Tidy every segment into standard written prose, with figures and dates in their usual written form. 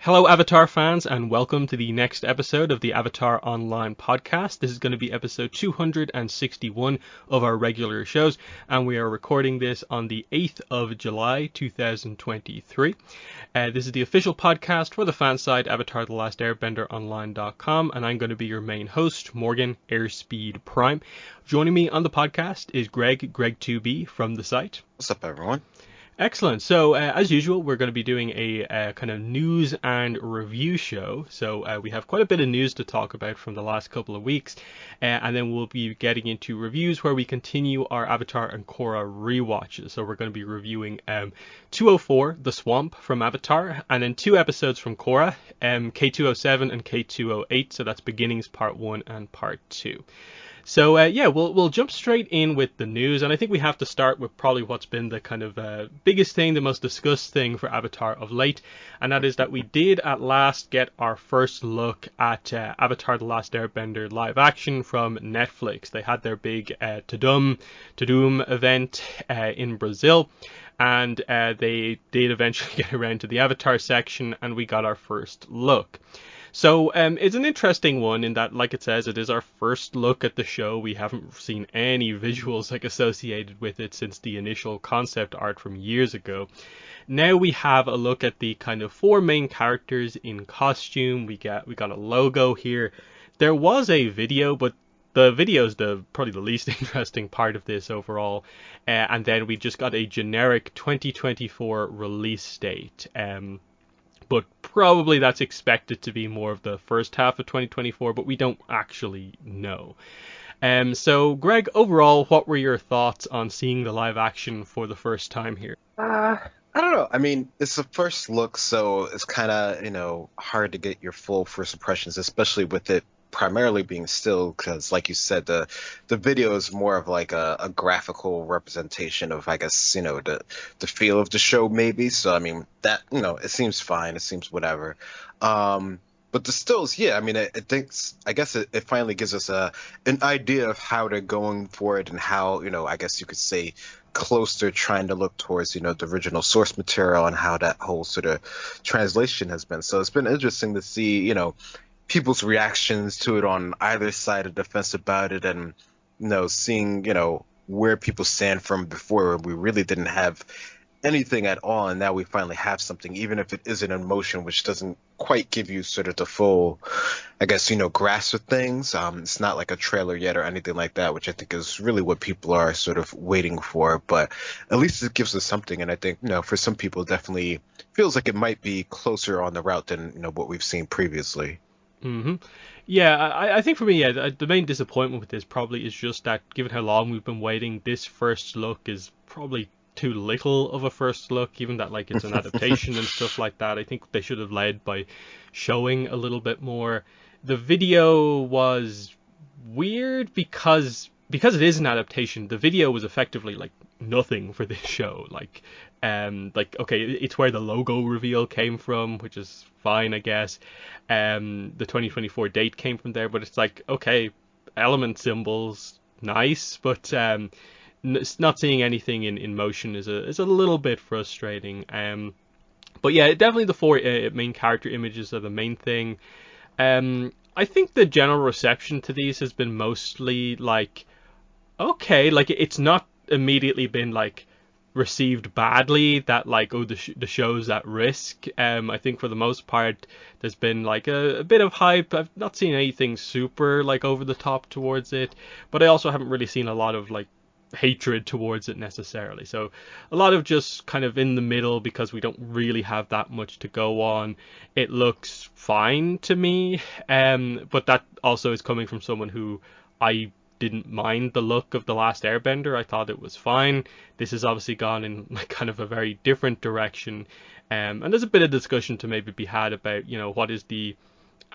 Hello, Avatar fans, and welcome to the next episode of the Avatar Online podcast. This is going to be episode 261 of our regular shows, and we are recording this on the 8th of July 2023. This is the official podcast for the fan site, Avatar The Last Airbender Online.com, and I'm going to be your main host, Morgan Airspeed Prime. Joining me on the podcast is Greg2B from the site. What's up, everyone? Excellent. So, as usual, we're going to be doing a kind of news and review show. So, we have quite a bit of news to talk about from the last couple of weeks. And then we'll be getting into reviews where we continue our Avatar and Korra rewatches. So, we're going to be reviewing 204, The Swamp from Avatar, and then 2 episodes from Korra, K207 and K208. So, that's Beginnings Part 1 and Part 2. So we'll jump straight in with the news, and I think we have to start with probably what's been the kind of biggest thing, the most discussed thing for Avatar of late, and that is that we did at last get our first look at Avatar The Last Airbender live action from Netflix. They had their big Tudum event in Brazil, and they did eventually get around to the Avatar section, and we got our first look. So it's an interesting one in that, like it says, it is our first look at the show. We haven't seen any visuals associated with it since the initial concept art from years ago. Now we have a look at the kind of 4 main characters in costume. We got a logo here. There was a video, but the video is probably the least interesting part of this overall. And then we just got a generic 2024 release date. But probably that's expected to be more of the first half of 2024, but we don't actually know. So, Greg, overall, what were your thoughts on seeing the live action for the first time here? I don't know. I mean, it's the first look, so it's kind of, hard to get your full first impressions, especially with it primarily being still, because like you said, the video is more of like a graphical representation of, I guess, the feel of the show maybe. So I mean that, it seems fine, it seems whatever. But the stills, yeah, I mean, I guess it finally gives us an idea of how they're going for it, and how, I guess you could say, close they're trying to look towards, the original source material, and how that whole sort of translation has been. So it's been interesting to see, people's reactions to it on either side of the fence about it, and seeing where people stand from before. We really didn't have anything at all, and now we finally have something, even if it is an emotion which doesn't quite give you sort of the full, I guess, grasp of things. It's not like a trailer yet or anything like that, which I think is really what people are sort of waiting for, but at least it gives us something. And I think, for some people, it definitely feels like it might be closer on the route than what we've seen previously. Mm-hmm. Yeah, I think for me, the main disappointment with this probably is just that, given how long we've been waiting, this first look is probably too little of a first look, even that it's an adaptation and stuff like that. I think they should have led by showing a little bit more. The video was weird because it is an adaptation. The video was effectively nothing for this show. Okay, it's where the logo reveal came from, which is fine, I guess. The 2024 date came from there, but it's okay, element symbols, nice, but not seeing anything in motion is a little bit frustrating. But yeah, definitely the 4 main character images are the main thing. I think the general reception to these has been mostly okay, it's not immediately been received badly, that the show's at risk. I think for the most part there's been a bit of hype. I've not seen anything super over the top towards it, but I also haven't really seen a lot of hatred towards it necessarily. So a lot of just kind of in the middle, because we don't really have that much to go on. It looks fine to me, but that also is coming from someone who I didn't mind the look of The Last Airbender. I thought it was fine. This has obviously gone in kind of a very different direction, and there's a bit of discussion to maybe be had about what is the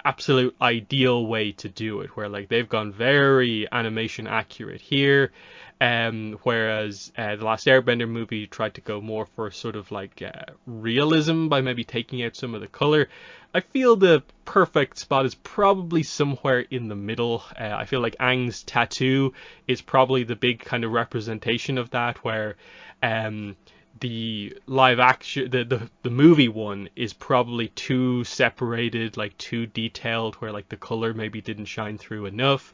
absolute ideal way to do it, where they've gone very animation accurate here, whereas the Last Airbender movie tried to go more for sort of realism by maybe taking out some of the color. I feel the perfect spot is probably somewhere in the middle. I feel like Aang's tattoo is probably the big kind of representation of that, where the live action, the movie one is probably too separated, like too detailed, where like the color maybe didn't shine through enough.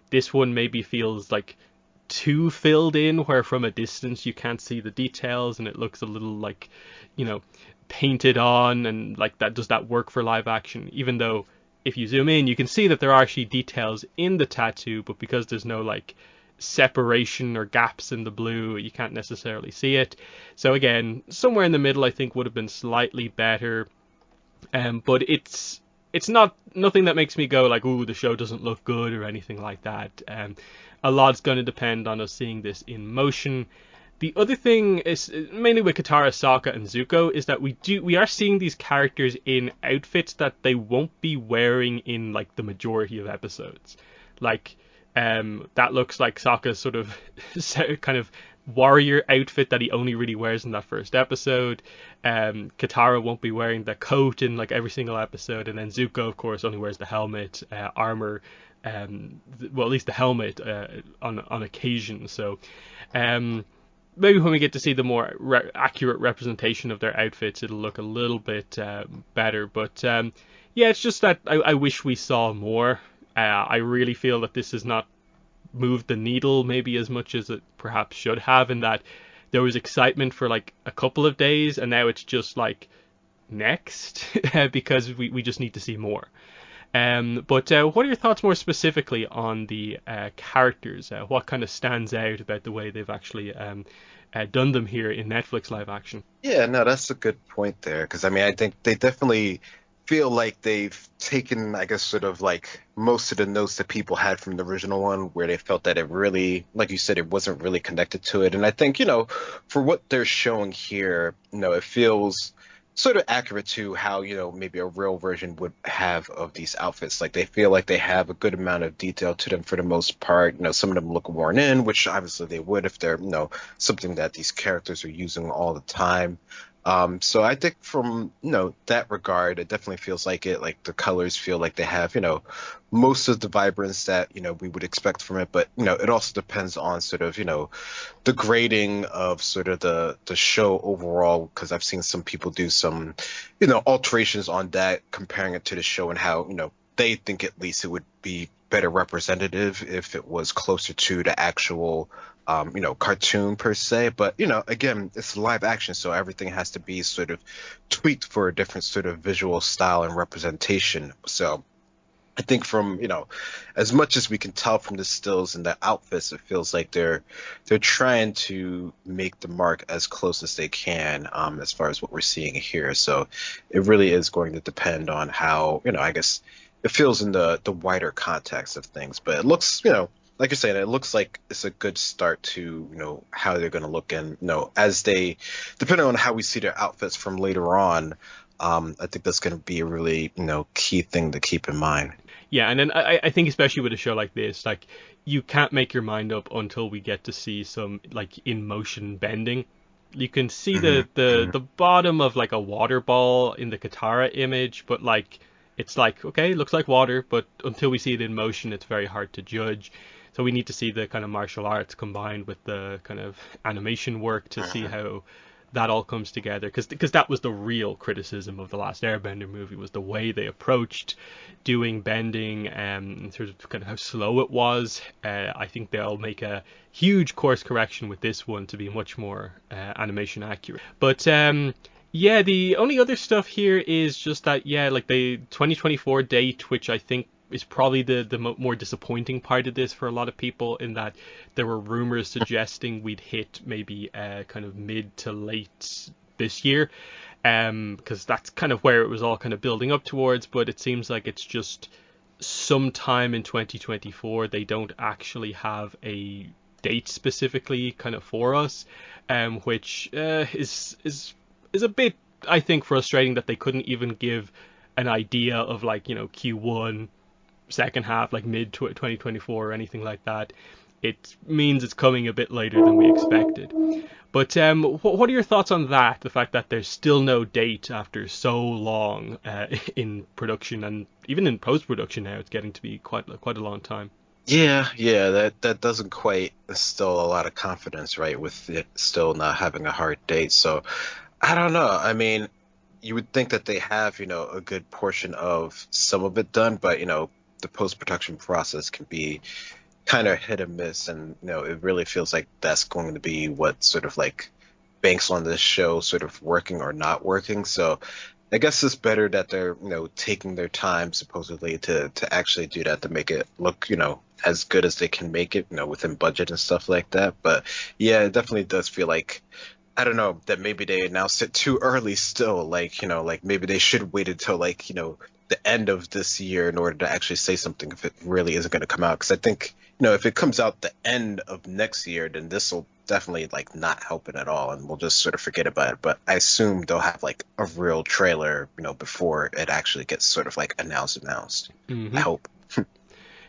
This one maybe feels like too filled in, where from a distance you can't see the details, and it looks a little like, you know, painted on, and like that, does that work for live action? Even though if you zoom in, you can see that there are actually details in the tattoo, but because there's no like separation or gaps in the blue, you can't necessarily see it. So again, somewhere in the middle I think would have been slightly better. But it's not nothing that makes me go like, ooh, the show doesn't look good or anything like that. A lot's going to depend on us seeing this in motion. The other thing is mainly with Katara, Sokka, and Zuko is that we are seeing these characters in outfits that they won't be wearing in like the majority of episodes. Like that looks like Sokka's sort of kind of warrior outfit that he only really wears in that first episode. Katara won't be wearing the coat in like every single episode, and then Zuko, of course, only wears the helmet, armor. Well, at least the helmet on occasion. So. Maybe when we get to see the more accurate representation of their outfits, it'll look a little bit better. But yeah, it's just that I wish we saw more. I really feel that this has not moved the needle maybe as much as it perhaps should have, in that there was excitement for like a couple of days, and now it's just like next because we just need to see more. But what are your thoughts more specifically on the characters? What kind of stands out about the way they've actually done them here in Netflix live action? Yeah, no, that's a good point there, because I mean, I think they definitely feel like they've taken, I guess, sort of like most of the notes that people had from the original one, where they felt that it really, like you said, it wasn't really connected to it. And I think, for what they're showing here, it feels sort of accurate to how, maybe a real version would have of these outfits. Like, they feel like they have a good amount of detail to them for the most part. Some of them look worn in, which obviously they would if they're, something that these characters are using all the time. So I think from, that regard, it definitely feels like it, like the colors feel like they have, most of the vibrance that, we would expect from it. But, it also depends on sort of, the grading of sort of the show overall, because I've seen some people do some, alterations on that, comparing it to the show and how, they think at least it would be better representative if it was closer to the actual cartoon per se. But, again, it's live action, so everything has to be sort of tweaked for a different sort of visual style and representation. So I think from, as much as we can tell from the stills and the outfits, it feels like they're trying to make the mark as close as they can, as far as what we're seeing here. So it really is going to depend on how, I guess it feels in the wider context of things. But it looks, like you're saying, it looks like it's a good start to, how they're going to look. And, as they, depending on how we see their outfits from later on, I think that's going to be a really, key thing to keep in mind. Yeah, and then I think especially with a show like this, like, you can't make your mind up until we get to see some, like, in-motion bending. You can see the bottom of, like, a water ball in the Katara image, but, like, it's like, okay, looks like water, but until we see it in motion, it's very hard to judge. So we need to see the kind of martial arts combined with the kind of animation work to see how that all comes together. Because that was the real criticism of the last Airbender movie, was the way they approached doing bending, in terms of kind of how slow it was. I think they'll make a huge course correction with this one to be much more animation accurate. But yeah, the only other stuff here is just that, yeah, like the 2024 date, which I think is probably the more disappointing part of this for a lot of people, in that there were rumors suggesting we'd hit maybe kind of mid to late this year, because that's kind of where it was all kind of building up towards. But it seems like it's just sometime in 2024. They don't actually have a date specifically kind of for us, which is a bit, I think, frustrating that they couldn't even give an idea of, like, Q1, second half, like mid 2024 or anything like that. It means it's coming a bit later than we expected. But what are your thoughts on that? The fact that there's still no date after so long in production, and even in post-production now, it's getting to be quite a long time. Yeah, that doesn't quite instill a lot of confidence, right? With it still not having a hard date. So I don't know. I mean, you would think that they have, a good portion of some of it done, but the post-production process can be kind of hit and miss, and it really feels like that's going to be what sort of like banks on this show sort of working or not working. So I guess it's better that they're taking their time supposedly to actually do that to make it look as good as they can make it within budget and stuff like that. But yeah, it definitely does feel like I don't know that maybe they announced it too early still. Like, like maybe they should wait until like, the end of this year in order to actually say something if it really isn't going to come out. Because I think, if it comes out the end of next year, then this will definitely like not help it at all. And we'll just sort of forget about it. But I assume they'll have like a real trailer, before it actually gets sort of like announced. I Hmm. hope.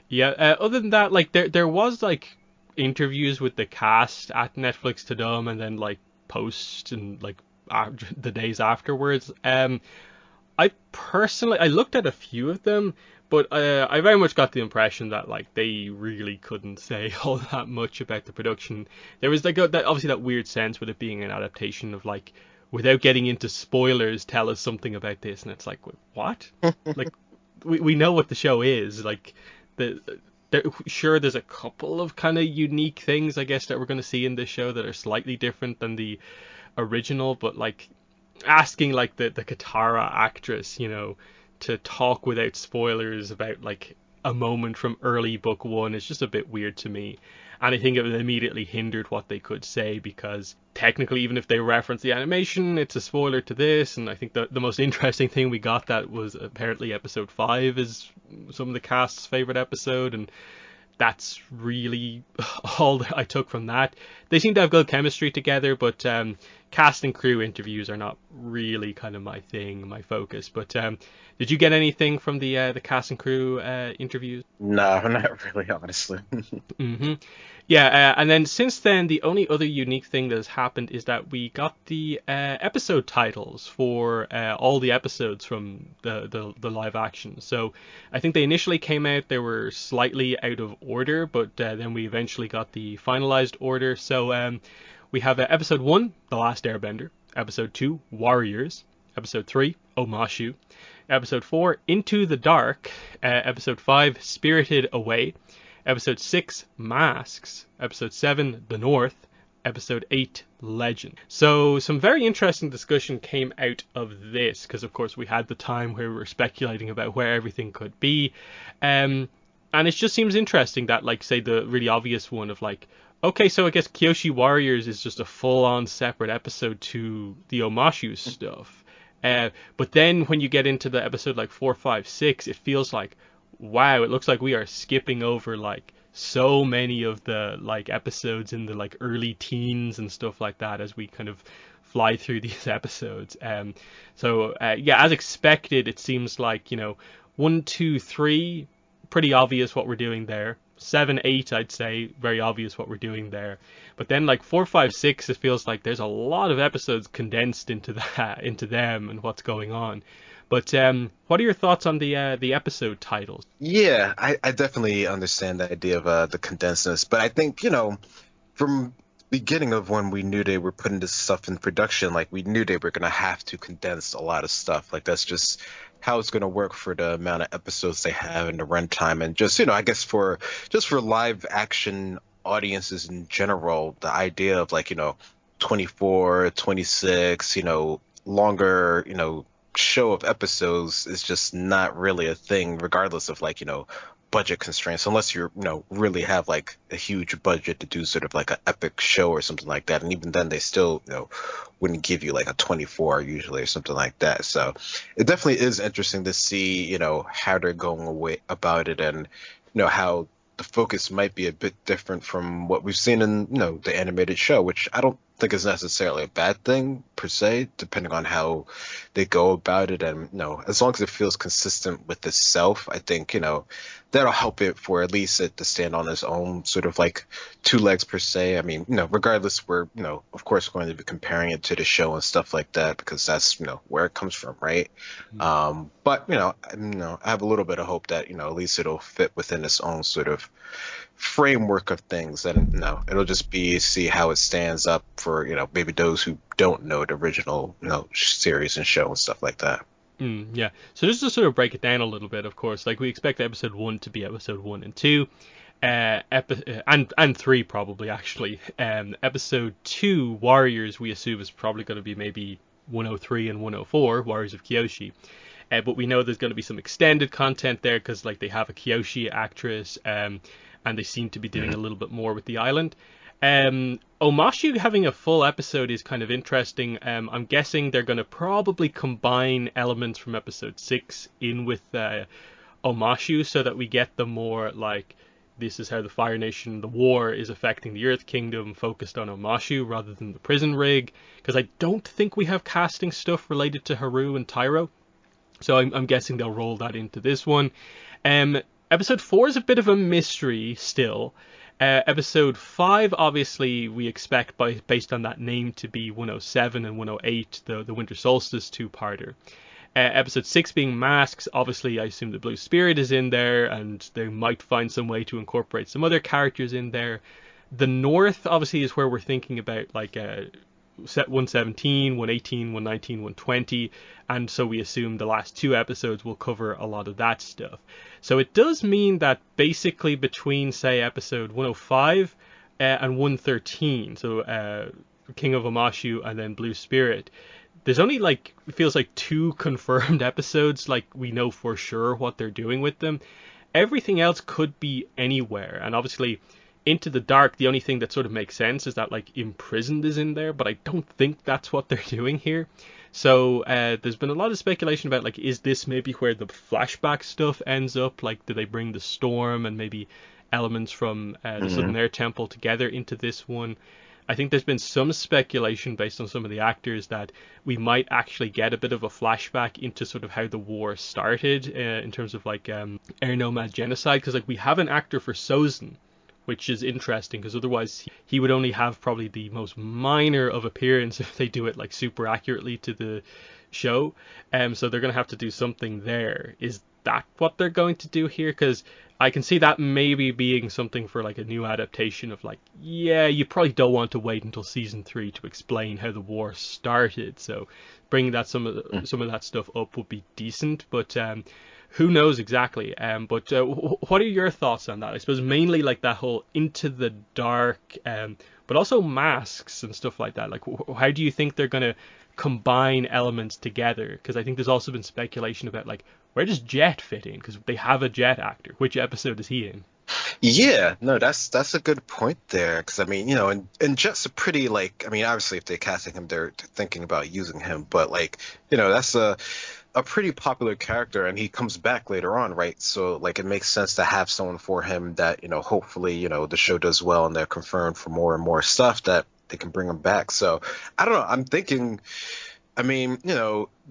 Yeah. Other than that, like there was like interviews with the cast at Netflix to them, and then like post and like the days afterwards. I personally, I looked at a few of them, but I very much got the impression that like they really couldn't say all that much about the production. There was like obviously that weird sense with it being an adaptation of like, without getting into spoilers, tell us something about this, and it's like, what? Like we know what the show is. Like the sure, there's a couple of kind of unique things I guess that we're going to see in this show that are slightly different than the original, but like asking like the Katara actress, to talk without spoilers about like a moment from early book one is just a bit weird to me. And I think it immediately hindered what they could say because technically, even if they reference the animation, it's a spoiler to this. And I think the most interesting thing we got that was apparently episode 5 is some of the cast's favorite episode. And that's really all that I took from that. They seem to have good chemistry together, but cast and crew interviews are not really kind of my thing, my focus. But did you get anything from the cast and crew interviews? No, not really, honestly. Hmm. Yeah, and then since then, the only other unique thing that has happened is that we got the episode titles for all the episodes from the live action. So I think they initially came out, they were slightly out of order, but then we eventually got the finalized order. So we have episode 1, The Last Airbender, episode 2, Warriors, episode 3, Omashu, episode 4, Into the Dark, episode 5, Spirited Away, episode 6, Masks, episode 7, The North, episode 8, Legend. So some very interesting discussion came out of this because of course we had the time where we were speculating about where everything could be. And it just seems interesting that like say the really obvious one of like, okay, so I guess Kyoshi Warriors is just a full-on separate episode to the Omashu stuff. But then when you get into the episode like 4, 5, 6, it feels like, wow, it looks like we are skipping over like so many of the like episodes in the like early teens and stuff like that as we kind of fly through these episodes. Yeah, as expected, it seems like 1, 2, 3, pretty obvious what we're doing there. 7, 8, I'd say very obvious what we're doing there. But then like 4, 5, 6, it feels like there's a lot of episodes condensed into that, into them and what's going on. But what are your thoughts on the episode titles? Yeah, I definitely understand the idea of the condensedness, but I think, from beginning of when we knew they were putting this stuff in production, like we knew they were gonna have to condense a lot of stuff. Like that's just how it's gonna work for the amount of episodes they have and the runtime, and just I guess for live action audiences in general, the idea of like 24, 26, longer, show of episodes is just not really a thing, regardless of like budget constraints, unless you're really have like a huge budget to do sort of like an epic show or something like that, and even then they still wouldn't give you like a 24 usually or something like that. So it definitely is interesting to see how they're going away about it, and how the focus might be a bit different from what we've seen in the animated show, which I don't think it's necessarily a bad thing per se, depending on how they go about it. And as long as it feels consistent with itself, I think that'll help it for at least it to stand on its own sort of like two legs per se. I mean, regardless, we're of course going to be comparing it to the show and stuff like that because that's where it comes from, right? But I have a little bit of hope that at least it'll fit within its own sort of framework of things, and it'll just be see how it stands up for maybe those who don't know the original series and show and stuff like that. Yeah. So just to sort of break it down a little bit, of course, like we expect episode 1 to be episode 1 and 2, and 3 probably actually. Episode 2, Warriors, we assume is probably going to be maybe 103 and 104, Warriors of Kyoshi. But we know there's going to be some extended content there because like they have a Kyoshi actress, and they seem to be doing a little bit more with the island. Omashu having a full episode is kind of interesting. I'm guessing they're going to probably combine elements from episode 6 in with Omashu so that we get the more like this is how the Fire Nation, the war is affecting the Earth Kingdom, focused on Omashu rather than the prison rig, because I don't think we have casting stuff related to Haru and Tyro, so I'm guessing they'll roll that into this one. Episode 4 is a bit of a mystery still. Episode 5, obviously, we expect, based on that name, to be 107 and 108, the Winter Solstice two-parter. Episode 6 being Masks, obviously, I assume the Blue Spirit is in there, and they might find some way to incorporate some other characters in there. The North, obviously, is where we're thinking about, like, set 117, 118, 119, 120, and so we assume the last 2 episodes will cover a lot of that stuff. So it does mean that basically between, say, episode 105 and 113, so King of Omashu and then Blue Spirit, there's only like, it feels like 2 confirmed episodes, like we know for sure what they're doing with them. Everything else could be anywhere, and obviously Into the Dark, the only thing that sort of makes sense is that like Imprisoned is in there, but I don't think that's what they're doing here. So there's been a lot of speculation about like, is this maybe where the flashback stuff ends up? Like, do they bring the Storm and maybe elements from the Southern Air Temple together into this one? I think there's been some speculation based on some of the actors that we might actually get a bit of a flashback into sort of how the war started in terms of like air nomad genocide, because like we have an actor for Sozin, which is interesting because otherwise he would only have probably the most minor of appearance if they do it like super accurately to the show. So they're going to have to do something there. Is that what they're going to do here? Because I can see that maybe being something for like a new adaptation of like, yeah, you probably don't want to wait until season 3 to explain how the war started. So bringing that some of that stuff up would be decent, but who knows exactly. But what are your thoughts on that? I suppose mainly like that whole Into the Dark, but also Masks and stuff like that. Like, how do you think they're going to combine elements together? Because I think there's also been speculation about like, where does Jet fit in? Because they have a Jet actor. Which episode is he in? Yeah, no, that's a good point there. Because I mean, and Jet's a pretty like, I mean, obviously if they're casting him, they're thinking about using him, but like, that's a pretty popular character, and he comes back later on, right? So like, it makes sense to have someone for him that hopefully the show does well and they're confirmed for more and more stuff that they can bring him back. So I don't know. I'm thinking, I mean,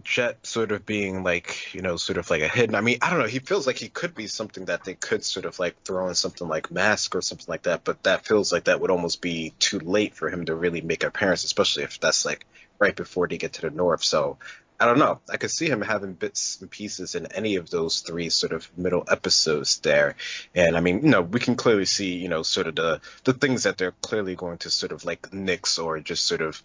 Jet sort of being like, sort of like a hidden. I mean, I don't know. He feels like he could be something that they could sort of like throw in something like Mask or something like that. But that feels like that would almost be too late for him to really make an appearance, especially if that's like right before they get to the North. So I don't know. I could see him having bits and pieces in any of those 3 sort of middle episodes there. And I mean, we can clearly see, sort of the things that they're clearly going to sort of like nix or just sort of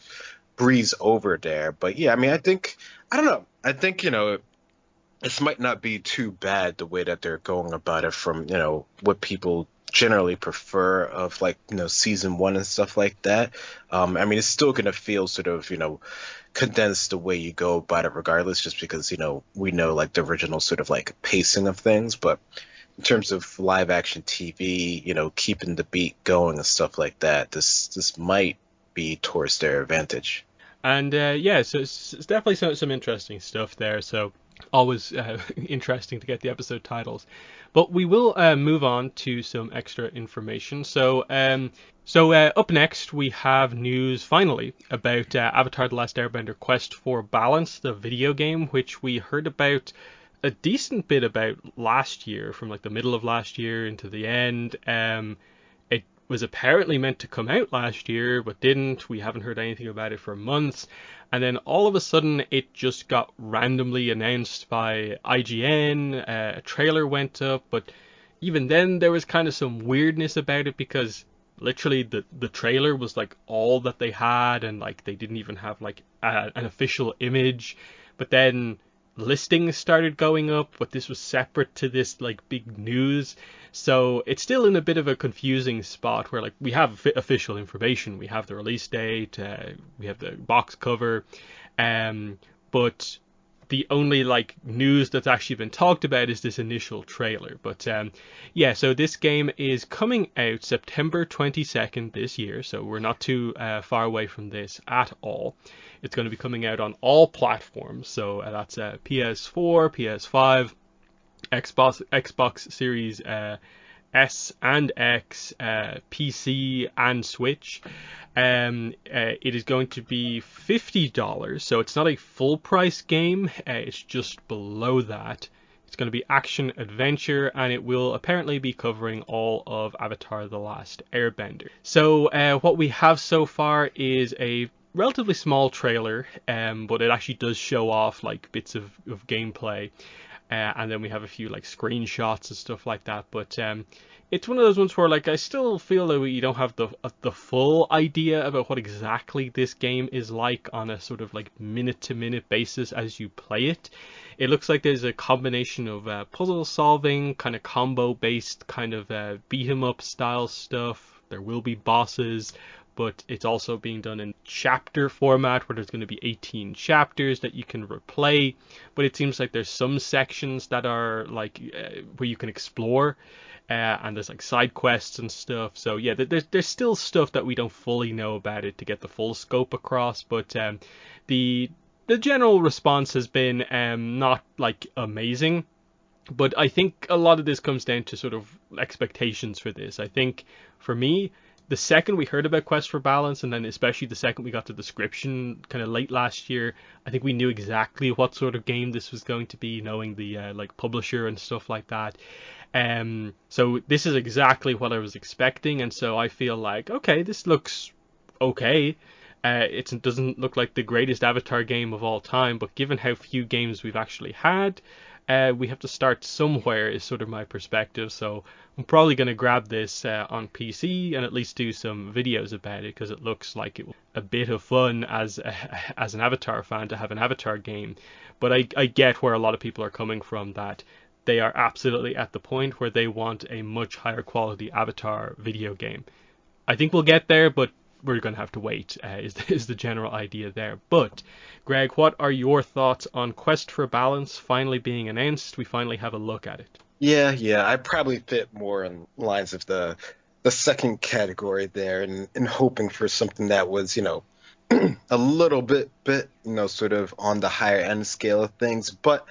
breeze over there. But yeah, I mean, I don't know. I think, this might not be too bad the way that they're going about it from, what people generally prefer of like, season 1 and stuff like that. I mean, it's still going to feel sort of, condensed the way you go about it regardless, just because, we know like the original sort of like pacing of things. But in terms of live action TV, keeping the beat going and stuff like that, this might be towards their advantage. And yeah, so it's definitely some interesting stuff there. So Always interesting to get the episode titles. But we will move on to some extra information. So up next we have news finally about Avatar: The Last Airbender Quest for Balance, the video game, which we heard about a decent bit about last year, from like the middle of last year into the end. It was apparently meant to come out last year, but didn't. We haven't heard anything about it for months. And then all of a sudden, it just got randomly announced by IGN. A trailer went up, but even then, there was kind of some weirdness about it because literally the trailer was like all that they had, and like they didn't even have like an official image. But then listings started going up, but this was separate to this like big news. So it's still in a bit of a confusing spot where like we have official information, we have the release date, we have the box cover, but the only like news that's actually been talked about is this initial trailer. But yeah, so this game is coming out September 22nd this year, so we're not too far away from this at all. It's going to be coming out on all platforms, so that's PS4, PS5, Xbox Series S and X, PC and Switch. It is going to be $50, so it's not a full price game. It's just below that. It's going to be action adventure, and it will apparently be covering all of Avatar: The Last Airbender. So what we have so far is a relatively small trailer, but it actually does show off like bits of gameplay. And then we have a few like screenshots and stuff like that. But it's one of those ones where like I still feel that we don't have the full idea about what exactly this game is like on a sort of like minute to minute basis as you play it. It looks like there's a combination of puzzle solving, kind of combo based, kind of beat 'em up style stuff. There will be bosses, but it's also being done in chapter format where there's going to be 18 chapters that you can replay. But it seems like there's some sections that are like where you can explore, and there's like side quests and stuff. So yeah, there's still stuff that we don't fully know about it to get the full scope across. But the general response has been not like amazing. But I think a lot of this comes down to sort of expectations for this. I think for me, the second we heard about Quest for Balance, and then especially the second we got the description kind of late last year, I think we knew exactly what sort of game this was going to be, knowing the like publisher and stuff like that. So this is exactly what I was expecting, and so I feel like, okay, this looks okay. It doesn't look like the greatest Avatar game of all time, but given how few games we've actually had, we have to start somewhere is sort of my perspective. So I'm probably going to grab this on PC and at least do some videos about it, because it looks like it will be a bit of fun as an Avatar fan to have an Avatar game. But I get where a lot of people are coming from, that they are absolutely at the point where they want a much higher quality Avatar video game. I think we'll get there, but we're going to have to wait, is the general idea there. But, Greg, what are your thoughts on Quest for Balance finally being announced? We finally have a look at it. Yeah, I probably fit more in lines of the second category there, and hoping for something that was, a little bit, sort of on the higher end scale of things. But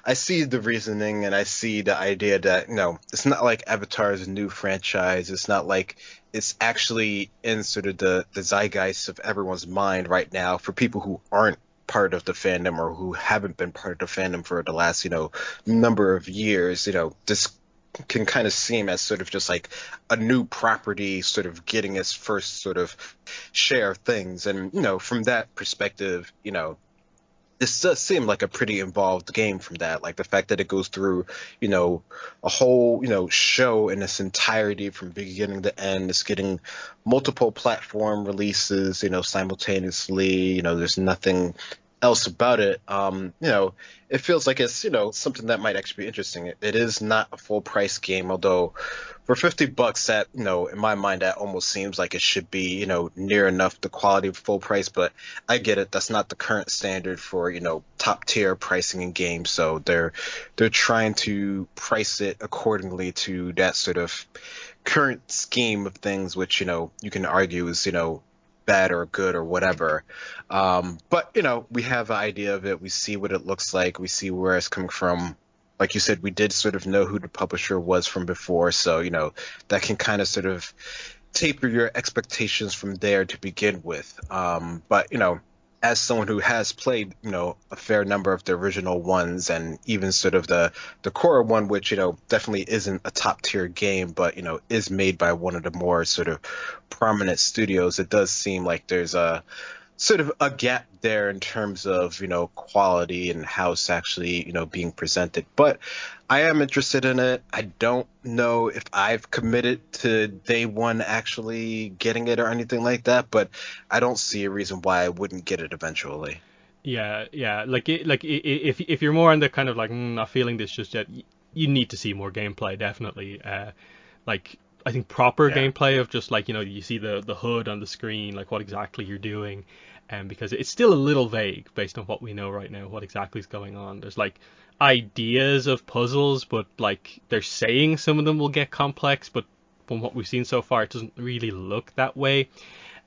I see the reasoning, and I see the idea that, it's not like Avatar is a new franchise. It's not like it's actually in sort of the zeitgeist of everyone's mind right now for people who aren't part of the fandom or who haven't been part of the fandom for the last, number of years. This can kind of seem as sort of just like a new property sort of getting its first sort of share of things. And, from that perspective, this does seem like a pretty involved game from that. Like the fact that it goes through, a whole, show in its entirety from beginning to end. It's getting multiple platform releases, simultaneously. There's nothing else about it. It feels like it's, something that might actually be interesting. It is not a full price game, although for $50 that, in my mind, that almost seems like it should be, near enough the quality of full price. But I get it. That's not the current standard for, top tier pricing in games. So they're trying to price it accordingly to that sort of current scheme of things, which, you can argue is, bad or good or whatever. But we have an idea of it. We see what it looks like. We see where it's coming from. Like you said, we did sort of know who the publisher was from before, so that can kind of sort of taper your expectations from there to begin with. But as someone who has played, a fair number of the original ones, and even sort of the Korra one, which definitely isn't a top tier game, but is made by one of the more sort of prominent studios, it does seem like there's a sort of a gap there in terms of quality and how it's actually being presented. But I am interested in it. I don't know if I've committed to day one actually getting it or anything like that, but I don't see a reason why I wouldn't get it eventually. Yeah. If you're more on the kind of like not feeling this just yet, you need to see more gameplay, definitely. Like I think proper Yeah. gameplay of just like you see the hood on the screen, like what exactly you're doing, and because it's still a little vague based on what we know right now, what exactly is going on. There's like ideas of puzzles, but like they're saying some of them will get complex, but from what we've seen so far, it doesn't really look that way.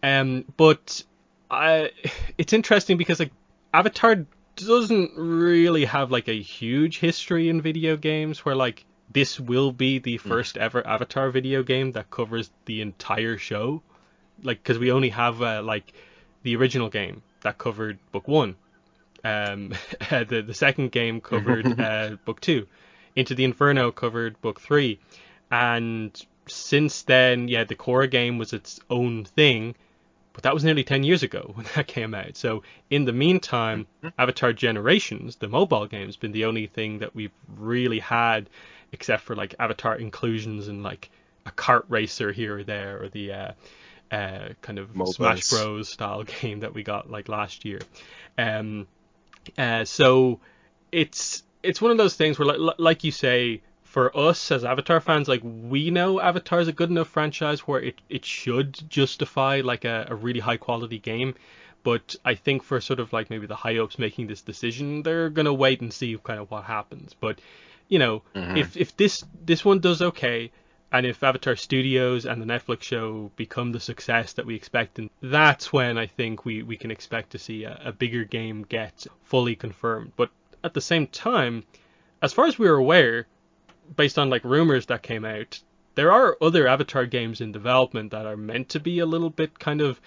But I, it's interesting because like Avatar doesn't really have like a huge history in video games where like this will be the first ever Avatar video game that covers the entire show. Like, because we only have like the original game that covered book one. The second game covered book two. Into the Inferno covered book three. And since then, yeah, the Korra game was its own thing, but that was nearly 10 years ago when that came out. So in the meantime, Avatar Generations, the mobile game, has been the only thing that we've really had, except for like Avatar inclusions and like a kart racer here or there, or the kind of Smash MOBAs. Bros style game that we got like last year. Um, so it's one of those things where like you say, for us as Avatar fans, like we know Avatar is a good enough franchise where it should justify like a really high quality game. But I think for sort of like maybe the high ups making this decision, they're gonna wait and see kind of what happens. But Hmm. if this one does okay, and if Avatar Studios and the Netflix show become the success that we expect, and that's when I think we can expect to see a bigger game get fully confirmed. But at the same time, as far as we're aware, based on like rumors that came out, there are other Avatar games in development that are meant to be a little bit kind of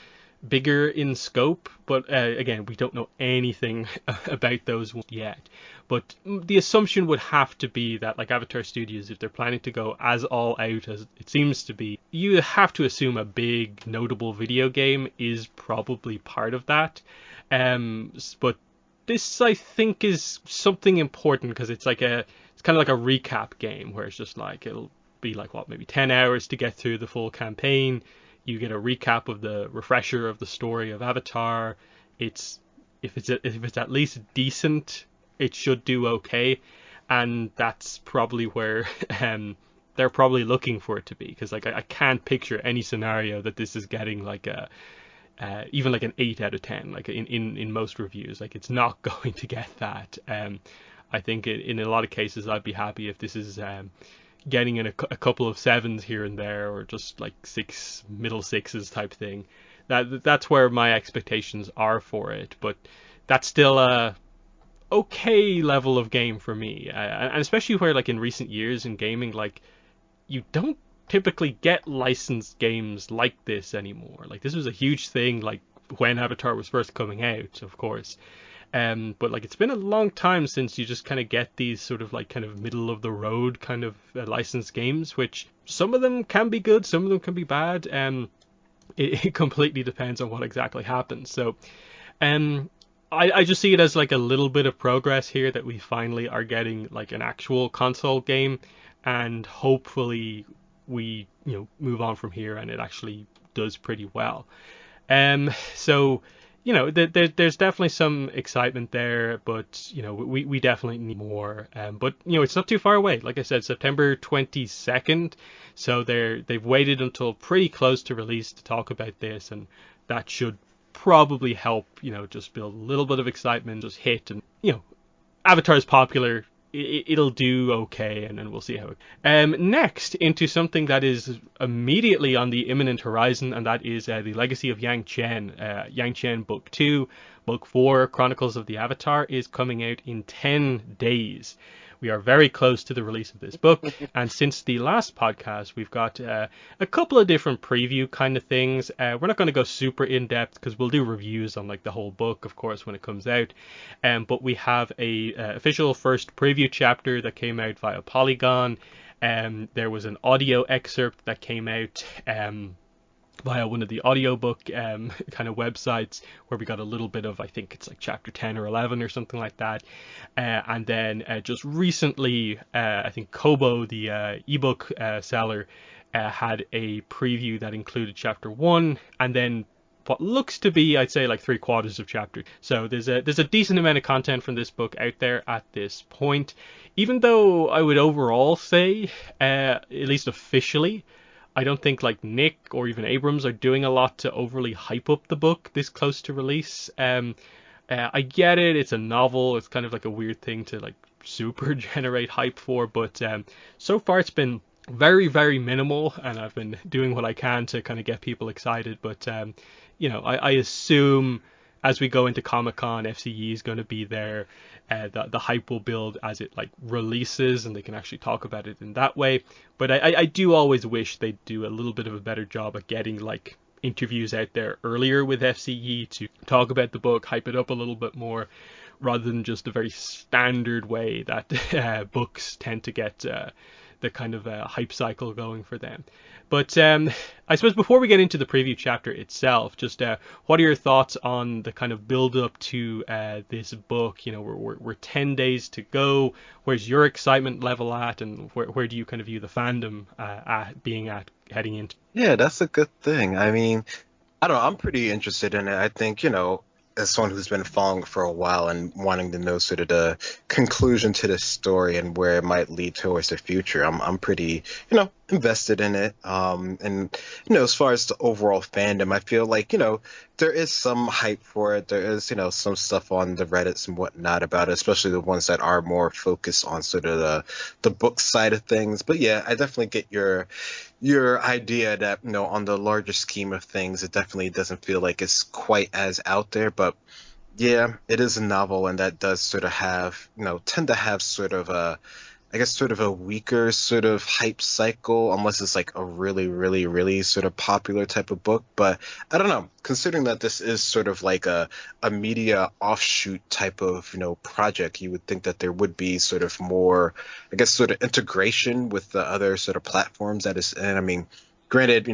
bigger in scope, but again, we don't know anything about those yet. But the assumption would have to be that like Avatar Studios, if they're planning to go as all out as it seems to be, you have to assume a big notable video game is probably part of that. But this I think is something important because it's kind of like a recap game where it's just like it'll be like what, maybe 10 hours to get through the full campaign. You get a recap of the refresher of the story of Avatar. It's if it's at least decent, it should do okay, and that's probably where they're probably looking for it to be, because like I can't picture any scenario that this is getting like a even like an 8 out of 10 like in most reviews. Like it's not going to get that. I think in a lot of cases I'd be happy if this is getting in a couple of sevens here and there, or just like six middle sixes type thing. That's where my expectations are for it, but that's still a okay level of game for me, and especially where like in recent years in gaming, like you don't typically get licensed games like this anymore. Like this was a huge thing like when Avatar was first coming out, of course. But like it's been a long time since you just kind of get these sort of like kind of middle of the road kind of licensed games, which some of them can be good, some of them can be bad. It completely depends on what exactly happens. So, um, I just see it as like a little bit of progress here that we finally are getting like an actual console game, and hopefully we move on from here and it actually does pretty well. So there's definitely some excitement there, but we definitely need more. But it's not too far away. Like I said, September 22nd. So they've waited until pretty close to release to talk about this, and that should probably help just build a little bit of excitement, just hit. And Avatar is popular. it'll do okay, and then we'll see how it. Next, into something that is immediately on the imminent horizon, and that is the Legacy of Yang Chen. Yang Chen Book 2, Book 4, Chronicles of the Avatar, is coming out in 10 days. We are very close to the release of this book, and since the last podcast, we've got a couple of different preview kind of things. We're not going to go super in depth because we'll do reviews on like the whole book, of course, when it comes out. But we have a official first preview chapter that came out via Polygon. There was an audio excerpt that came out via one of the audiobook kind of websites, where we got a little bit of, I think it's like chapter 10 or 11 or something like that. And then just recently, I think Kobo, the ebook seller, had a preview that included chapter 1, and then what looks to be, I'd say, like 3/4 of chapter. So there's a decent amount of content from this book out there at this point. Even though I would overall say, at least officially, I don't think like Nick or even Abrams are doing a lot to overly hype up the book this close to release. I get it, it's a novel, it's kind of like a weird thing to like super generate hype for, but so far it's been very, very minimal, and I've been doing what I can to kind of get people excited. But I assume as we go into Comic-Con, FCE is going to be there. The hype will build as it like releases, and they can actually talk about it in that way. But I do always wish they'd do a little bit of a better job at getting like interviews out there earlier with FCE to talk about the book, hype it up a little bit more, rather than just the very standard way that books tend to get the kind of hype cycle going for them. But I suppose before we get into the preview chapter itself, just what are your thoughts on the kind of build up to this book? You know, we're 10 days to go. Where's your excitement level at, and where do you kind of view the fandom at heading into? Yeah, that's a good thing. I mean, I don't know. I'm pretty interested in it. I think, as someone who's been following for a while and wanting to know sort of the conclusion to this story and where it might lead towards the future, I'm pretty, invested in it. And, as far as the overall fandom, I feel like, there is some hype for it. There is, some stuff on the Reddits and whatnot about it, especially the ones that are more focused on sort of the book side of things. But yeah, I definitely get your idea that, on the larger scheme of things, it definitely doesn't feel like it's quite as out there. But yeah, it is a novel, and that does sort of have, tend to have sort of a weaker sort of hype cycle, unless it's like a really, really, really sort of popular type of book. But I don't know, considering that this is sort of like a media offshoot type of, project, you would think that there would be sort of more, sort of integration with the other sort of platforms that is, and I mean, granted,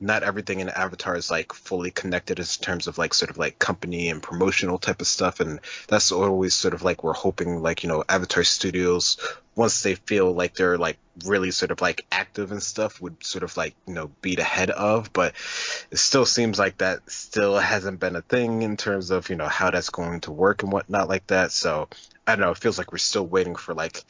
not everything in Avatar is like fully connected in terms of like sort of like company and promotional type of stuff, and that's always sort of like we're hoping like Avatar Studios, once they feel like they're like really sort of like active and stuff, would sort of like beat ahead of. But it still seems like that still hasn't been a thing in terms of how that's going to work and whatnot like that. So I don't know, it feels like we're still waiting for like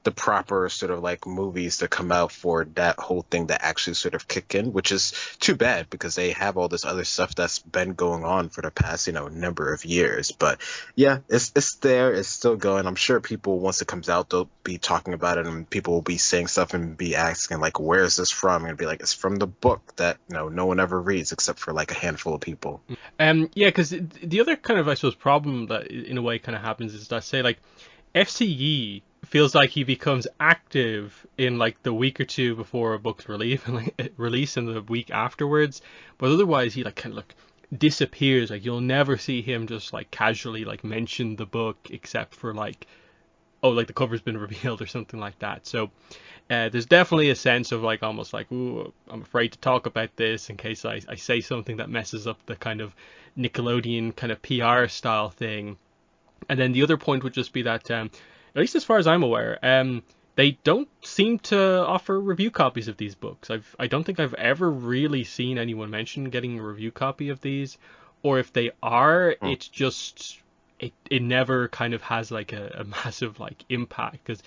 the proper sort of like movies to come out for that whole thing to actually sort of kick in, which is too bad because they have all this other stuff that's been going on for the past number of years. But yeah, it's there, it's still going. I'm sure people, once it comes out, they'll be talking about it, and people will be saying stuff and be asking like, where is this from? And be like, it's from the book that no one ever reads except for like a handful of people. Yeah, because the other kind of, I suppose, problem that in a way kind of happens is that, say, like FCE feels like he becomes active in like the week or two before a book's release and the week afterwards, but otherwise he like kind of like disappears. Like you'll never see him just like casually like mention the book except for like, oh, like the cover's been revealed or something like that. So there's definitely a sense of like almost like, ooh, I'm afraid to talk about this in case I say something that messes up the kind of Nickelodeon kind of PR style thing. And then the other point would just be that at least as far as I'm aware, they don't seem to offer review copies of these books. I don't think I've ever really seen anyone mention getting a review copy of these, or if they are, it's just it never kind of has like a massive like impact, because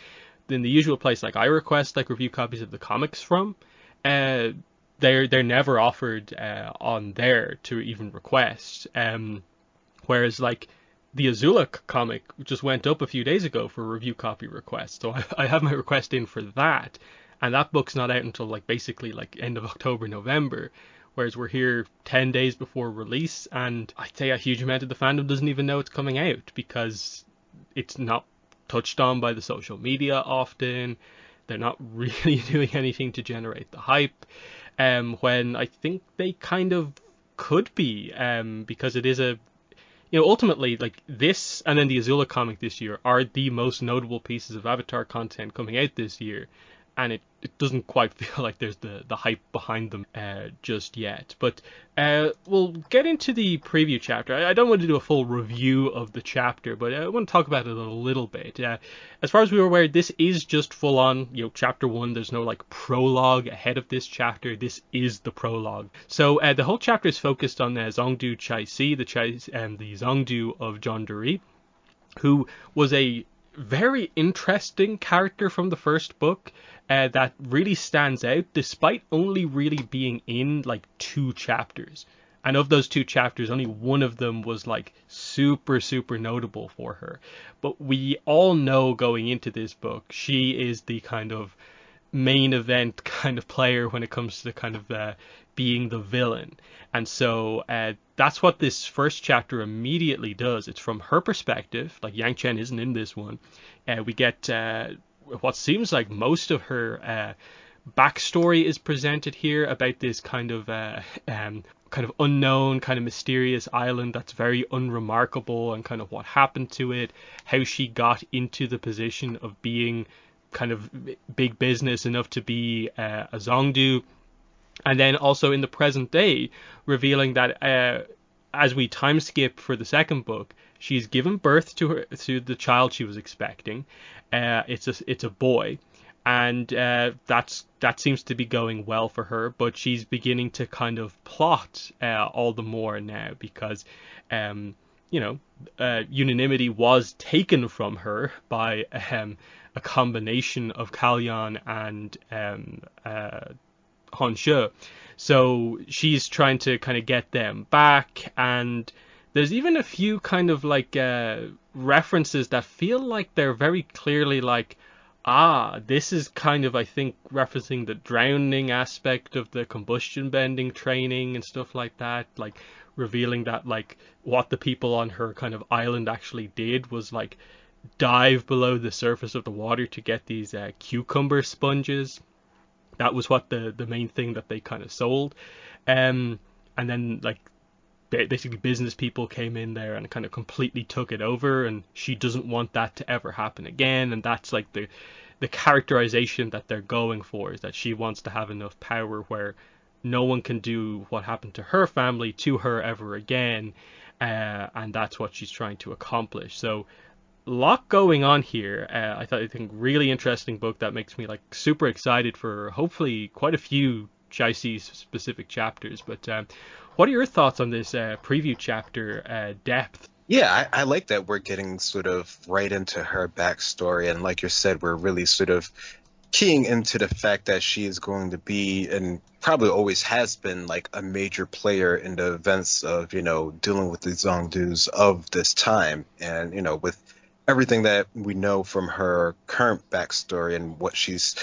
in the usual place like I request like review copies of the comics from, they're never offered on there to even request. Whereas like the Azula comic just went up a few days ago for review copy request, so I have my request in for that, and that book's not out until like basically like end of October, November, whereas we're here 10 days before release, and I'd say a huge amount of the fandom doesn't even know it's coming out because it's not touched on by the social media often. They're not really doing anything to generate the hype, when I think they kind of could be, because it is a, ultimately, like this and then the Azula comic this year are the most notable pieces of Avatar content coming out this year, and it doesn't quite feel like there's the hype behind them just yet. But we'll get into the preview chapter. I don't want to do a full review of the chapter, but I want to talk about it a little bit. As far as we were aware, this is just full on, chapter one. There's no like prologue ahead of this chapter. This is the prologue. So the whole chapter is focused on Zongdu Chai-Si, the Zongdu of John Duri, who was a very interesting character from the first book, that really stands out despite only really being in like 2 chapters. And of those 2 chapters, only one of them was like super, super notable for her. But we all know going into this book, she is the kind of main event kind of player when it comes to kind of being the villain. And so that's what this first chapter immediately does. It's from her perspective. Like Yang Chen isn't in this one. We get what seems like most of her backstory is presented here about this kind of unknown, kind of mysterious island that's very unremarkable, and kind of what happened to it, how she got into the position of being kind of big business enough to be a Zongdu, and then also in the present day revealing that as we time skip for the second book, she's given birth to the child she was expecting. It's a boy, and that seems to be going well for her. But she's beginning to kind of plot all the more now because unanimity was taken from her by a combination of Kalyan and Honshe. So she's trying to kind of get them back, and there's even a few kind of like references that feel like they're very clearly like, this is kind of, I think, referencing the drowning aspect of the combustion bending training and stuff like that, like revealing that like what the people on her kind of island actually did was like dive below the surface of the water to get these cucumber sponges. That was what the main thing that they kind of sold. And then like basically business people came in there and kind of completely took it over, and she doesn't want that to ever happen again. And that's like the characterization that they're going for, is that she wants to have enough power where no one can do what happened to her family to her ever again, and that's what she's trying to accomplish. So a lot going on here. I think really interesting book that makes me like super excited for hopefully quite a few Chai-Si specific chapters. But what are your thoughts on this preview chapter depth? Yeah, I like that we're getting sort of right into her backstory, and like you said, we're really sort of keying into the fact that she is going to be, and probably always has been, like a major player in the events of, dealing with the Zongdus of this time. And, with everything that we know from her current backstory and what she's,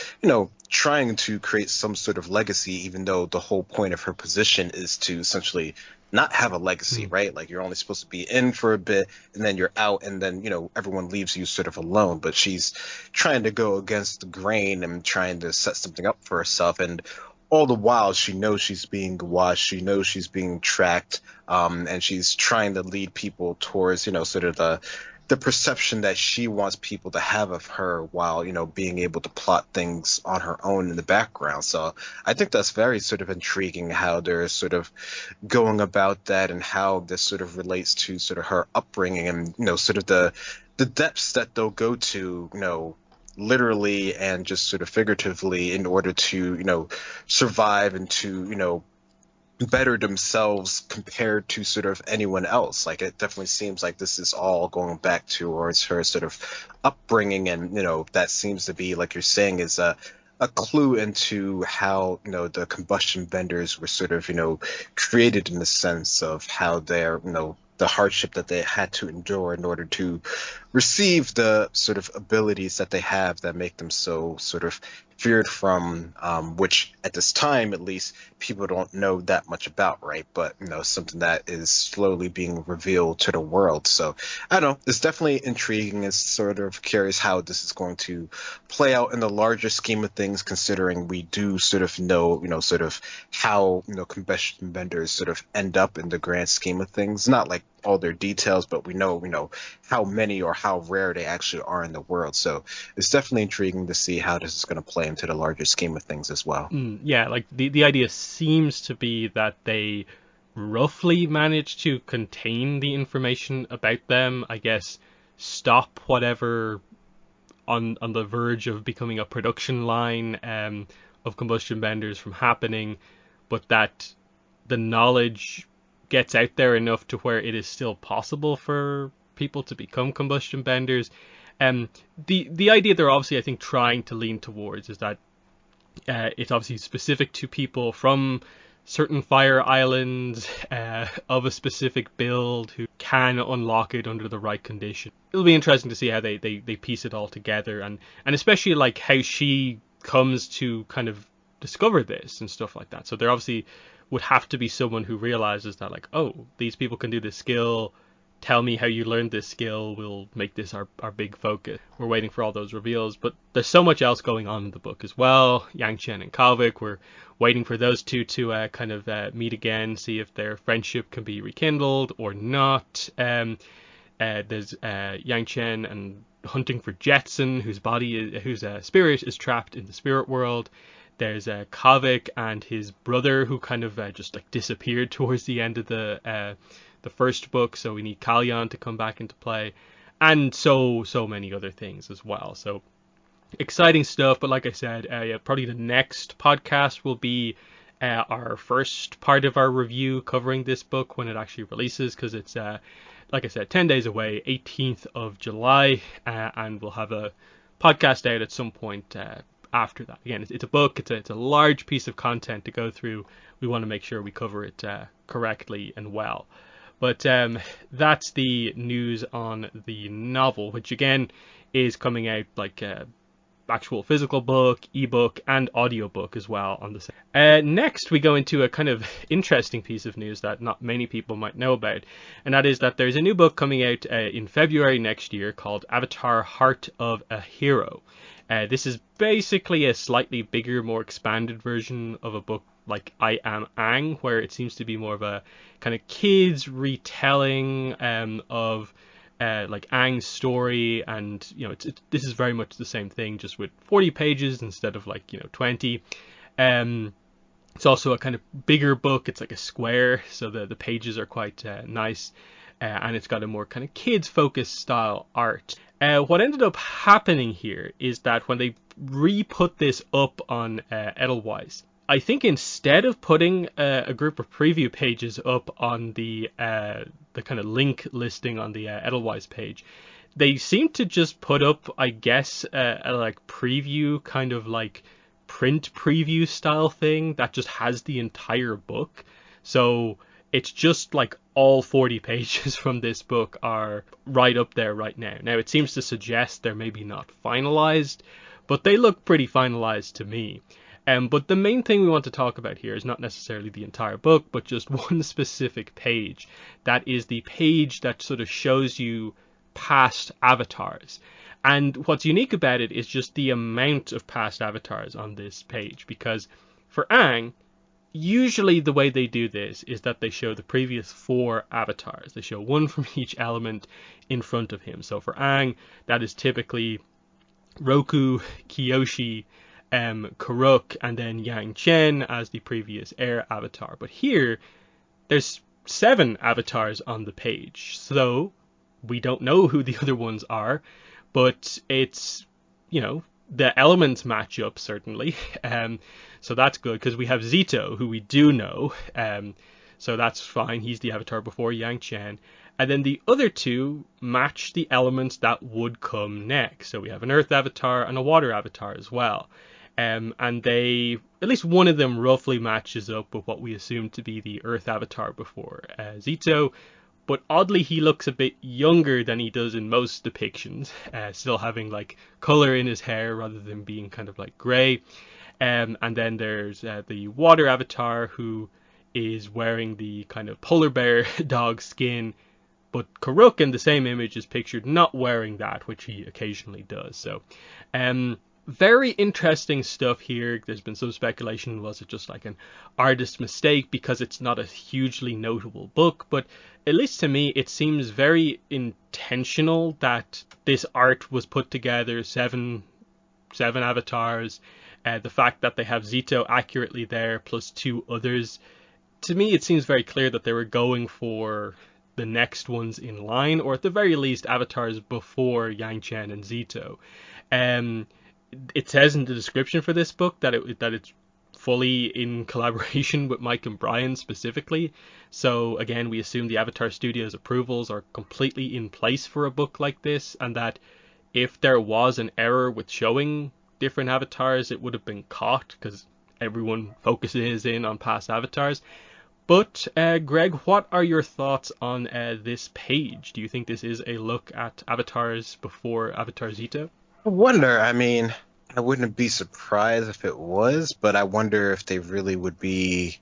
trying to create some sort of legacy, even though the whole point of her position is to essentially not have a legacy, right? Like you're only supposed to be in for a bit and then you're out, and then, everyone leaves you sort of alone. But she's trying to go against the grain and trying to set something up for herself. And all the while, she knows she's being watched, she knows she's being tracked, and she's trying to lead people towards, sort of the perception that she wants people to have of her, while, being able to plot things on her own in the background. So I think that's very sort of intriguing how they're sort of going about that, and how this sort of relates to sort of her upbringing, and, sort of the depths that they'll go to, literally and just sort of figuratively, in order to, survive and to, better themselves compared to sort of anyone else. Like it definitely seems like this is all going back towards her sort of upbringing, and that seems to be, like you're saying, is a clue into how the combustion benders were sort of created, in the sense of how they're the hardship that they had to endure in order to receive the sort of abilities that they have that make them so sort of feared from, which at this time, at least, people don't know that much about, right? But, something that is slowly being revealed to the world. So, I don't know, it's definitely intriguing and sort of curious how this is going to play out in the larger scheme of things, considering we do sort of know, sort of how, combustion benders sort of end up in the grand scheme of things. Not like all their details, but we know how many or how rare they actually are in the world. So it's definitely intriguing to see how this is going to play into the larger scheme of things as well. Yeah, like the idea seems to be that they roughly managed to contain the information about them, I guess, stop whatever on the verge of becoming a production line of combustion benders from happening, but that the knowledge gets out there enough to where it is still possible for people to become combustion benders. The idea they're obviously, I think, trying to lean towards is that it's obviously specific to people from certain fire islands of a specific build who can unlock it under the right condition. It'll be interesting to see how they piece it all together, and especially like how she comes to kind of discover this and stuff like that. So there obviously would have to be someone who realizes that, like, oh, these people can do this skill. Tell me how you learned this skill. We'll make this our big focus. We're waiting for all those reveals, but there's so much else going on in the book as well. Yang Chen and Kalvik, we're waiting for those two to kind of meet again, see if their friendship can be rekindled or not. There's Yang Chen and hunting for Jetson, whose spirit is trapped in the spirit world. There's Kavik and his brother, who kind of just like disappeared towards the end of the first book, so we need Kalyan to come back into play, and so many other things as well. So exciting stuff. But like I said, probably the next podcast will be our first part of our review covering this book when it actually releases, because it's like I said, 10 days away, 18th of July, and we'll have a podcast out at some point after that. Again, it's a book, it's a large piece of content to go through. We want to make sure we cover it correctly and well. But that's the news on the novel, which again is coming out like actual physical book, ebook, and audiobook as well on the same. Next, we go into a kind of interesting piece of news that not many people might know about, and that is that there's a new book coming out in February next year called Avatar: Heart of a Hero. This is basically a slightly bigger, more expanded version of a book like I Am Aang, where it seems to be more of a kind of kids retelling of like Aang's story, and this is very much the same thing, just with 40 pages instead of 20. It's also a kind of bigger book. It's like a square, so the pages are quite nice, and it's got a more kind of kids focused style art. What ended up happening here is that when they re-put this up on Edelweiss, I think instead of putting a group of preview pages up on the kind of link listing on the Edelweiss page, they seem to just put up, I guess, a like preview, kind of like print preview style thing that just has the entire book. So it's just like all 40 pages from this book are right up there right now. Now it seems to suggest they're maybe not finalized, but they look pretty finalized to me. But the main thing we want to talk about here is not necessarily the entire book, but just one specific page. That is the page that sort of shows you past avatars. And what's unique about it is just the amount of past avatars on this page. Because for Aang, usually the way they do this is that they show the previous 4 avatars. They show one from each element in front of him. So for Aang, that is typically Roku, Kyoshi, Karuk, and then Yang Chen as the previous air avatar. But here, there's 7 avatars on the page, so we don't know who the other ones are, but it's, the elements match up, certainly. So that's good, because we have Zito, who we do know, so that's fine. He's the avatar before Yang Chen. And then the other 2 match the elements that would come next. So we have an earth avatar and a water avatar as well. And they, at least one of them roughly matches up with what we assume to be the earth avatar before Zito. but oddly he looks a bit younger than he does in most depictions, still having like color in his hair rather than being kind of like gray. And then there's the water avatar, who is wearing the kind of polar bear dog skin, but Karuk in the same image is pictured not wearing that, which he occasionally does. So very interesting stuff here. There's been some speculation, was it just like an artist mistake because it's not a hugely notable book, but at least to me it seems very intentional that this art was put together, seven avatars, the fact that they have Zito accurately there plus two others. To me it seems very clear that they were going for the next ones in line, or at the very least avatars before Yang Chen and Zito. It says in the description for this book that it's fully in collaboration with Mike and Brian specifically. So again, we assume the Avatar Studios approvals are completely in place for a book like this, and that if there was an error with showing different avatars, it would have been caught because everyone focuses in on past avatars. But Greg, what are your thoughts on this page? Do you think this is a look at avatars before Avatar Zito? I wonder, I mean, I wouldn't be surprised if it was, but I wonder if they really would be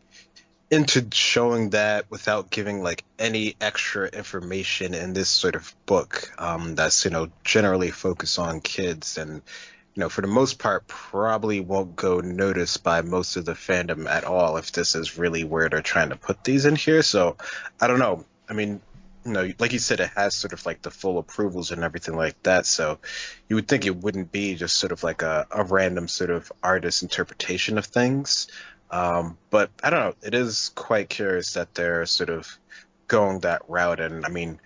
into showing that without giving like any extra information in this sort of book that's, generally focused on kids and, for the most part, probably won't go noticed by most of the fandom at all if this is really where they're trying to put these in here. So I don't know. I mean, like you said, it has sort of like the full approvals and everything like that. So you would think it wouldn't be just sort of like a random sort of artist interpretation of things. But I don't know. It is quite curious that they're sort of going that route. And I mean,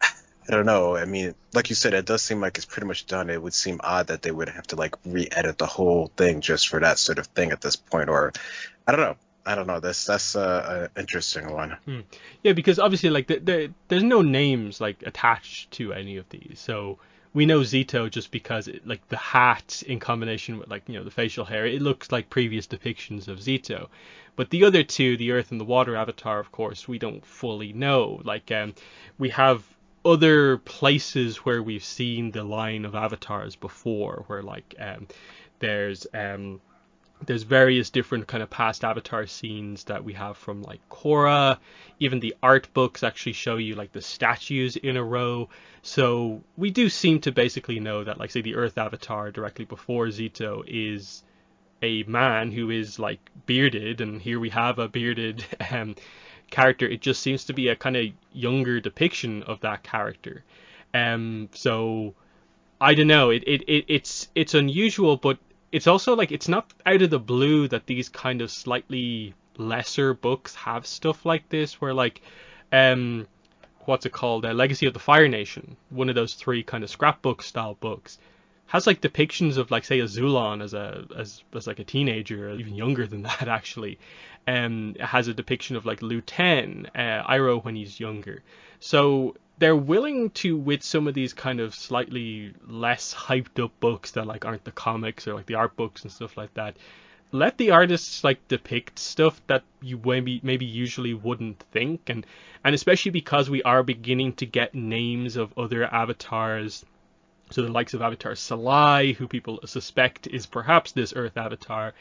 I don't know. I mean, like you said, it does seem like it's pretty much done. It would seem odd that they would have to like re-edit the whole thing just for that sort of thing at this point. Or I don't know. That's an interesting one. Yeah, because obviously, like, there's no names like attached to any of these. So we know Zito just because, like, the hat in combination with, like, the facial hair, it looks like previous depictions of Zito. But the other two, the Earth and the Water Avatar, of course, we don't fully know. Like, we have other places where we've seen the line of avatars before, where like there's various different kind of past Avatar scenes that we have from like Korra. Even the art books actually show you like the statues in a row. So we do seem to basically know that, like, say, the Earth Avatar directly before Zito is a man who is like bearded, and here we have a bearded character. It just seems to be a kind of younger depiction of that character. So I don't know. It's unusual, but it's also like it's not out of the blue that these kind of slightly lesser books have stuff like this, where like what's it called, Legacy of the Fire Nation, one of those three kind of scrapbook style books, has like depictions of, like, say, a Zulon as like a teenager, or even younger than that actually. It has a depiction of like Lu Ten, Iroh when he's younger. So they're willing to, with some of these kind of slightly less hyped up books that like aren't the comics or like the art books and stuff like that, let the artists like depict stuff that you maybe usually wouldn't think, and especially because we are beginning to get names of other avatars. So the likes of Avatar Salai, who people suspect is perhaps this Earth Avatar,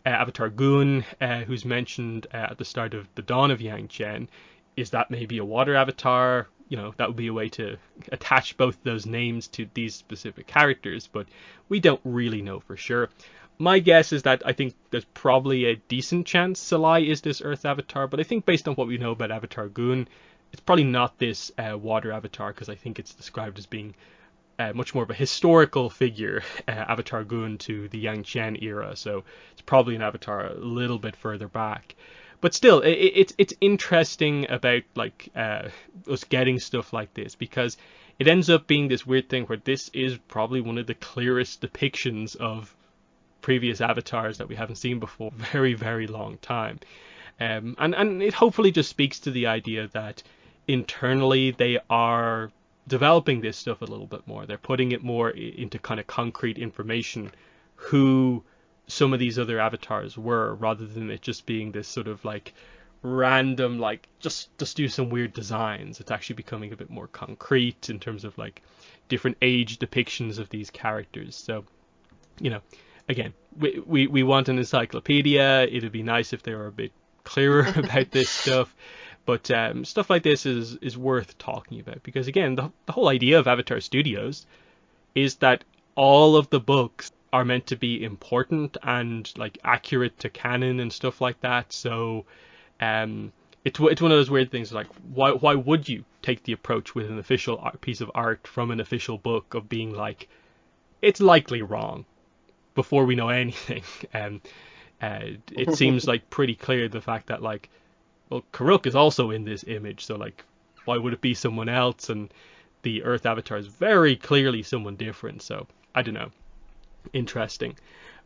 Avatar Gun, who's mentioned at the start of the Dawn of Yang Chen. Is that maybe a water avatar? That would be a way to attach both those names to these specific characters, but we don't really know for sure. My guess is that I think there's probably a decent chance Salai is this Earth Avatar, but I think based on what we know about Avatar Gun, it's probably not this water avatar, because I think it's described as being much more of a historical figure, Avatar Gun, to the Yang Chen era, so it's probably an avatar a little bit further back. But still, it's interesting about like us getting stuff like this, because it ends up being this weird thing where this is probably one of the clearest depictions of previous avatars that we haven't seen before for a very, very long time. And it hopefully just speaks to the idea that internally they are developing this stuff a little bit more. They're putting it more into kind of concrete information, who some of these other avatars were, rather than it just being this sort of like random like just do some weird designs. It's actually becoming a bit more concrete in terms of like different age depictions of these characters. So, you know, again, we want an encyclopedia. It'd be nice if they were a bit clearer about this stuff. But stuff like this is worth talking about because, again, the whole idea of Avatar Studios is that all of the books are meant to be important and like accurate to canon and stuff like that. So it's one of those weird things like why would you take the approach with an official piece of art from an official book of being like it's likely wrong before we know anything. It seems like pretty clear the fact that like well Karuk is also in this image, so like why would it be someone else? And the Earth Avatar is very clearly someone different, so I don't know. Interesting.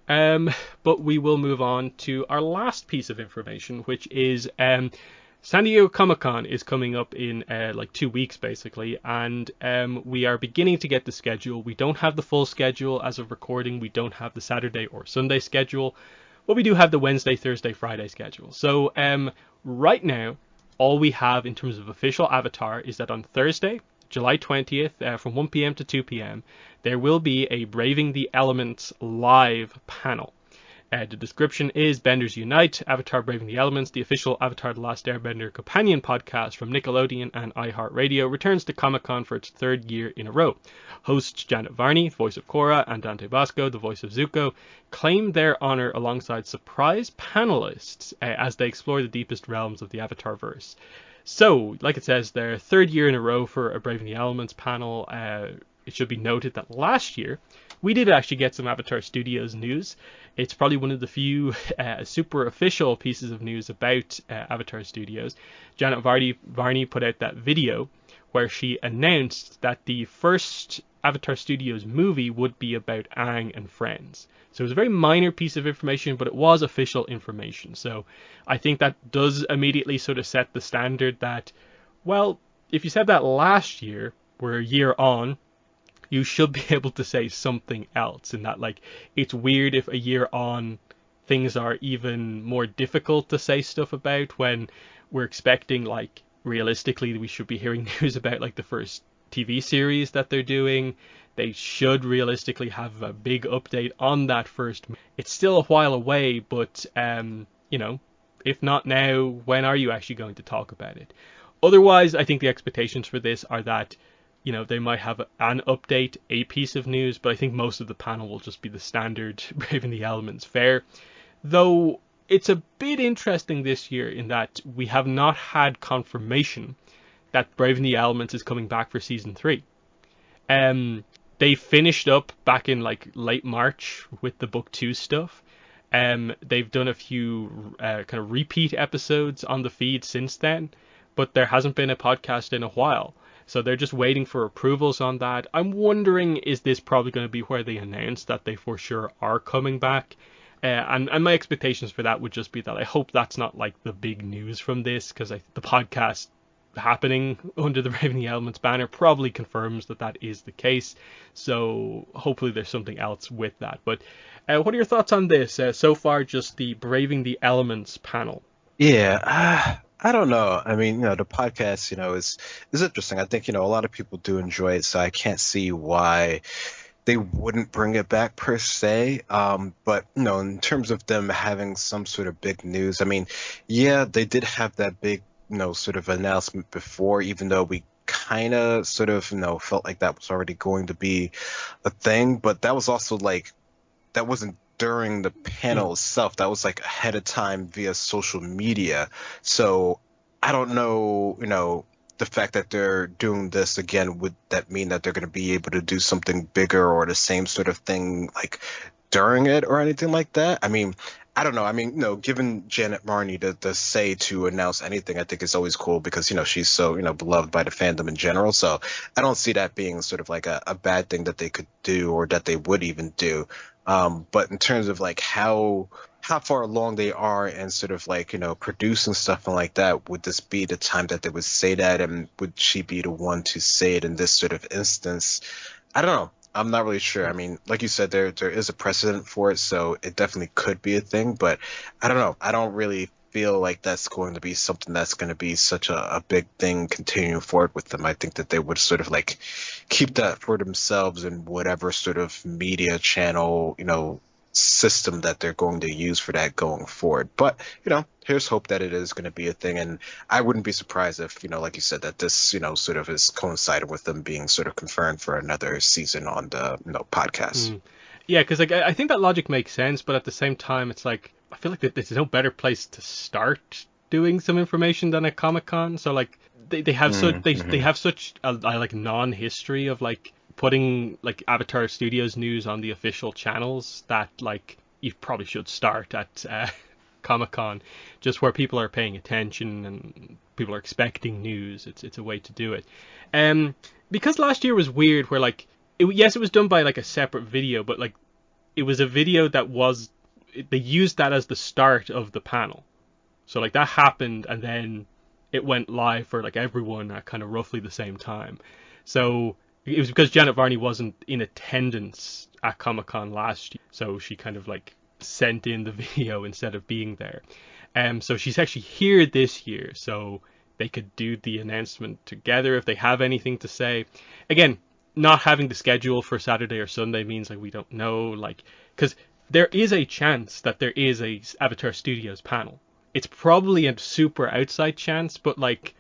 But we will move on to our last piece of information, which is San Diego Comic-Con is coming up in like 2 weeks basically, and we are beginning to get the schedule. We don't have the full schedule as of recording. We don't have the Saturday or Sunday schedule, but we do have the Wednesday, Thursday, Friday schedule. So right now, all we have in terms of official Avatar is that on Thursday, July 20th, from 1 p.m. to 2 p.m., there will be a Braving the Elements live panel. The description is Benders Unite, Avatar Braving the Elements, the official Avatar The Last Airbender companion podcast from Nickelodeon and iHeartRadio, returns to Comic-Con for its third year in a row. Hosts Janet Varney, voice of Korra, and Dante Basco, the voice of Zuko, claim their honor alongside surprise panelists as they explore the deepest realms of the Avatarverse. So, like it says, their third year in a row for a Braving the Elements panel. It should be noted that last year we did actually get some Avatar Studios news. It's probably one of the few super official pieces of news about Avatar Studios. Janet Varney put out that video where she announced that the first Avatar Studios movie would be about Aang and friends. So it was a very minor piece of information, but it was official information. So I think that does immediately sort of set the standard that, well, if you said that last year, we're a year on, you should be able to say something else. And that, like, it's weird if a year on things are even more difficult to say stuff about when we're expecting, like, realistically, we should be hearing news about, like, the first TV series that they're doing. They should realistically have a big update on that first. It's still a while away, but, you know, if not now, when are you actually going to talk about it? Otherwise, I think the expectations for this are that, you know, they might have an update, a piece of news, but I think most of the panel will just be the standard Braving the Elements fare. Though it's a bit interesting this year in that we have not had confirmation that Braving the Elements is coming back for season 3. They finished up back in like late March with the book 2 stuff. They've done a few kind of repeat episodes on the feed since then, but there hasn't been a podcast in a while. So they're just waiting for approvals on that. I'm wondering, is this probably going to be where they announce that they for sure are coming back? And my expectations for that would just be that I hope that's not like the big news from this, because the podcast happening under the Braving the Elements banner probably confirms that that is the case. So hopefully there's something else with that. But what are your thoughts on this? So far, just the Braving the Elements panel. Yeah, I don't know. I mean, the podcast, is interesting. I think, a lot of people do enjoy it, so I can't see why they wouldn't bring it back per se. But, in terms of them having some sort of big news, I mean, yeah, they did have that big, sort of announcement before, even though we kind of sort of, felt like that was already going to be a thing. But that was also like, that wasn't during the panel itself. That was like ahead of time via social media. So I don't know, the fact that they're doing this again, would that mean that they're going to be able to do something bigger or the same sort of thing like during it or anything like that? I mean, I don't know. I mean, given Janet Varney the say to announce anything, I think it's always cool because, she's so, beloved by the fandom in general. So I don't see that being sort of like a bad thing that they could do or that they would even do. But in terms of like how far along they are and sort of like, producing stuff and like that, would this be the time that they would say that? And would she be the one to say it in this sort of instance? I don't know. I'm not really sure. I mean, like you said, there is a precedent for it, so it definitely could be a thing, but I don't know. I don't really feel like that's going to be something that's going to be such a big thing continuing forward with them. I think that they would sort of like keep that for themselves in whatever sort of media channel, system that they're going to use for that going forward. But, here's hope that it is going to be a thing. And I wouldn't be surprised if, like you said, that this, sort of is coincided with them being sort of confirmed for another season on the, podcast. Yeah, because like I think that logic makes sense, but at the same time, it's like I feel like there's no better place to start doing some information than a Comic-Con. So like they have they have such a like non-history of like putting like Avatar Studios news on the official channels that like you probably should start at Comic-Con, just where people are paying attention and people are expecting news. It's a way to do it. Because last year was weird, where like yes, it was done by like a separate video, but like it was a video that they used that as the start of the panel. So like that happened, and then it went live for like everyone at kind of roughly the same time. So it was because Janet Varney wasn't in attendance at Comic-Con last year, so she kind of like sent in the video instead of being there. So she's actually here this year, so they could do the announcement together if they have anything to say. Again, not having the schedule for Saturday or Sunday means like we don't know, like, because there is a chance that there is a Avatar Studios panel. It's probably a super outside chance, but like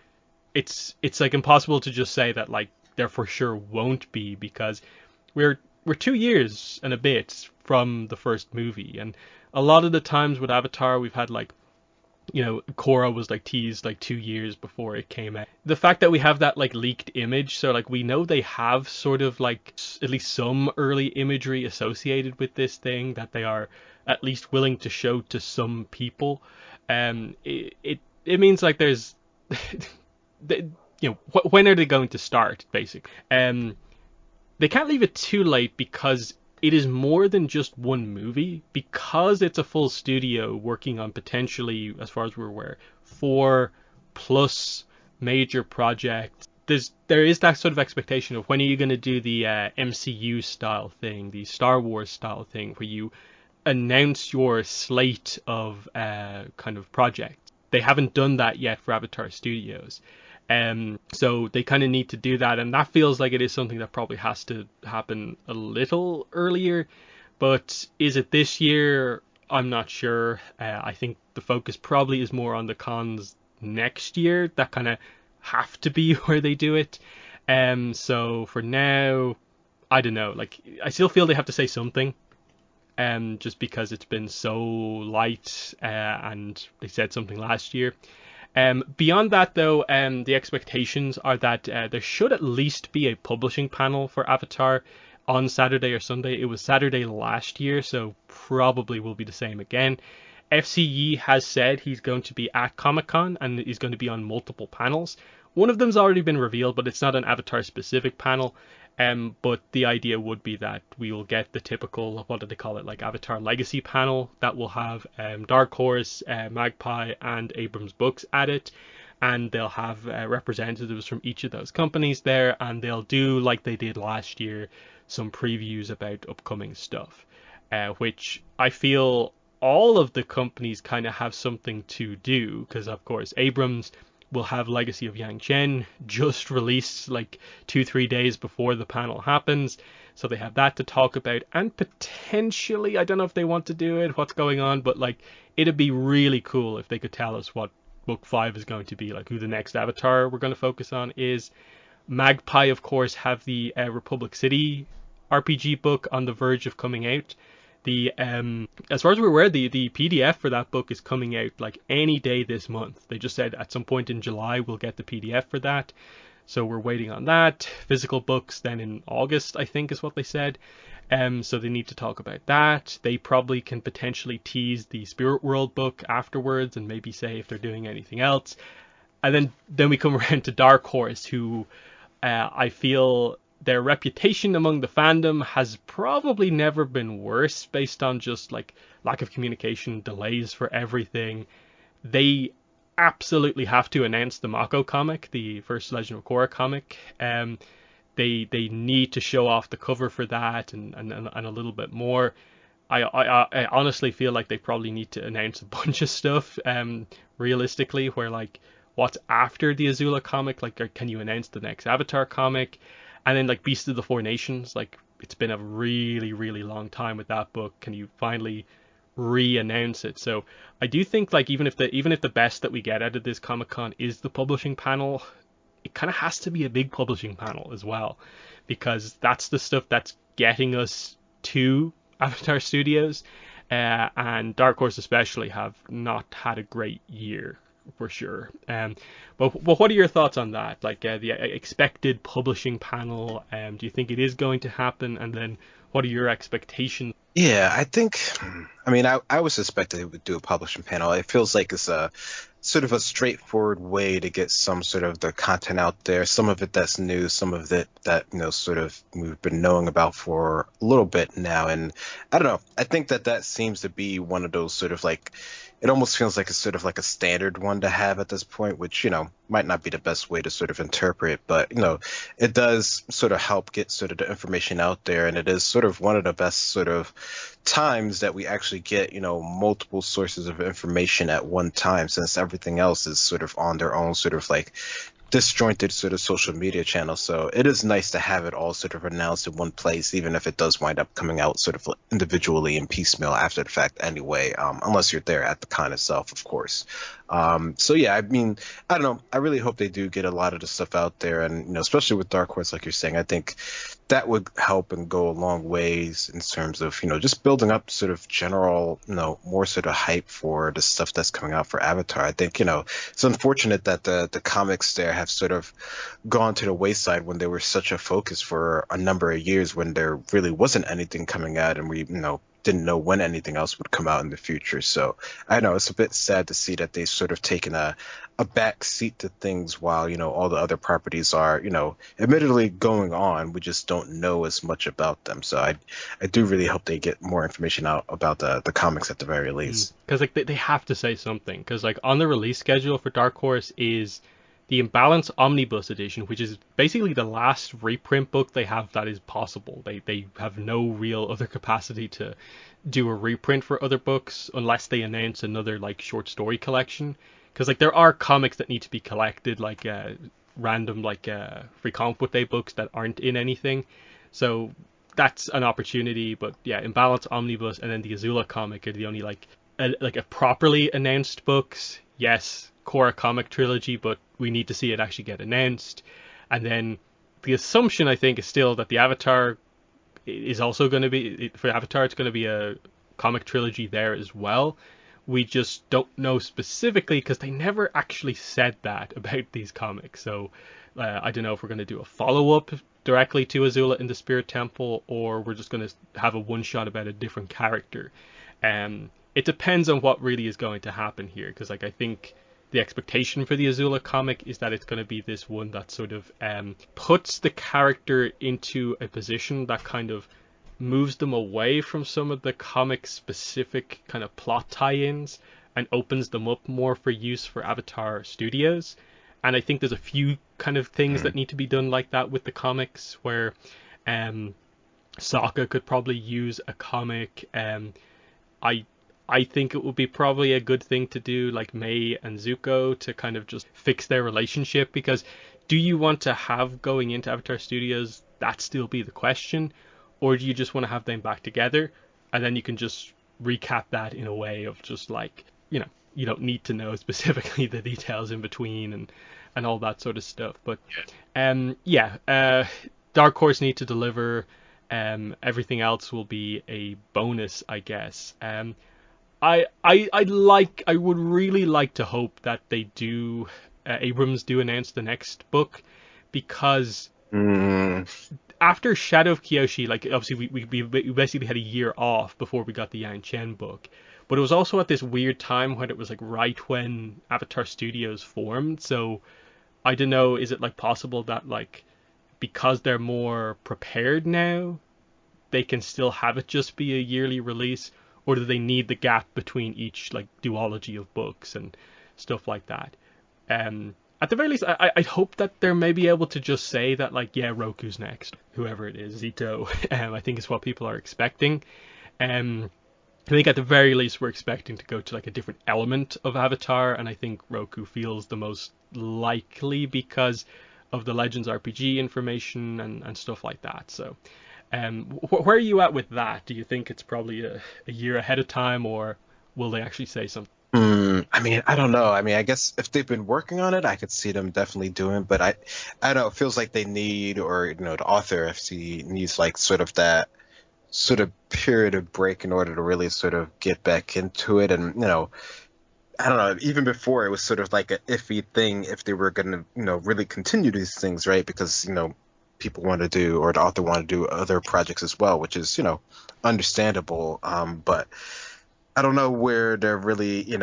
it's like impossible to just say that like there for sure won't be, because we're 2 years and a bit from the first movie, and a lot of the times with Avatar we've had like, Korra was like teased like 2 years before it came out. The fact that we have that like leaked image, so like we know they have sort of like at least some early imagery associated with this thing that they are at least willing to show to some people. It means like there's, when are they going to start basically? They can't leave it too late, because it is more than just one movie, because it's a full studio working on potentially, as far as we're aware, 4+ major projects. There is that sort of expectation of when are you going to do the MCU style thing, the Star Wars style thing, where you announce your slate of kind of projects. They haven't done that yet for Avatar Studios. So they kind of need to do that, and that feels like it is something that probably has to happen a little earlier. But is it this year? I'm not sure. I think the focus probably is more on the cons next year that kind of have to be where they do it. So for now, I don't know. Like, I still feel they have to say something. Just because it's been so light, and they said something last year. Beyond that, though, the expectations are that there should at least be a publishing panel for Avatar on Saturday or Sunday. It was Saturday last year, so probably will be the same again. FCE has said he's going to be at Comic-Con, and he's going to be on multiple panels. One of them's already been revealed, but it's not an Avatar-specific panel. But the idea would be that we will get the typical, what do they call it, like Avatar Legacy panel that will have Dark Horse, Magpie, and Abrams Books at it, and they'll have representatives from each of those companies there, and they'll do, like they did last year, some previews about upcoming stuff, which I feel all of the companies kind of have something to do, because of course Abrams will have Legacy of Yang Chen just released like 2-3 days before the panel happens, so they have that to talk about. And potentially, I don't know if they want to do it, what's going on, but like it'd be really cool if they could tell us what book 5 is going to be, like who the next Avatar we're going to focus on is. Magpie, of course, have the Republic City RPG book on the verge of coming out. The as far as we're aware, the PDF for that book is coming out like any day this month. They just said at some point in July we'll get the PDF for that, so we're waiting on that. Physical books then in August, I think, is what they said. So they need to talk about that. They probably can potentially tease the Spirit World book afterwards, and maybe say if they're doing anything else. And then we come around to Dark Horse, who I feel their reputation among the fandom has probably never been worse, based on just like lack of communication, delays for everything. They absolutely have to announce the Mako comic, the first Legend of Korra comic. They need to show off the cover for that, and a little bit more. I honestly feel like they probably need to announce a bunch of stuff, realistically, where like what's after the Azula comic, like can you announce the next Avatar comic, and then like Beast of the Four Nations, like it's been a really really long time with that book. Can you finally re-announce it? So I do think like even if the best that we get out of this Comic Con is the publishing panel, it kind of has to be a big publishing panel as well, because that's the stuff that's getting us to Avatar Studios, and Dark Horse especially have not had a great year for sure. But what are your thoughts on that? Like the expected publishing panel? Do you think it is going to happen? And then what are your expectations? Yeah, I think, I mean, I was suspected they would do a publishing panel. It feels like it's a sort of a straightforward way to get some sort of the content out there. Some of it that's new, some of it that, sort of we've been knowing about for a little bit now. And I don't know, I think that seems to be one of those sort of like, it almost feels like it's sort of like a standard one to have at this point, which, might not be the best way to sort of interpret, but, it does sort of help get sort of the information out there. And it is sort of one of the best sort of times that we actually get, multiple sources of information at one time, since everything else is sort of on their own sort of like disjointed sort of social media channel. So it is nice to have it all sort of announced in one place, even if it does wind up coming out sort of individually and piecemeal after the fact anyway, unless you're there at the con itself, of course. So yeah, I mean, I don't know. I really hope they do get a lot of the stuff out there, and especially with Dark Horse, like you're saying, I think that would help and go a long ways in terms of just building up sort of general more sort of hype for the stuff that's coming out for Avatar. I think it's unfortunate that the comics there have sort of gone to the wayside when they were such a focus for a number of years, when there really wasn't anything coming out, and we didn't know when anything else would come out in the future. So I know it's a bit sad to see that they've sort of taken a back seat to things while all the other properties are admittedly going on. We just don't know as much about them. So I do really hope they get more information out about the comics at the very least, because like they have to say something, because like on the release schedule for Dark Horse is the Imbalance Omnibus Edition, which is basically the last reprint book they have that is possible. They have no real other capacity to do a reprint for other books unless they announce another like short story collection. Because like there are comics that need to be collected, like random like free comic book day books that aren't in anything. So that's an opportunity. But yeah, Imbalance Omnibus and then the Azula comic are the only like a properly announced books. Yes, Korra comic trilogy, but we need to see it actually get announced. And then the assumption, I think, is still that the Avatar is also going to be, for Avatar, it's going to be a comic trilogy there as well. We just don't know specifically, because they never actually said that about these comics. So I don't know if we're going to do a follow-up directly to Azula in the Spirit Temple, or we're just going to have a one-shot about a different character. It depends on what really is going to happen here, because like I think the expectation for the Azula comic is that it's going to be this one that sort of puts the character into a position that kind of moves them away from some of the comic specific kind of plot tie-ins and opens them up more for use for Avatar Studios. And I think there's a few kind of things that need to be done like that with the comics, where Sokka could probably use a comic. I think it would be probably a good thing to do like Mei and Zuko to kind of just fix their relationship, because do you want to have going into Avatar Studios that still be the question, or do you just want to have them back together and then you can just recap that in a way of just like, you don't need to know specifically the details in between and all that sort of stuff. But Dark Horse need to deliver. Everything else will be a bonus, I guess. I would really like to hope that they do, Abrams do announce the next book, because after Shadow of Kyoshi, like obviously we basically had a year off before we got the Yang Chen book, but it was also at this weird time when it was like right when Avatar Studios formed. So I don't know, is it like possible that like because they're more prepared now, they can still have it just be a yearly release? Or do they need the gap between each like duology of books and stuff like that? At the very least, I hope that they're maybe able to just say that like, yeah, Roku's next, whoever it is, Zito. I think is what people are expecting. I think at the very least we're expecting to go to like a different element of Avatar, and I think Roku feels the most likely because of the Legends RPG information and stuff like that. So, where are you at with that? Do you think it's probably a year ahead of time, or will they actually say something? I mean, I don't know. I mean, I guess if they've been working on it, I could see them definitely doing. But I don't know. It feels like they need, or the author FC needs like sort of that sort of period of break in order to really sort of get back into it. And I don't know. Even before, it was sort of like a iffy thing if they were going to really continue these things, right? Because people want to do, or the author want to do other projects as well, which is understandable. But I don't know where they're really, I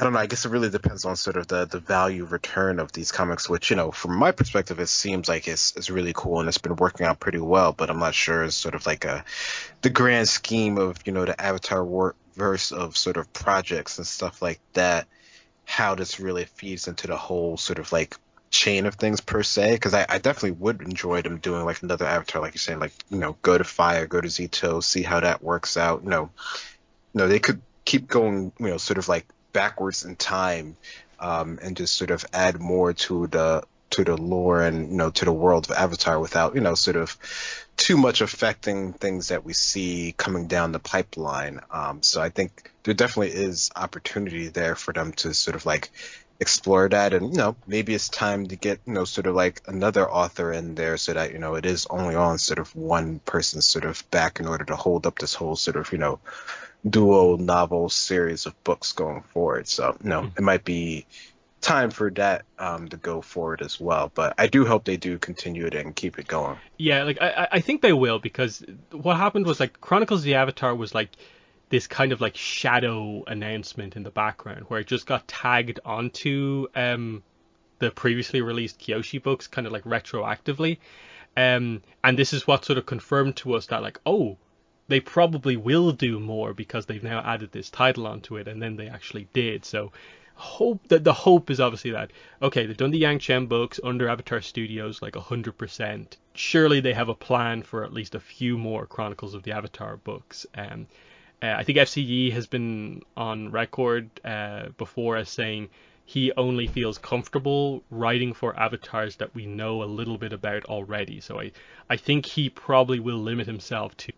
don't know. I guess it really depends on sort of the value return of these comics, which, from my perspective, it seems like it's really cool and it's been working out pretty well. But I'm not sure it's sort of like the grand scheme of, the Avatar verse of sort of projects and stuff like that, how this really feeds into the whole sort of like chain of things per se. Because I definitely would enjoy them doing like another Avatar, like you're saying, like, go to Fire, go to Zito, see how that works out. They could keep going, sort of like backwards in time, and just sort of add more to the lore and to the world of Avatar without sort of too much affecting things that we see coming down the pipeline. So I think there definitely is opportunity there for them to sort of like explore that, and maybe it's time to get sort of like another author in there so that it is only on sort of one person's sort of back in order to hold up this whole sort of dual novel series of books going forward. So it might be time for that to go forward as well. But I do hope they do continue it and keep it going. Yeah, like I think they will, because what happened was like Chronicles of the Avatar was like this kind of like shadow announcement in the background where it just got tagged onto the previously released Kyoshi books kind of like retroactively. And this is what sort of confirmed to us that like, oh, they probably will do more because they've now added this title onto it, and then they actually did. So the hope is obviously that, okay, they've done the Yang Chen books under Avatar Studios like 100%. Surely they have a plan for at least a few more Chronicles of the Avatar books. I think FCE has been on record before as saying he only feels comfortable writing for avatars that we know a little bit about already. So I think he probably will limit himself to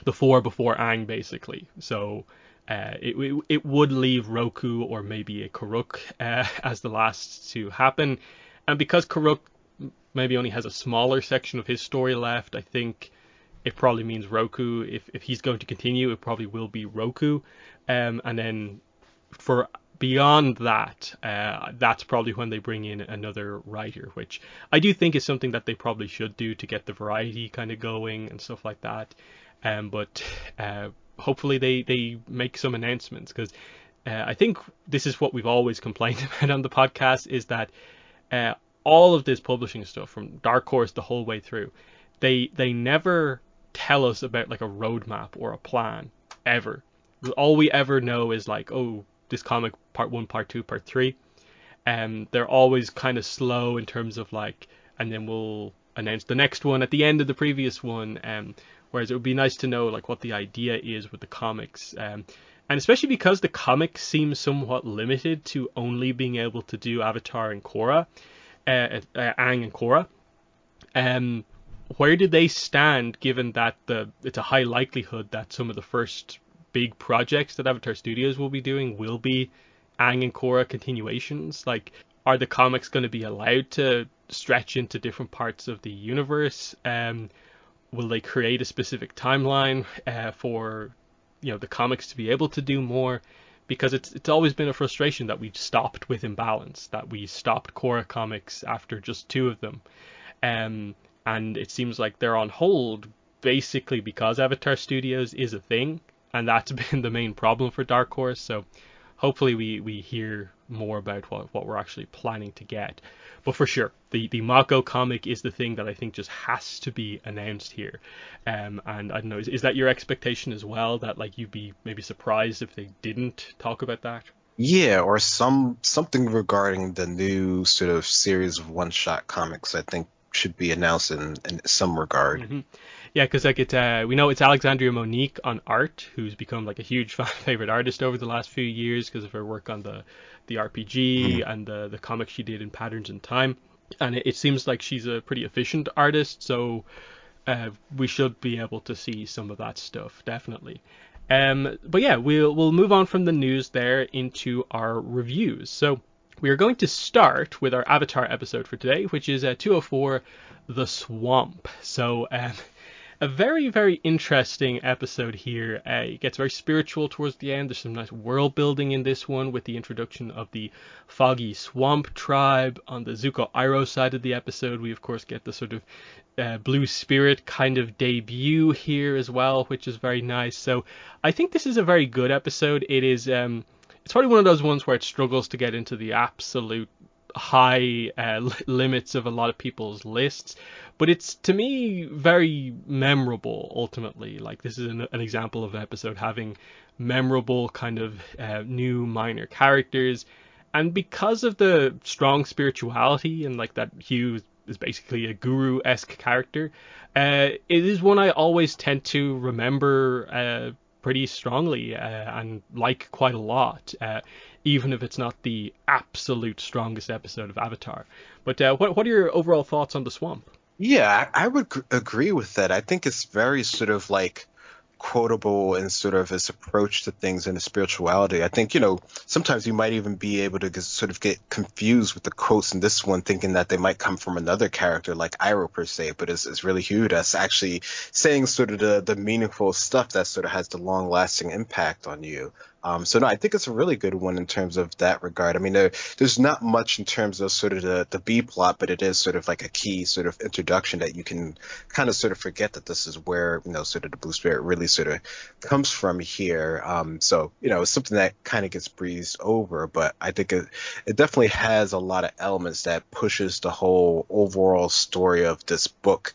the four before Aang, basically. So it would leave Roku or maybe a Karuk as the last to happen. And because Karuk maybe only has a smaller section of his story left, I think it probably means Roku. If he's going to continue, it probably will be Roku. And then for beyond that, that's probably when they bring in another writer, which I do think is something that they probably should do to get the variety kind of going and stuff like that. But hopefully they make some announcements, because I think this is what we've always complained about on the podcast, is that all of this publishing stuff from Dark Horse the whole way through, they never tell us about like a roadmap or a plan ever. All we ever know is like, oh, this comic part 1, part 2, part 3. They're always kind of slow in terms of like, and then we'll announce the next one at the end of the previous one. Whereas it would be nice to know like what the idea is with the comics, and especially because the comics seem somewhat limited to only being able to do Avatar and Korra, Aang and Korra. Where do they stand, given that it's a high likelihood that some of the first big projects that Avatar Studios will be doing will be Aang and Korra continuations? Like, are the comics going to be allowed to stretch into different parts of the universe? Will they create a specific timeline for the comics to be able to do more? Because it's always been a frustration that we stopped with Imbalance, that we stopped Korra comics after just 2 of them, and it seems like they're on hold basically because Avatar Studios is a thing, and that's been the main problem for Dark Horse. So hopefully we hear more about what we're actually planning to get. But for sure, the Mako comic is the thing that I think just has to be announced here. And I don't know, is that your expectation as well, that like you'd be maybe surprised if they didn't talk about that? Yeah, or something regarding the new sort of series of one-shot comics, I think should be announced in some regard. Mm-hmm. Yeah, because like it's we know it's Alexandria Monique on art, who's become like a huge fan favorite artist over the last few years because of her work on the RPG and the comics she did in Patterns in Time. And it seems like she's a pretty efficient artist, so we should be able to see some of that stuff definitely. But yeah, we'll move on from the news there into our reviews. So we are going to start with our Avatar episode for today, which is 204, The Swamp. So a very, very interesting episode here. It gets very spiritual towards the end. There's some nice world building in this one with the introduction of the Foggy Swamp tribe. On the Zuko Iroh side of the episode, we of course get the sort of Blue Spirit kind of debut here as well, which is very nice. So I think this is a very good episode. It is it's probably one of those ones where it struggles to get into the absolute high limits of a lot of people's lists, but it's to me very memorable ultimately. Like this is an example of an episode having memorable kind of new minor characters, and because of the strong spirituality and like that Hugh is basically a guru-esque character, it is one I always tend to remember pretty strongly and like quite a lot, even if it's not the absolute strongest episode of Avatar. But what are your overall thoughts on the Swamp? Yeah, I would agree with that. I think it's very sort of like quotable and sort of his approach to things and his spirituality. I think, sometimes you might even be able to sort of get confused with the quotes in this one, thinking that they might come from another character like Iroh per se, but it's really Hugh that's actually saying sort of the meaningful stuff that sort of has the long lasting impact on you. So no, I think it's a really good one in terms of that regard. I mean, there's not much in terms of sort of the B plot, but it is sort of like a key sort of introduction that you can kind of sort of forget that this is where, sort of the Blue Spirit really sort of comes from here. So, it's something that kind of gets breezed over, but I think it definitely has a lot of elements that pushes the whole overall story of this book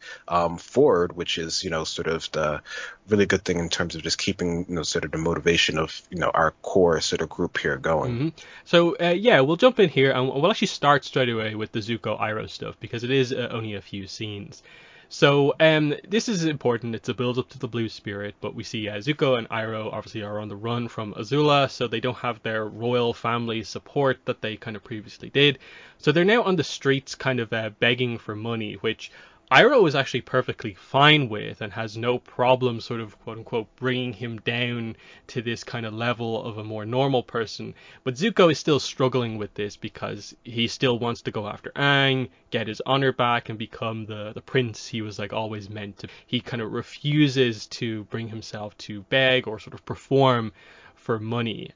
forward, which is, sort of the really good thing in terms of just keeping, sort of the motivation of, our core sort of group here going. Mm-hmm. So yeah, we'll jump in here and we'll actually start straight away with the Zuko Iroh stuff because it is only a few scenes. So this is important. It's a build up to the Blue Spirit, but we see Zuko and Iroh obviously are on the run from Azula, so they don't have their royal family support that they kind of previously did. So they're now on the streets kind of begging for money, which Iroh is actually perfectly fine with and has no problem sort of quote unquote bringing him down to this kind of level of a more normal person. But Zuko is still struggling with this because he still wants to go after Aang, get his honor back and become the prince he was like always meant to. He kind of refuses to bring himself to beg or sort of perform for money.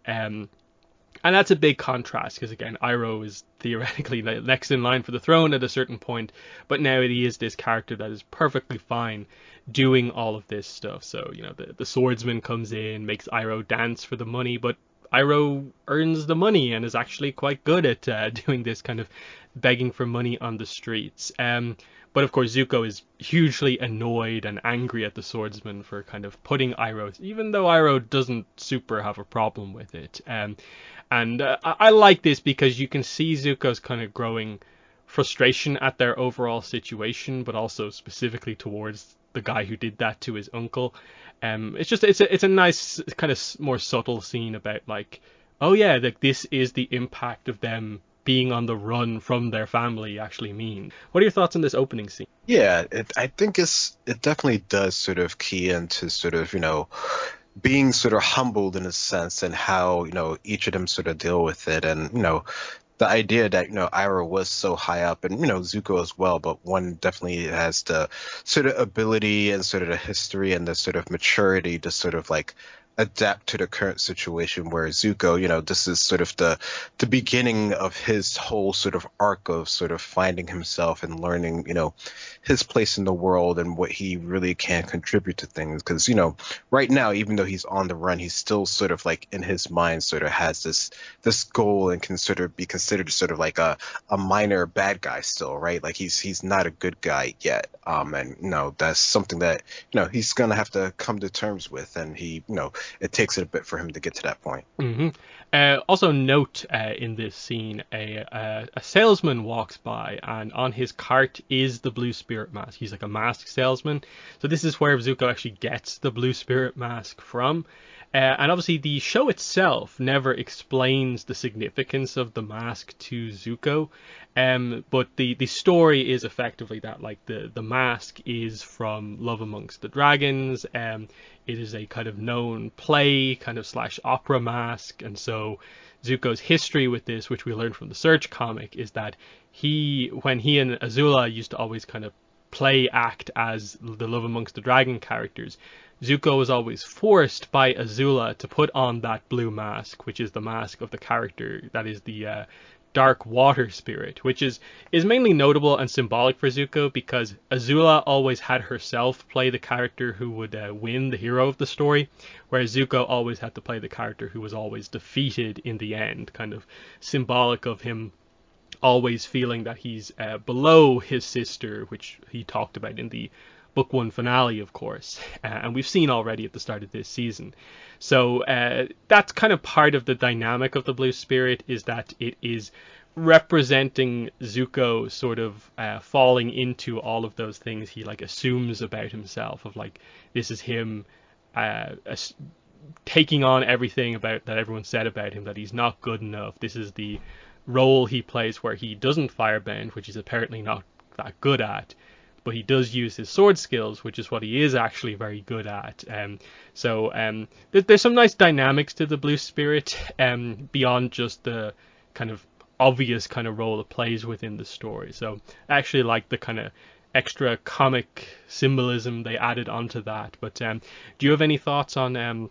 And that's a big contrast because, again, Iroh is theoretically next in line for the throne at a certain point, but now he is this character that is perfectly fine doing all of this stuff. So, the swordsman comes in, makes Iroh dance for the money, but Iroh earns the money and is actually quite good at doing this kind of begging for money on the streets. But of course, Zuko is hugely annoyed and angry at the swordsman for kind of putting Iroh, even though Iroh doesn't super have a problem with it. And I like this because you can see Zuko's kind of growing frustration at their overall situation, but also specifically towards the guy who did that to his uncle. It's a nice kind of more subtle scene about like, oh yeah, like this is the impact of them being on the run from their family actually mean. What are your thoughts on this opening scene? Yeah, I think it definitely does sort of key into sort of, being sort of humbled in a sense and how, each of them sort of deal with it. And, the idea that, Iroh was so high up and, Zuko as well, but one definitely has the sort of ability and sort of the history and the sort of maturity to sort of like adapt to the current situation where Zuko, this is sort of the beginning of his whole sort of arc of sort of finding himself and learning, his place in the world and what he really can contribute to things. Because, right now, even though he's on the run, he's still sort of like in his mind sort of has this goal and can sort of be considered sort of like a minor bad guy still, right? Like he's not a good guy yet. And, that's something that, he's going to have to come to terms with. And he, it takes it a bit for him to get to that point. Hmm. Also note in this scene, a salesman walks by, and on his cart is the blue spirit mask. He's like a mask salesman. So this is where Zuko actually gets the blue spirit mask from. And obviously the show itself never explains the significance of the mask to Zuko. But the story is effectively that like the mask is from Love Amongst the Dragons. It is a kind of known play, kind of slash opera mask, and so Zuko's history with this, which we learned from the Surge comic, is that when he and Azula used to always kind of play act as the Love Amongst the Dragon characters, Zuko was always forced by Azula to put on that blue mask, which is the mask of the character that is the dark water spirit, which is mainly notable and symbolic for Zuko because Azula always had herself play the character who would win, the hero of the story, whereas Zuko always had to play the character who was always defeated in the end, kind of symbolic of him always feeling that he's below his sister, which he talked about in the book 1 finale, of course, and we've seen already at the start of this season. So that's kind of part of the dynamic of the blue spirit, is that it is representing Zuko sort of falling into all of those things he like assumes about himself, of like this is him taking on everything about that everyone said about him, that he's not good enough. This is the role he plays where he doesn't firebend, which he's apparently not that good at, but he does use his sword skills, which is what he is actually very good at. There's some nice dynamics to the blue spirit, beyond just the kind of obvious kind of role it plays within the story. So I actually like the kind of extra comic symbolism they added onto that. But do you have any thoughts on the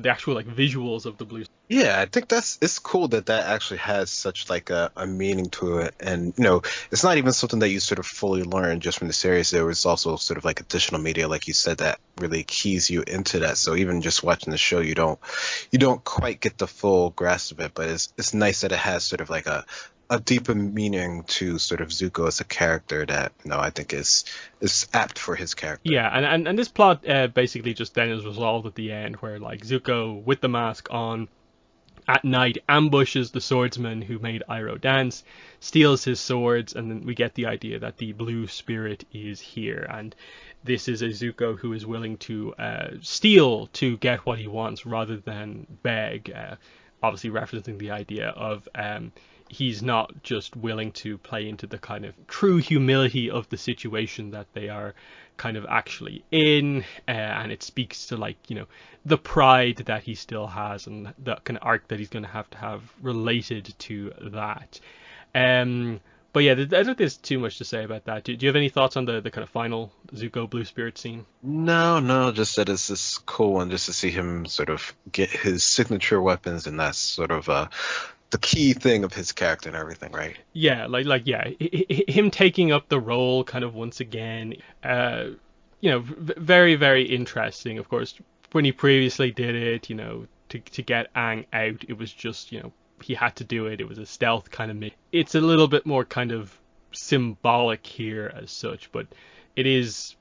actual like visuals of the blue? Yeah, I think it's cool that actually has such like a meaning to it, and it's not even something that you sort of fully learn just from the series. There was also sort of like additional media, like you said, that really keys you into that. So even just watching the show, you don't quite get the full grasp of it, but it's nice that it has sort of like a deeper meaning to sort of Zuko as a character that I think is apt for his character. Yeah, and this plot basically just then is resolved at the end, where like Zuko with the mask on at night ambushes the swordsman who made Iroh dance, steals his swords, and then we get the idea that the blue spirit is here, and this is a Zuko who is willing to steal to get what he wants rather than beg, obviously referencing the idea of he's not just willing to play into the kind of true humility of the situation that they are kind of actually in, and it speaks to like the pride that he still has and the kind of arc that he's going to have related to that. But yeah, I don't think there's too much to say about that. Do you have any thoughts on the kind of final Zuko blue spirit scene? No, just that it's this cool one just to see him sort of get his signature weapons, and that's sort of the key thing of his character and everything, right? Yeah, him taking up the role kind of once again, very, very interesting. Of course, when he previously did it, to get Aang out, it was just, he had to do it. It was a stealth kind of mission. It's a little bit more kind of symbolic here as such, but it is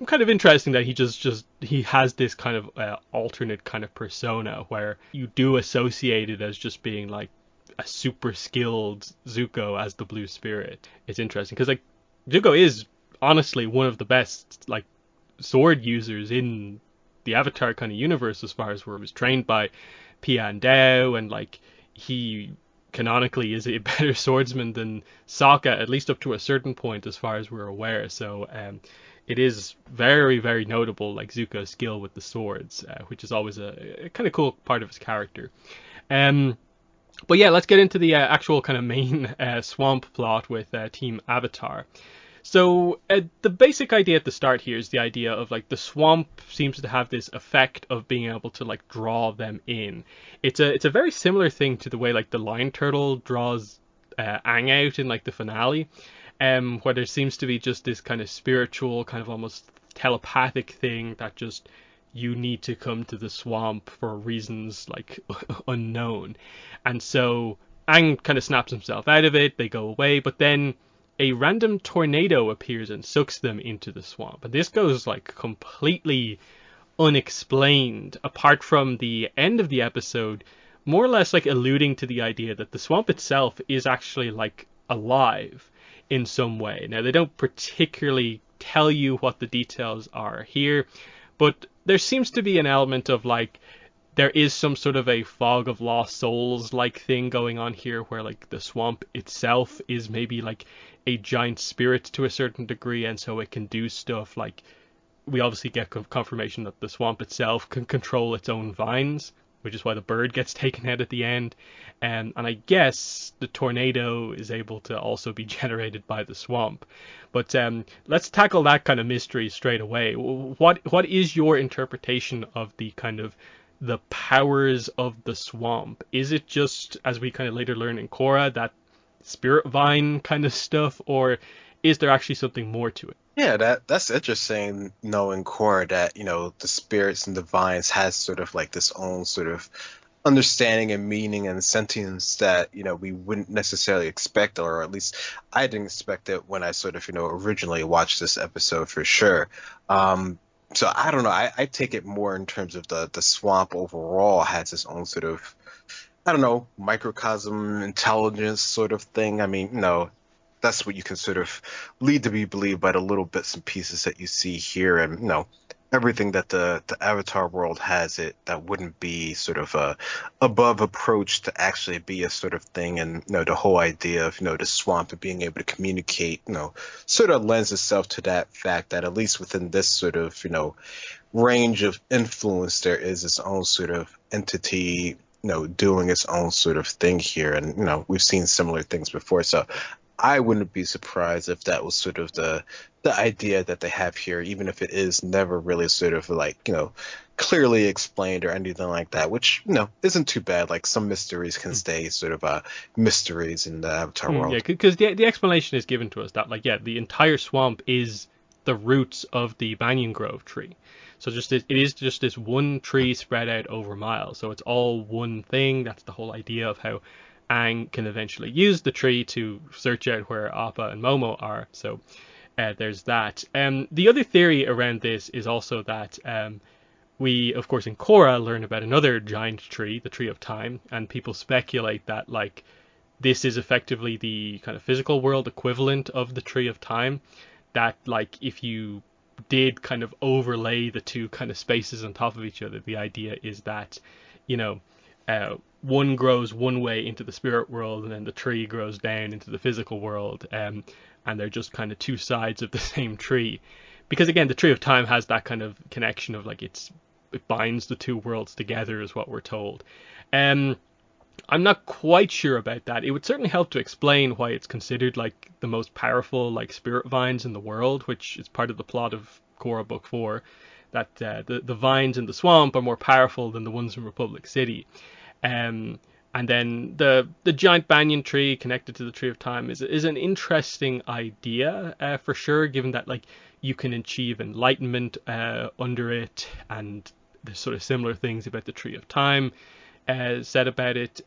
kind of interesting that he has this kind of alternate kind of persona where you do associate it as just being like a super skilled Zuko as the blue spirit. It's interesting because like Zuko is honestly one of the best like sword users in the Avatar kind of universe, as far as where he was trained by Pian Dao, and like he canonically is a better swordsman than Sokka, at least up to a certain point as far as we're aware. So it is very, very notable, like Zuko's skill with the swords, which is always a kind of cool part of his character. But yeah, let's get into the actual kind of main swamp plot with Team Avatar. So the basic idea at the start here is the idea of like the swamp seems to have this effect of being able to like draw them in. It's a very similar thing to the way like the lion turtle draws Aang out in like the finale, where there seems to be just this kind of spiritual, kind of almost telepathic thing that just you need to come to the swamp for reasons like unknown. And so Aang kind of snaps himself out of it, they go away, but then a random tornado appears and sucks them into the swamp. And this goes like completely unexplained, apart from the end of the episode, more or less like alluding to the idea that the swamp itself is actually like alive in some way. Now, they don't particularly tell you what the details are here, but there seems to be an element of like there is some sort of a fog of lost souls like thing going on here, where like the swamp itself is maybe like a giant spirit to a certain degree, and so it can do stuff like we obviously get confirmation that the swamp itself can control its own vines, which is why the bird gets taken out at the end. And I guess the tornado is able to also be generated by the swamp. But let's tackle that kind of mystery straight away. What is your interpretation of the kind of the powers of the swamp? Is it just, as we kind of later learn in Korra, that spirit vine kind of stuff, or is there actually something more to it? Yeah, that's interesting, knowing Korra that, the spirits and the vines has sort of like this own sort of understanding and meaning and sentience that, we wouldn't necessarily expect, or at least I didn't expect it when I sort of, originally watched this episode for sure. So I don't know. I take it more in terms of the swamp overall has its own sort of, I don't know, microcosm intelligence sort of thing. I mean, that's what you can sort of lead to be believed by the little bits and pieces that you see here, and everything that the Avatar world has, it that wouldn't be sort of a above approach to actually be a sort of thing. And the whole idea of the swamp and being able to communicate sort of lends itself to that fact that at least within this sort of range of influence, there is its own sort of entity doing its own sort of thing here. And we've seen similar things before, so I wouldn't be surprised if that was sort of the idea that they have here, even if it is never really sort of like, clearly explained or anything like that, which, isn't too bad. Like, some mysteries can stay sort of mysteries in the Avatar world. Yeah, because the explanation is given to us that, like, yeah, the entire swamp is the roots of the banyan grove tree. So it is just this one tree spread out over miles. So it's all one thing. That's the whole idea of how Aang can eventually use the tree to search out where Appa and Momo are. So there's that. The other theory around this is also that we, of course, in Korra learn about another giant tree, the Tree of Time, and people speculate that like this is effectively the kind of physical world equivalent of the Tree of Time. That like if you did kind of overlay the two kind of spaces on top of each other, the idea is that one grows one way into the spirit world, and then the tree grows down into the physical world, and they're just kind of two sides of the same tree. Because again, the Tree of Time has that kind of connection of like it binds the two worlds together, is what we're told. I'm not quite sure about that. It would certainly help to explain why it's considered like the most powerful like spirit vines in the world, which is part of the plot of Korra Book 4, that the vines in the swamp are more powerful than the ones in Republic City. And then the giant banyan tree connected to the Tree of Time is an interesting idea for sure, given that like you can achieve enlightenment under it, and there's sort of similar things about the Tree of Time said about it.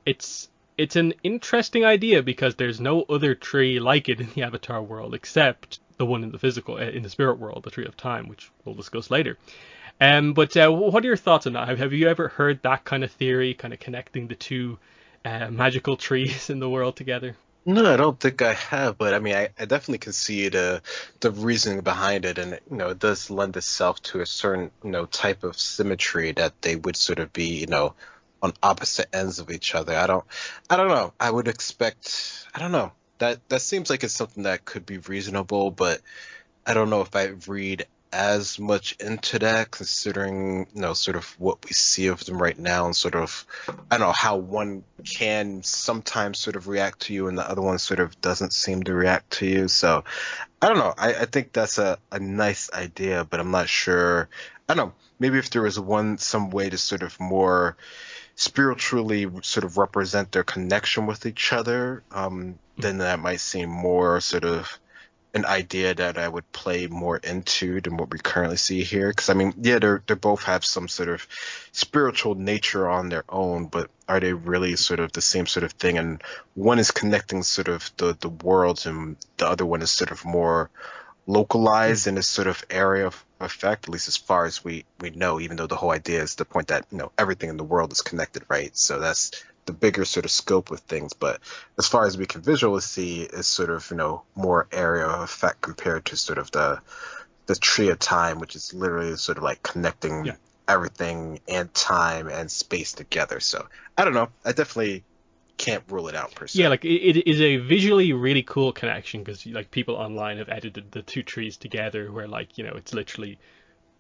It's an interesting idea because there's no other tree like it in the Avatar world except the one in the physical, in the spirit world, the Tree of Time, which we'll discuss later. But what are your thoughts on that? Have you ever heard that kind of theory, kind of connecting the two magical trees in the world together? No, I don't think I have, but I mean, I definitely can see the reasoning behind it, and it does lend itself to a certain type of symmetry that they would sort of be on opposite ends of each other. I don't know. I would expect. I don't know. That seems like it's something that could be reasonable, but I don't know if I read as much into that, considering sort of what we see of them right now, and sort of I don't know how one can sometimes sort of react to you and the other one sort of doesn't seem to react to you. So I don't know. I think that's a nice idea, but I'm not sure. I don't know. Maybe if there was some way to sort of more spiritually sort of represent their connection with each other, then that might seem more sort of an idea that I would play more into than what we currently see here. Because I mean, yeah, they both have some sort of spiritual nature on their own, but are they really sort of the same sort of thing? And one is connecting sort of the worlds, and the other one is sort of more localized in this sort of area of effect, at least as far as we know, even though the whole idea is the point that, everything in the world is connected, right? So that's the bigger sort of scope of things. But as far as we can visually see, is sort of, more area of effect compared to sort of the tree of time, which is literally sort of like connecting Yeah. everything and time and space together. So I don't know. I definitely can't rule it out per Yeah, se. like it is a visually really cool connection because like people online have edited the two trees together where like it's literally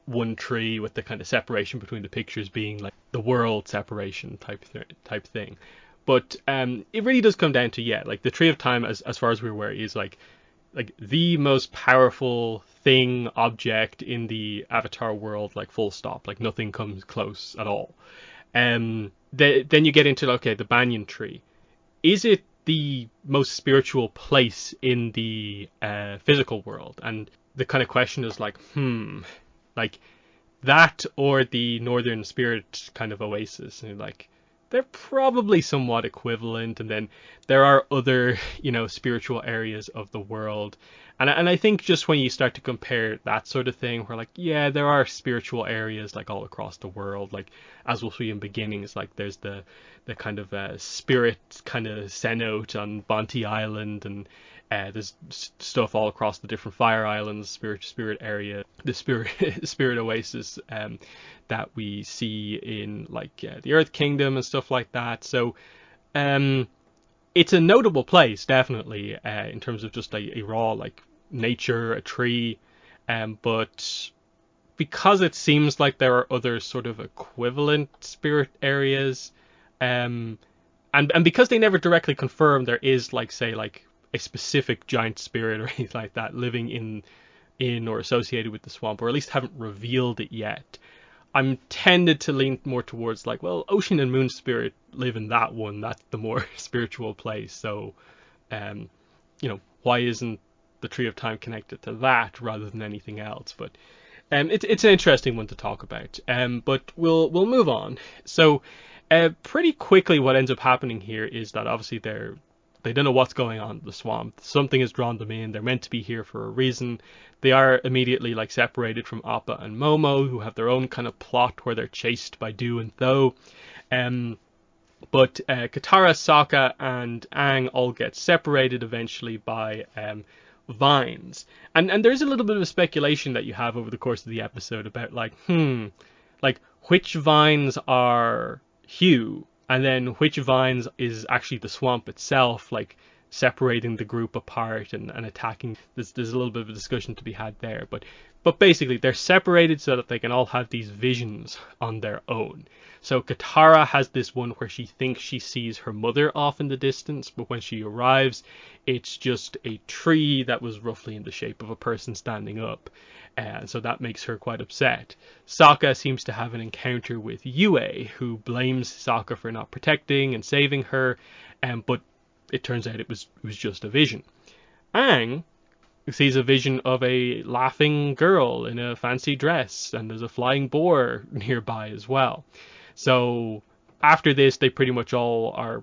one tree with the kind of separation between the pictures being like the world separation type thing. But it really does come down to like the tree of time as far as we're aware is like the most powerful thing object in the Avatar world, like full stop. Like nothing comes close at all. Then you get into okay, the banyan tree. Is it the most spiritual place in the physical world? And the kind of question is like, like that or the northern spirit kind of oasis, and like they're probably somewhat equivalent. And then there are other spiritual areas of the world, and I think just when you start to compare that sort of thing, where like yeah, there are spiritual areas like all across the world, like as we'll see in beginnings, like there's the kind of spirit kind of cenote on Bonte Island, and there's stuff all across the different Fire Islands, spirit area, the spirit spirit oasis that we see in like the Earth Kingdom and stuff like that. So um, it's a notable place, definitely, in terms of just a raw like nature, a tree, but because it seems like there are other sort of equivalent spirit areas, um, and because they never directly confirm there is like say like a specific giant spirit or anything like that living in or associated with the swamp, or at least haven't revealed it yet. I'm tended to lean more towards like, well, ocean and moon spirit live in that one. That's the more spiritual place. So, why isn't the Tree of Time connected to that rather than anything else? But it's an interesting one to talk about. But we'll move on. So, pretty quickly, what ends up happening here is that obviously they don't know what's going on in the swamp. Something has drawn them in. They're meant to be here for a reason. They are immediately like separated from Appa and Momo, who have their own kind of plot where they're chased by Do and Tho. But Katara, Sokka, and Aang all get separated eventually by vines. And there's a little bit of speculation that you have over the course of the episode about like which vines are Hugh, and then which vines is actually the swamp itself, like separating the group apart and attacking. There's a little bit of a discussion to be had there, but basically they're separated so that they can all have these visions on their own. So Katara has this one where she thinks she sees her mother off in the distance, but when she arrives, it's just a tree that was roughly in the shape of a person standing up. And so that makes her quite upset. Sokka seems to have an encounter with Yue, who blames Sokka for not protecting and saving her, but it turns out it was just a vision. Aang sees a vision of a laughing girl in a fancy dress, and there's a flying boar nearby as well. So after this, they pretty much all are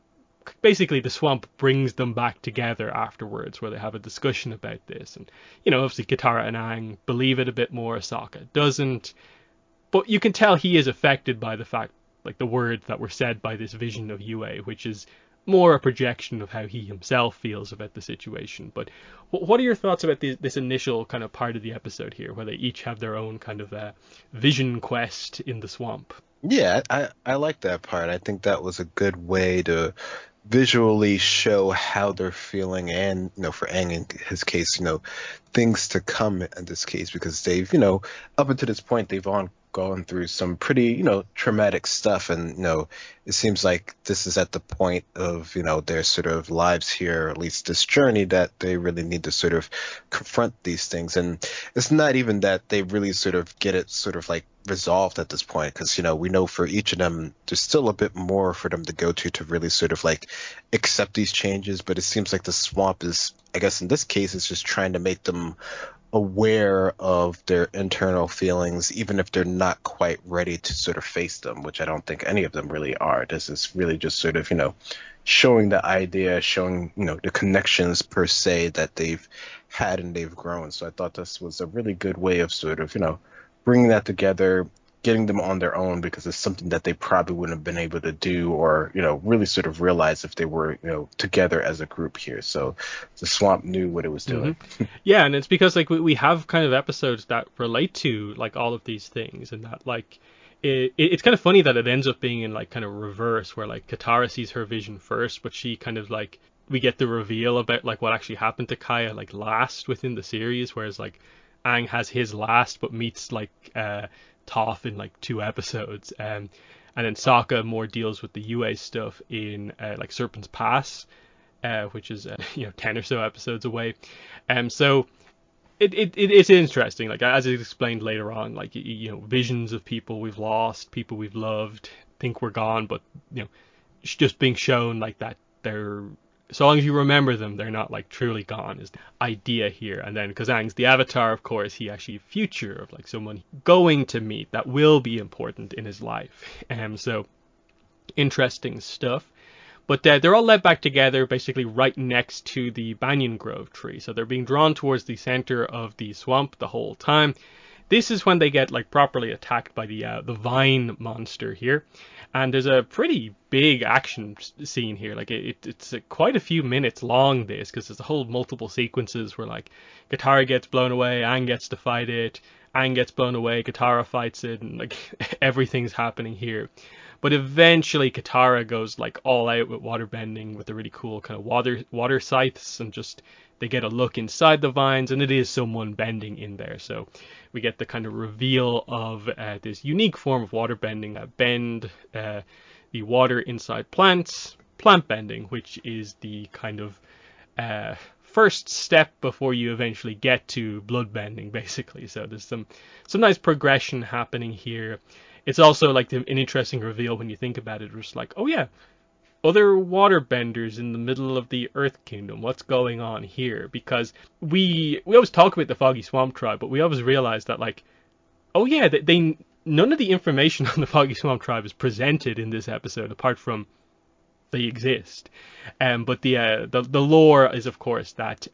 basically the swamp brings them back together afterwards, where they have a discussion about this. And obviously Katara and Aang believe it a bit more, Sokka doesn't, but you can tell he is affected by the fact, like the words that were said by this vision of Yue, which is more a projection of how he himself feels about the situation. But what are your thoughts about this initial kind of part of the episode here, where they each have their own kind of vision quest in the swamp? Yeah, I like that part. I think that was a good way to visually show how they're feeling, and for Aang in his case, things to come in this case, because they've up until this point they've all gone through some pretty traumatic stuff, and it seems like this is at the point of their sort of lives here, or at least this journey, that they really need to sort of confront these things. And it's not even that they really sort of get it sort of like resolved at this point, because we know for each of them there's still a bit more for them to go to really sort of like accept these changes. But it seems like the swamp is, I guess in this case, it's just trying to make them aware of their internal feelings, even if they're not quite ready to sort of face them, which I don't think any of them really are. This is really just sort of, showing the idea, showing, the connections per se that they've had and they've grown. So I thought this was a really good way of sort of, bringing that together, getting them on their own, because it's something that they probably wouldn't have been able to do or, really sort of realize if they were, together as a group here. So the swamp knew what it was doing. Yeah, and it's because like we have kind of episodes that relate to like all of these things, and that like it's kind of funny that it ends up being in like kind of reverse, where like Katara sees her vision first, but she kind of like we get the reveal about like what actually happened to Kaya like last within the series, whereas like Aang has his last but meets like Toph in like 2 episodes, and then Sokka more deals with the UA stuff in like Serpent's Pass, which is 10 or so episodes away. So it's interesting, like as it's explained later on, like visions of people we've lost, people we've loved, think we're gone, but it's just being shown like that they're, so long as you remember them, they're not like truly gone, is the idea here. And then because Aang's the Avatar, of course, he actually future of like someone going to meet that will be important in his life. So interesting stuff. But they're all led back together, basically right next to the banyan grove tree. So they're being drawn towards the center of the swamp the whole time. This is when they get like properly attacked by the vine monster here. And there's a pretty big action scene here. Like it's quite a few minutes long, this, because there's a whole multiple sequences where like Katara gets blown away, Aang gets to fight it, Aang gets blown away, Katara fights it, and like everything's happening here. But eventually Katara goes like all out with waterbending with the really cool kind of water scythes, and just they get a look inside the vines, and it is someone bending in there. So we get the kind of reveal of this unique form of waterbending, bend the water inside plants, plant bending, which is the kind of first step before you eventually get to blood bending, basically. So there's some nice progression happening here. It's also like an interesting reveal when you think about it. It's like, oh yeah, other water benders in the middle of the Earth Kingdom. What's going on here? Because we always talk about the Foggy Swamp Tribe, but we always realize that like, oh yeah, they none of the information on the Foggy Swamp Tribe is presented in this episode, apart from they exist. But the lore is, of course, that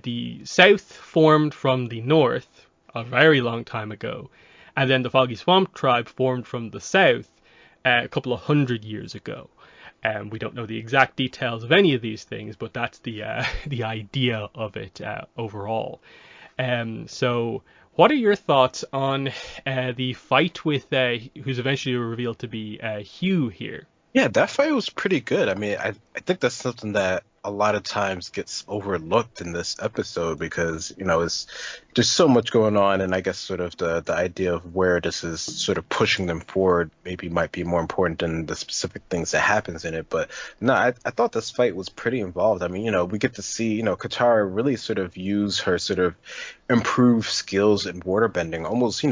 the South formed from the North a very long time ago, and then the Foggy Swamp Tribe formed from the South a couple of 100 years ago. We don't know the exact details of any of these things, but that's the idea of it overall. So what are your thoughts on the fight with who's eventually revealed to be Hugh here? Yeah, that fight was pretty good. I mean, I think that's something that a lot of times gets overlooked in this episode because, it's there's so much going on, and I guess sort of the idea of where this is sort of pushing them forward maybe might be more important than the specific things that happens in it. But no, I thought this fight was pretty involved. I mean, we get to see, Katara really sort of use her sort of improved skills in waterbending, almost,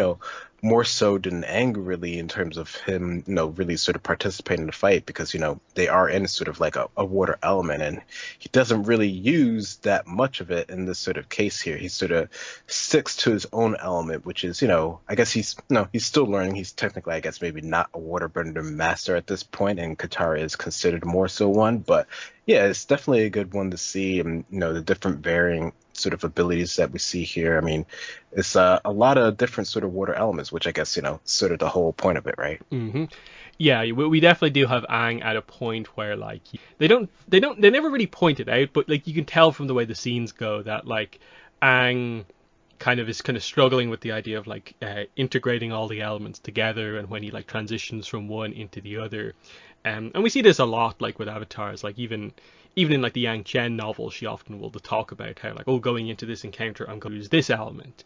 more so than Aang really, in terms of him, really sort of participating in the fight, because, they are in sort of like a water element, and he doesn't really use that much of it in this sort of case here. He sort of sticks to his own element, which is, I guess he's still learning. He's technically, I guess, maybe not a waterbender master at this point, and Katara is considered more so one, but yeah, it's definitely a good one to see, and, the different varying sort of abilities that we see here. I mean, it's a lot of different sort of water elements, which I guess, sort of the whole point of it, right? Mm-hmm. Yeah, we definitely do have Aang at a point where like they never really point it out, but like you can tell from the way the scenes go that like Aang is struggling with the idea of like integrating all the elements together, and when he like transitions from one into the other, and we see this a lot like with avatars, like even in like the Yang Chen novel, she often will talk about how like, oh, going into this encounter I'm going to use this element,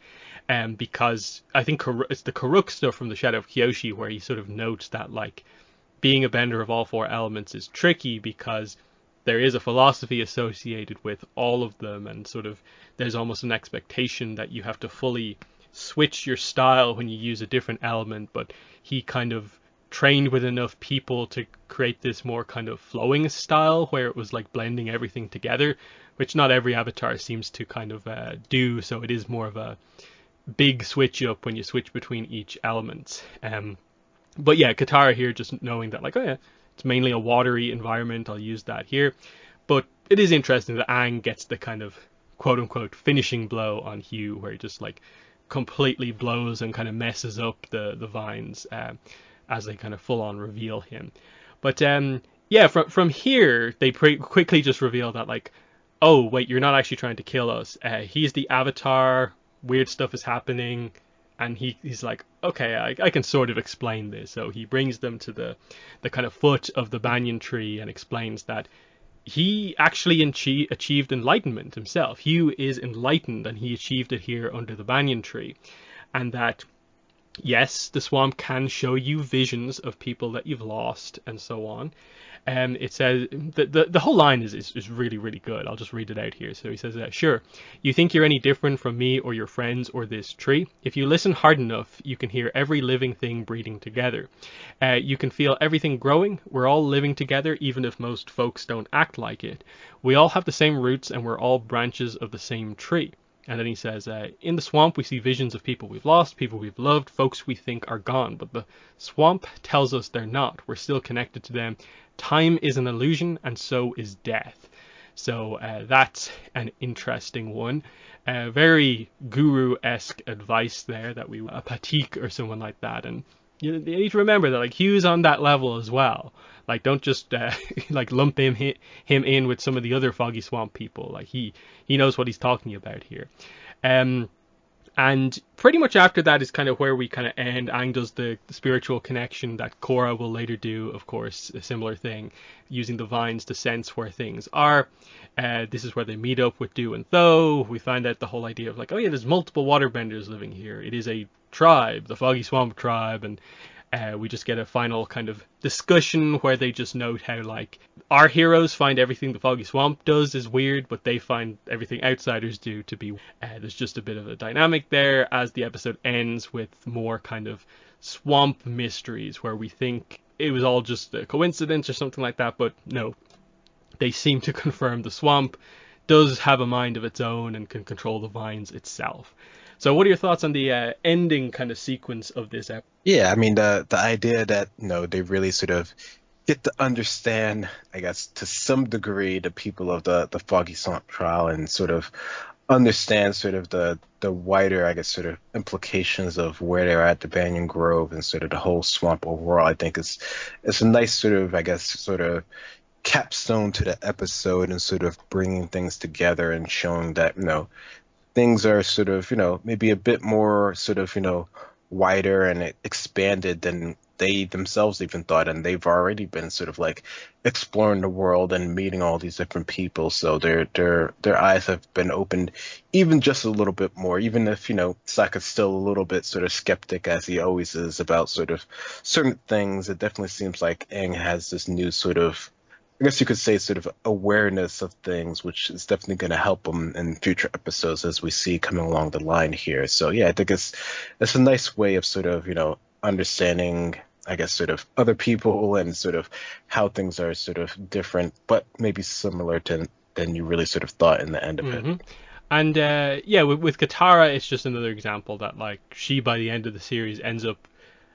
because I think it's the Karuk stuff from the Shadow of Kyoshi where he sort of notes that like being a bender of all 4 elements is tricky because there is a philosophy associated with all of them, and sort of there's almost an expectation that you have to fully switch your style when you use a different element, but he kind of trained with enough people to create this more kind of flowing style where it was like blending everything together, which not every avatar seems to kind of do. So it is more of a big switch up when you switch between each element. But yeah, Katara here, just knowing that like, oh yeah, it's mainly a watery environment, I'll use that here. But it is interesting that Aang gets the kind of quote unquote finishing blow on Hugh, where he just like completely blows and kind of messes up the vines as they kind of full on reveal him. But yeah, from here they quickly just reveal that like, oh wait, you're not actually trying to kill us. He's the Avatar. Weird stuff is happening, and he's like, okay, I can sort of explain this. So he brings them to the kind of foot of the banyan tree and explains that he actually achieved enlightenment himself. Hugh is enlightened, and he achieved it here under the banyan tree. And that, yes, the swamp can show you visions of people that you've lost and so on. It says the whole line is really, really good. I'll just read it out here. So he says, sure, you think you're any different from me or your friends or this tree? If you listen hard enough, you can hear every living thing breathing together. You can feel everything growing. We're all living together, even if most folks don't act like it. We all have the same roots, and we're all branches of the same tree. And then he says, in the swamp, we see visions of people we've lost, people we've loved, folks we think are gone. But the swamp tells us they're not. We're still connected to them. Time is an illusion, and so is death. So that's an interesting one. Very guru-esque advice there, that a Patik or someone like that. And you need to remember that like Hugh's on that level as well. Like, don't just like lump him in with some of the other Foggy Swamp people. Like he knows what he's talking about here. And pretty much after that is kind of where we kind of end. Aang does the spiritual connection that Korra will later do, of course, a similar thing, using the vines to sense where things are. This is where they meet up with Do and Tho. We find out the whole idea of like, oh yeah, there's multiple waterbenders living here. It is a tribe, the Foggy Swamp tribe, and we just get a final kind of discussion where they just note how like our heroes find everything the Foggy Swamp does is weird, but they find everything outsiders do to be. There's just a bit of a dynamic there as the episode ends with more kind of swamp mysteries where we think it was all just a coincidence or something like that, but no, they seem to confirm the swamp does have a mind of its own and can control the vines itself. So what are your thoughts on the ending kind of sequence of this episode? Yeah, I mean, the idea that, they really sort of get to understand, I guess, to some degree, the people of the Foggy Swamp trial, and sort of understand sort of the wider, I guess, sort of implications of where they're at, the Banyan Grove, and sort of the whole swamp overall. I think it's a nice sort of, I guess, sort of capstone to the episode, and sort of bringing things together and showing that, things are sort of, maybe a bit more sort of, wider and expanded than they themselves even thought. And they've already been sort of like exploring the world and meeting all these different people. So their eyes have been opened even just a little bit more, even if, Sokka's still a little bit sort of skeptic, as he always is, about sort of certain things. It definitely seems like Aang has this new sort of, I guess you could say, sort of awareness of things, which is definitely going to help them in future episodes, as we see coming along the line here. So yeah, I think it's a nice way of sort of, understanding, I guess, sort of other people and sort of how things are sort of different, but maybe similar than you really sort of thought in the end of it. And yeah, with Katara, it's just another example that like she, by the end of the series, ends up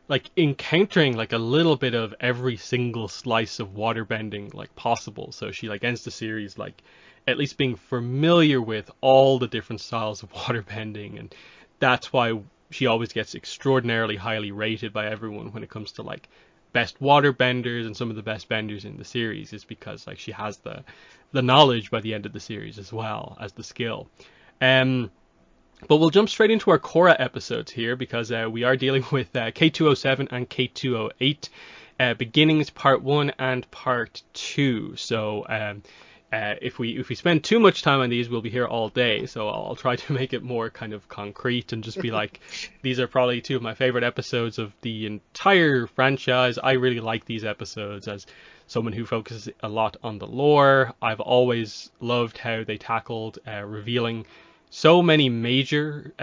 like encountering like a little bit of every single slice of waterbending like possible. So she like ends the series like at least being familiar with all the different styles of waterbending, and that's why she always gets extraordinarily highly rated by everyone when it comes to like best waterbenders and some of the best benders in the series, is because like she has the knowledge by the end of the series as well as the skill. But we'll jump straight into our Korra episodes here, because we are dealing with K207 and K208, beginnings part 1 and part 2. So if we spend too much time on these, we'll be here all day. So I'll try to make it more kind of concrete and just be like, these are probably two of my favorite episodes of the entire franchise. I really like these episodes. As someone who focuses a lot on the lore, I've always loved how they tackled revealing so many major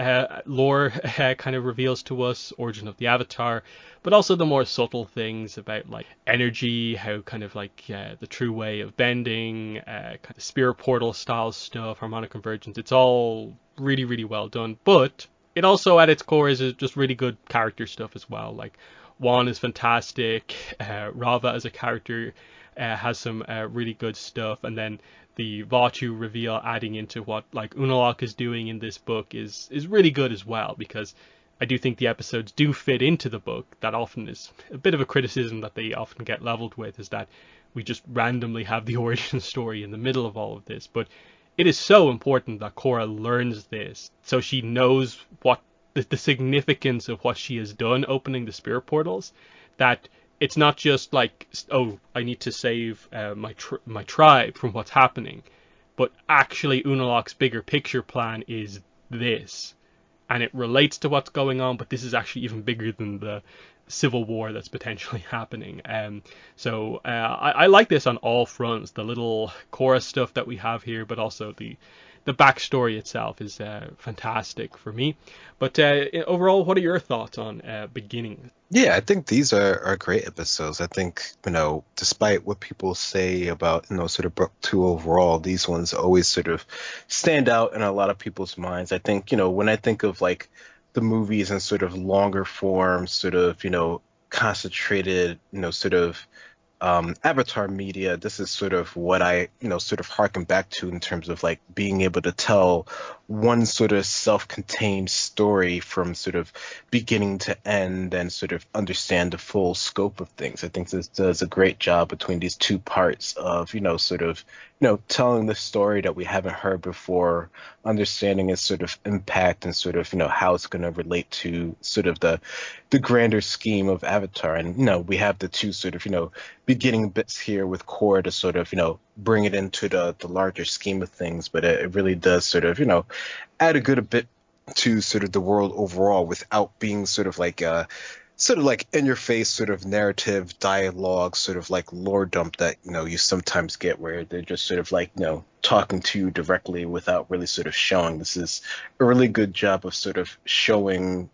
lore kind of reveals to us, origin of the Avatar, but also the more subtle things about like energy, how kind of like the true way of bending, kind of spirit portal style stuff, harmonic convergence. It's all really, really well done, but it also at its core is just really good character stuff as well. Like Juan is fantastic, Rava as a character has some really good stuff, and then the Vachu reveal adding into what like Unalaq is doing in this book is really good as well, because I do think the episodes do fit into the book. That often is a bit of a criticism that they often get leveled with, is that we just randomly have the origin story in the middle of all of this. But it is so important that Korra learns this, so she knows what the significance of what she has done opening the spirit portals, that it's not just like, oh, I need to save my tribe from what's happening, but actually Unalaq's bigger picture plan is this, and it relates to what's going on, but this is actually even bigger than the civil war that's potentially happening. So I like this on all fronts. The little chorus stuff that we have here, but also the backstory itself is fantastic for me. But overall, what are your thoughts on beginning? Yeah, I think these are great episodes. I think, despite what people say about, sort of book two overall, these ones always sort of stand out in a lot of people's minds. I think, when I think of like the movies and sort of longer form, sort of, concentrated, sort of Avatar media, this is sort of what I, sort of harken back to in terms of like being able to tell one sort of self-contained story from sort of beginning to end and sort of understand the full scope of things. I think this does a great job between these two parts of, sort of, telling the story that we haven't heard before, understanding its sort of impact and sort of, how it's going to relate to sort of the grander scheme of Avatar. And, we have the two sort of, beginning bits here with Korra to sort of, bring it into the larger scheme of things. But it really does sort of, add a good bit to sort of the world overall without being sort of like in your face sort of narrative dialogue, sort of like lore dump that, you sometimes get where they're just sort of like, talking to you directly without really sort of showing. This is a really good job of sort of showing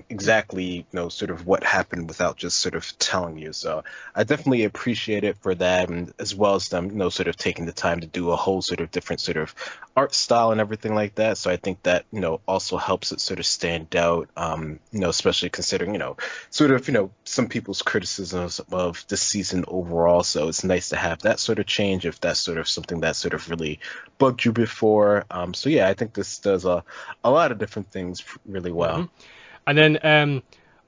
exactly, sort of what happened without just sort of telling you. So I definitely appreciate it for that, and as well as them, sort of taking the time to do a whole sort of different sort of art style and everything like that. So I think that, also helps it sort of stand out, especially considering, sort of, some people's criticisms of the season overall. So it's nice to have that sort of change if that's sort of something that sort of really bugged you before. So yeah, I think this does a lot of different things really well. Mm-hmm. And then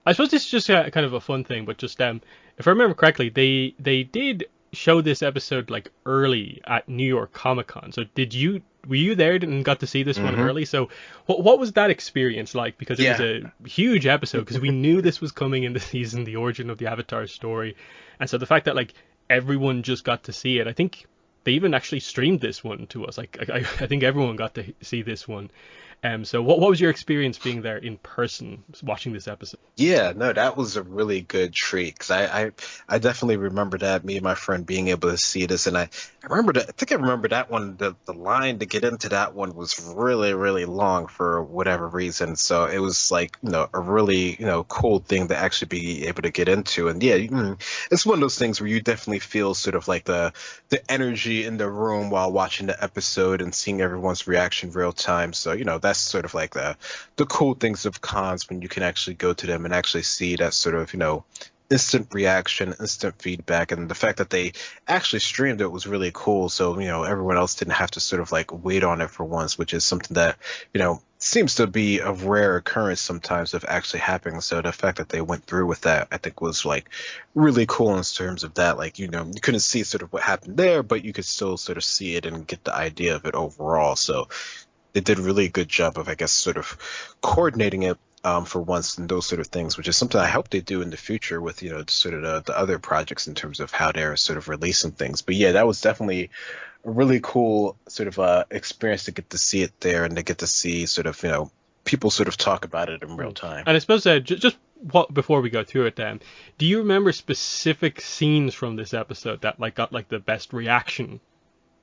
I suppose this is just kind of a fun thing, but just if I remember correctly, they did show this episode like early at New York Comic Con. So were you there and got to see this one early? So what was that experience like? Because it was a huge episode, because we knew this was coming in the season, the origin of the Avatar story. And so the fact that like everyone just got to see it, I think they even actually streamed this one to us. Like I think everyone got to see this one. So what was your experience being there in person watching this episode? Yeah, no, that was a really good treat, because I definitely remember that, me and my friend being able to see this, and I think I remember that one, the line to get into that one was really, really long for whatever reason. So it was like, a really, cool thing to actually be able to get into. And yeah, it's one of those things where you definitely feel sort of like the energy in the room while watching the episode and seeing everyone's reaction real time. So, that's sort of like the cool things of cons, when you can actually go to them and actually see that sort of, instant reaction, instant feedback. And the fact that they actually streamed it was really cool. So, everyone else didn't have to sort of like wait on it for once, which is something that, seems to be a rare occurrence sometimes of actually happening. So the fact that they went through with that, I think, was like really cool in terms of that. Like, you couldn't see sort of what happened there, but you could still sort of see it and get the idea of it overall. So they did a really good job of, I guess, sort of coordinating it for once, and those sort of things, which is something I hope they do in the future with, sort of the other projects in terms of how they're sort of releasing things. But yeah, that was definitely a really cool sort of experience to get to see it there, and to get to see sort of, people sort of talk about it in real time. And I suppose just before we go through it, do you remember specific scenes from this episode that like got like the best reaction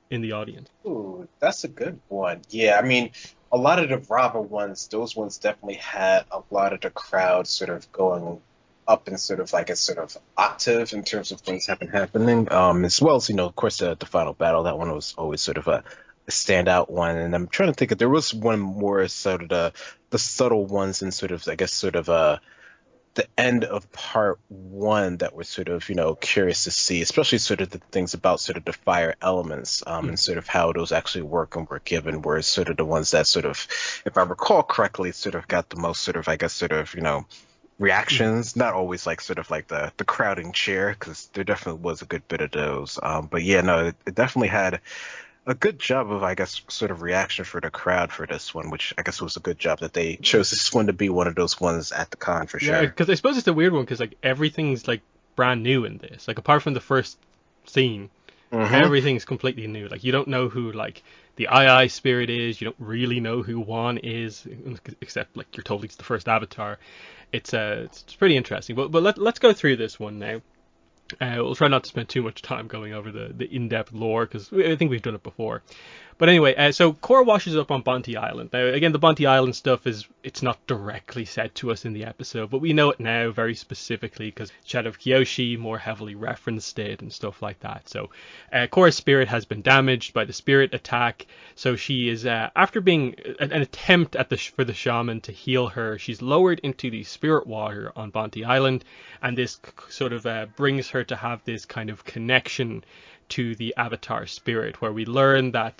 in the audience? Ooh, that's a good one. Yeah, I mean, a lot of the Rava ones, those ones definitely had a lot of the crowd sort of going up in sort of like a sort of octave in terms of things have been happening. As well as, of course, the final battle. That one was always sort of a standout one. And I'm trying to think if there was one more sort of the subtle ones and sort of, I guess, sort of the end of part one that we're sort of, curious to see, especially sort of the things about sort of the fire elements, and sort of how those actually work and were given, were sort of the ones that sort of, if I recall correctly, sort of got the most sort of, I guess, sort of, reactions. Not always like sort of like the crowding chair, because there definitely was a good bit of those. But yeah, no, it definitely had a good job of, I guess, sort of reaction for the crowd for this one, which I guess was a good job that they chose this one to be one of those ones at the con for Yeah, sure. because I suppose it's a weird one because like everything's like brand new in this. Like apart from the first scene, Hmm. everything's completely new. Like you don't know who like the II spirit is. You don't really know who Juan is, except like you're told he's the first Avatar. It's pretty interesting. But let's go through this one now. We'll try not to spend too much time going over the in-depth lore because I think we've done it before. But anyway, so Korra washes up on Bonte Island. Now, again, the Bonte Island stuff it's not directly said to us in the episode, but we know it now very specifically because Shadow of Kyoshi more heavily referenced it and stuff like that. So Korra's spirit has been damaged by the spirit attack. So she is, after being an attempt for the shaman to heal her, she's lowered into the spirit water on Bonte Island, and this sort of brings her to have this kind of connection to the Avatar spirit, where we learn that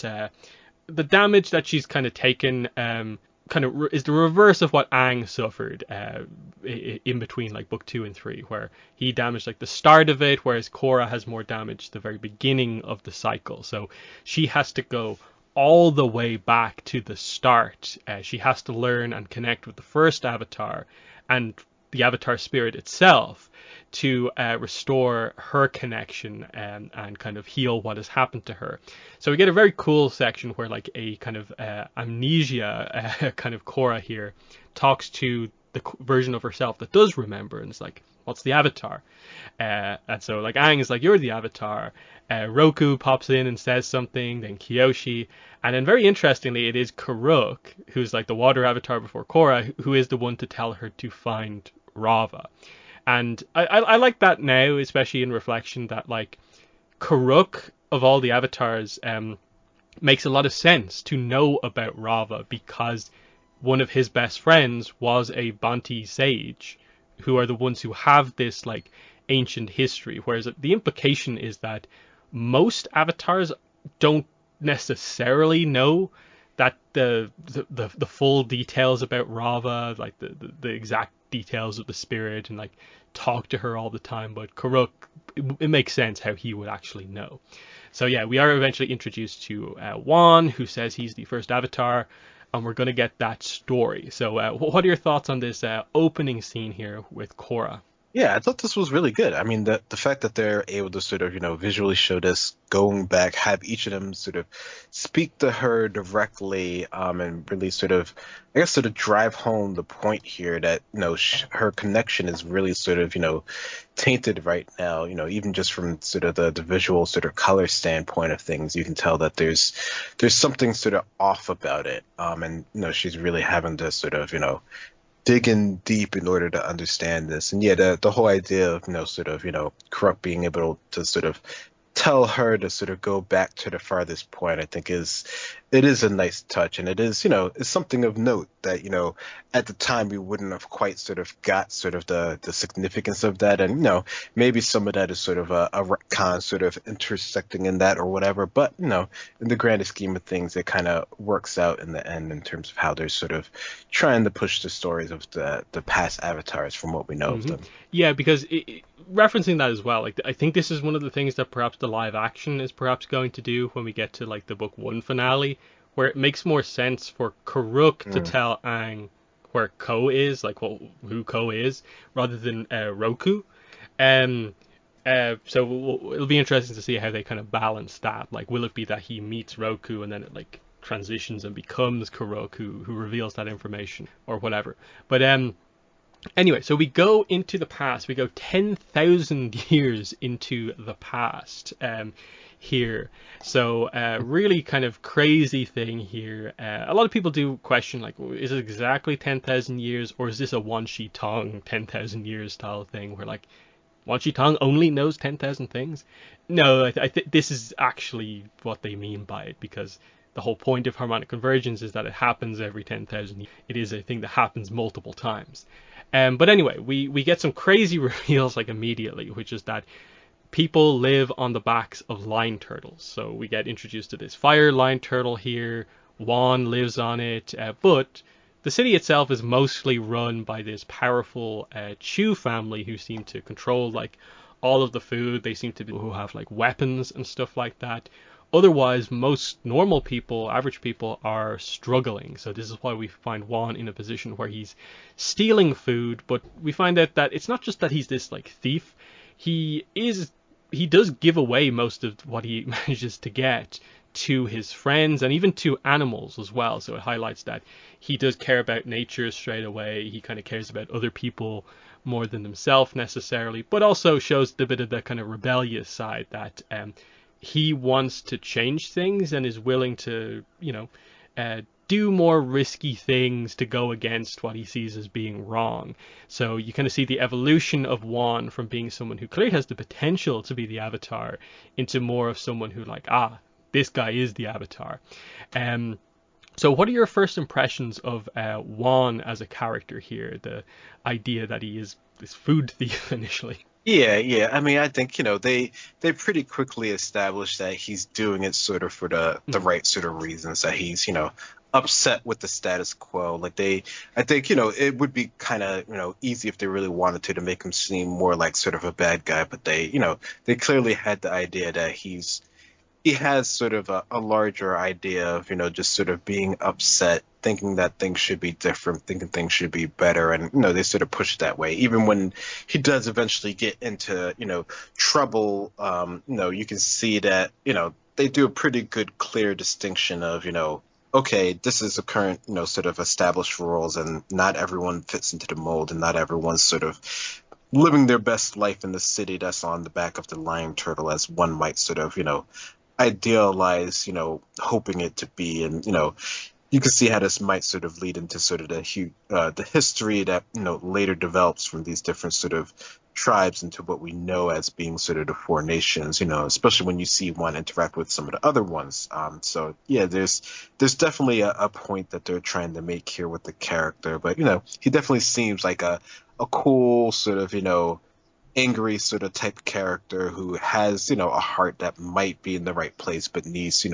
the damage that she's kind of taken is the reverse of what Aang suffered in between like book 2 and 3, where he damaged like the start of it, whereas Korra has more damage the very beginning of the cycle. So she has to go all the way back to the start. She has to learn and connect with the first Avatar and the Avatar spirit itself to restore her connection and kind of heal what has happened to her. So we get a very cool section where like a kind of amnesia kind of Korra here talks to the version of herself that does remember, and it's like, what's the Avatar? And so like Aang is like, you're the Avatar. Roku pops in and says something, then Kyoshi, and then very interestingly, it is Karuk, who's like the water Avatar before Korra, who is the one to tell her to find Rava. And I like that now, especially in reflection, that like Karuk of all the avatars makes a lot of sense to know about Rava because one of his best friends was a Banti sage, who are the ones who have this like ancient history. Whereas the implication is that most avatars don't necessarily know that the full details about Rava, like the exact details of the spirit, and like talk to her all the time. But Karuk, it makes sense how he would actually know. So yeah, we are eventually introduced to Juan, who says he's the first Avatar, and we're gonna get that story. So what are your thoughts on this opening scene here with Korra? Yeah, I thought this was really good. I mean, the fact that they're able to sort of, visually show this going back, have each of them sort of speak to her directly, and really sort of, I guess, sort of drive home the point here that, her connection is really sort of, tainted right now. Even just from sort of the visual sort of color standpoint of things, you can tell that there's something sort of off about it. And, she's really having to sort of, digging deep in order to understand this. And yeah, the whole idea of, sort of, Corrupt being able to sort of tell her to sort of go back to the farthest point, I think it is a nice touch. And it is, it's something of note that, at the time we wouldn't have quite sort of got sort of the significance of that. And, maybe some of that is sort of a retcon sort of intersecting in that or whatever. But, in the grander scheme of things, it kind of works out in the end in terms of how they're sort of trying to push the stories of the past avatars from what we know of Hmm. them. Yeah, because referencing that as well, like I think this is one of the things that perhaps the live action is perhaps going to do when we get to like the book 1 finale, where it makes more sense for Karuk to Mm. tell Aang where Ko is, like who Ko is, rather than Roku. Um, so it'll be interesting to see how they kind of balance that. Like, will it be that he meets Roku and then it like transitions and becomes Karuk who reveals that information or whatever? But Anyway, so we go into the past. We go 10,000 years into the past here. So really kind of crazy thing here. A lot of people do question, like, is it exactly 10,000 years, or is this a Wan Shi Tong 10,000 years style thing where, like, Wan Shi Tong only knows 10,000 things? No, I think this is actually what they mean by it, because the whole point of harmonic convergence is that it happens every 10,000 years. It is a thing that happens multiple times. But anyway, we get some crazy reveals like immediately, which is that people live on the backs of line turtles. So we get introduced to this fire line turtle here. Juan lives on it, but the city itself is mostly run by this powerful Chu family who seem to control like all of the food. They seem to be who have like weapons and stuff like that. Otherwise, most normal people, average people, are struggling. So this is why we find Juan in a position where he's stealing food, but we find out that it's not just that he's this like thief. He does give away most of what he manages to get to his friends and even to animals as well. So it highlights that he does care about nature straight away. He kind of cares about other people more than himself necessarily, but also shows the bit of the kind of rebellious side that he wants to change things and is willing to, do more risky things to go against what he sees as being wrong. So you kind of see the evolution of Juan from being someone who clearly has the potential to be the Avatar into more of someone who like, this guy is the Avatar. So what are your first impressions of Juan as a character here? The idea that he is this food thief initially. Yeah. I mean, I think, they pretty quickly established that he's doing it sort of for the right sort of reasons, that he's, upset with the status quo. Like I think, it would be kind of, easy if they really wanted to make him seem more like sort of a bad guy, but they clearly had the idea that he has sort of a larger idea of, just sort of being upset, thinking that things should be different, thinking things should be better. And, they sort of push it that way. Even when he does eventually get into, trouble, you can see that, they do a pretty good, clear distinction of, okay, this is a current, sort of established rules, and not everyone fits into the mold, and not everyone's sort of living their best life in the city that's on the back of the lion turtle, as one might sort of, idealize, hoping it to be. And, you can see how this might sort of lead into sort of the history that, later develops from these different sort of tribes into what we know as being sort of the four nations, especially when you see one interact with some of the other ones. So yeah, there's definitely a point that they're trying to make here with the character, but, he definitely seems like a cool sort of, angry sort of type character who has, a heart that might be in the right place, but needs,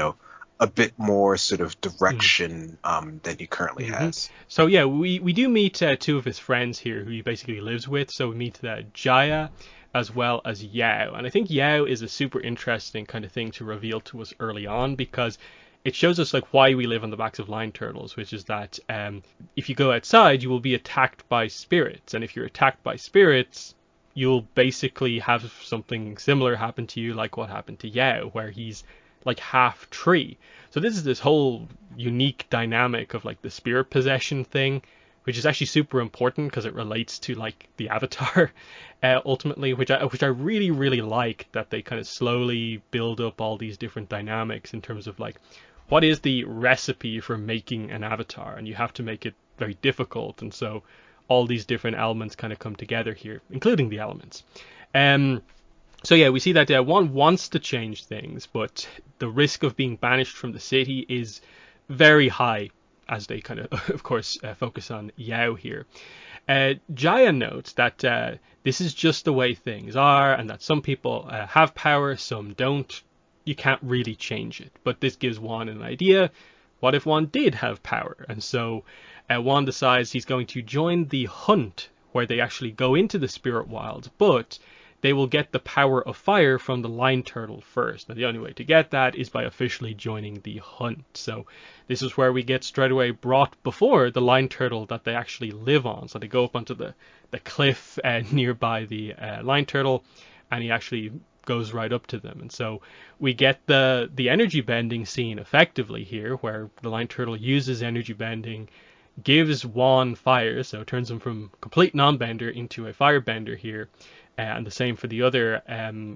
a bit more sort of direction than he currently has. So yeah, we do meet two of his friends here who he basically lives with. So we meet Jaya as well as Yao. And I think Yao is a super interesting kind of thing to reveal to us early on, because it shows us like why we live on the backs of line turtles, which is that if you go outside, you will be attacked by spirits. And if you're attacked by spirits, you'll basically have something similar happen to you like what happened to Yao, where he's like half tree. So this is this whole unique dynamic of like the spirit possession thing, which is actually super important because it relates to like the Avatar ultimately, which I really, really like, that they kind of slowly build up all these different dynamics in terms of like, what is the recipe for making an Avatar? And you have to make it very difficult. And so all these different elements kind of come together here, including the elements. So yeah, we see that one wants to change things, but the risk of being banished from the city is very high, as they kind of course, focus on Yao here. Jaya notes that this is just the way things are, and that some people have power, some don't. You can't really change it. But this gives Juan an idea. What if Juan did have power? And so Juan decides he's going to join the hunt, where they actually go into the spirit wilds, but they will get the power of fire from the lion turtle first. Now, the only way to get that is by officially joining the hunt. So this is where we get straight away brought before the lion turtle that they actually live on. So they go up onto the cliff nearby the lion turtle, and he actually goes right up to them. And so we get the energy bending scene effectively here, where the lion turtle uses energy bending, gives Juan fire, so turns him from complete non-bender into a firebender here, and the same for the other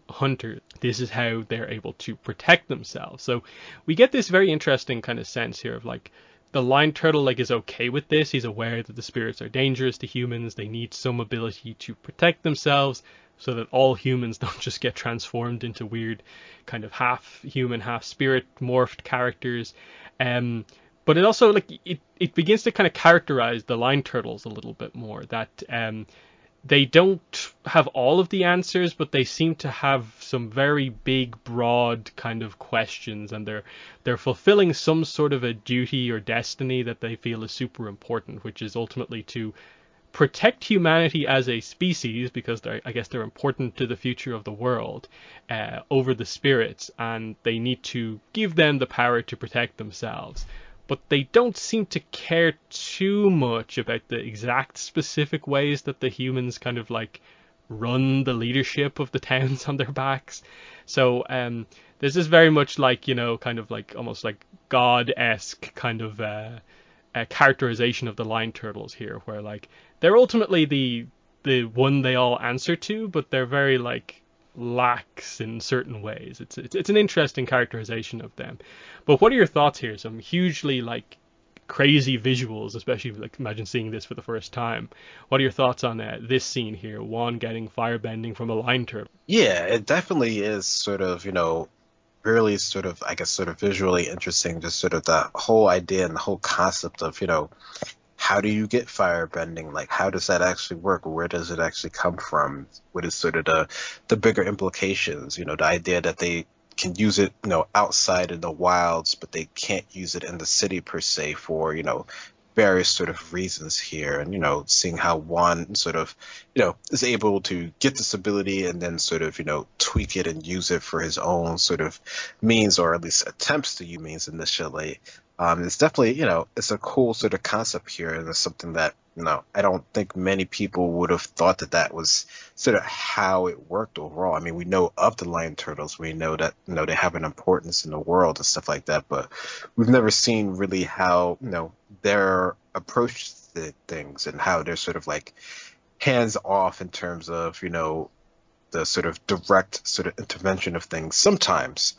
hunter. This is how they're able to protect themselves. So we get this very interesting kind of sense here of like the lion turtle like is okay with this. He's aware that the spirits are dangerous to humans. They need some ability to protect themselves so that all humans don't just get transformed into weird kind of half human, half spirit morphed characters. But it also like it begins to kind of characterize the lion turtles a little bit more, that they don't have all of the answers, but they seem to have some very big, broad kind of questions, and they're fulfilling some sort of a duty or destiny that they feel is super important, which is ultimately to protect humanity as a species, because I guess they're important to the future of the world, over the spirits, and they need to give them the power to protect themselves. But they don't seem to care too much about the exact specific ways that the humans kind of like run the leadership of the towns on their backs. So there's this very much like, you know, kind of like almost like God-esque kind of characterization of the lion turtles here, where like they're ultimately the one they all answer to, but they're very like lax in certain ways. It's an interesting characterization of them. But what are your thoughts here? Some hugely like crazy visuals, especially like imagine seeing this for the first time. What are your thoughts on this scene here? Juan getting firebending from a lion turtle. Yeah, it definitely is sort of, really sort of, I guess, sort of visually interesting, just sort of the whole idea and the whole concept of, how do you get firebending? Like, how does that actually work? Where does it actually come from? What is sort of the bigger implications? The idea that they can use it, outside in the wilds, but they can't use it in the city per se for, various sort of reasons here. And, seeing how Juan sort of, is able to get this ability and then sort of, tweak it and use it for his own sort of means, or at least attempts to use means initially. It's definitely, it's a cool sort of concept here, and it's something that, I don't think many people would have thought that was sort of how it worked overall. I mean, we know of the lion turtles, we know that, they have an importance in the world and stuff like that, but we've never seen really how, their approach to things and how they're sort of like hands off in terms of, the sort of direct sort of intervention of things sometimes.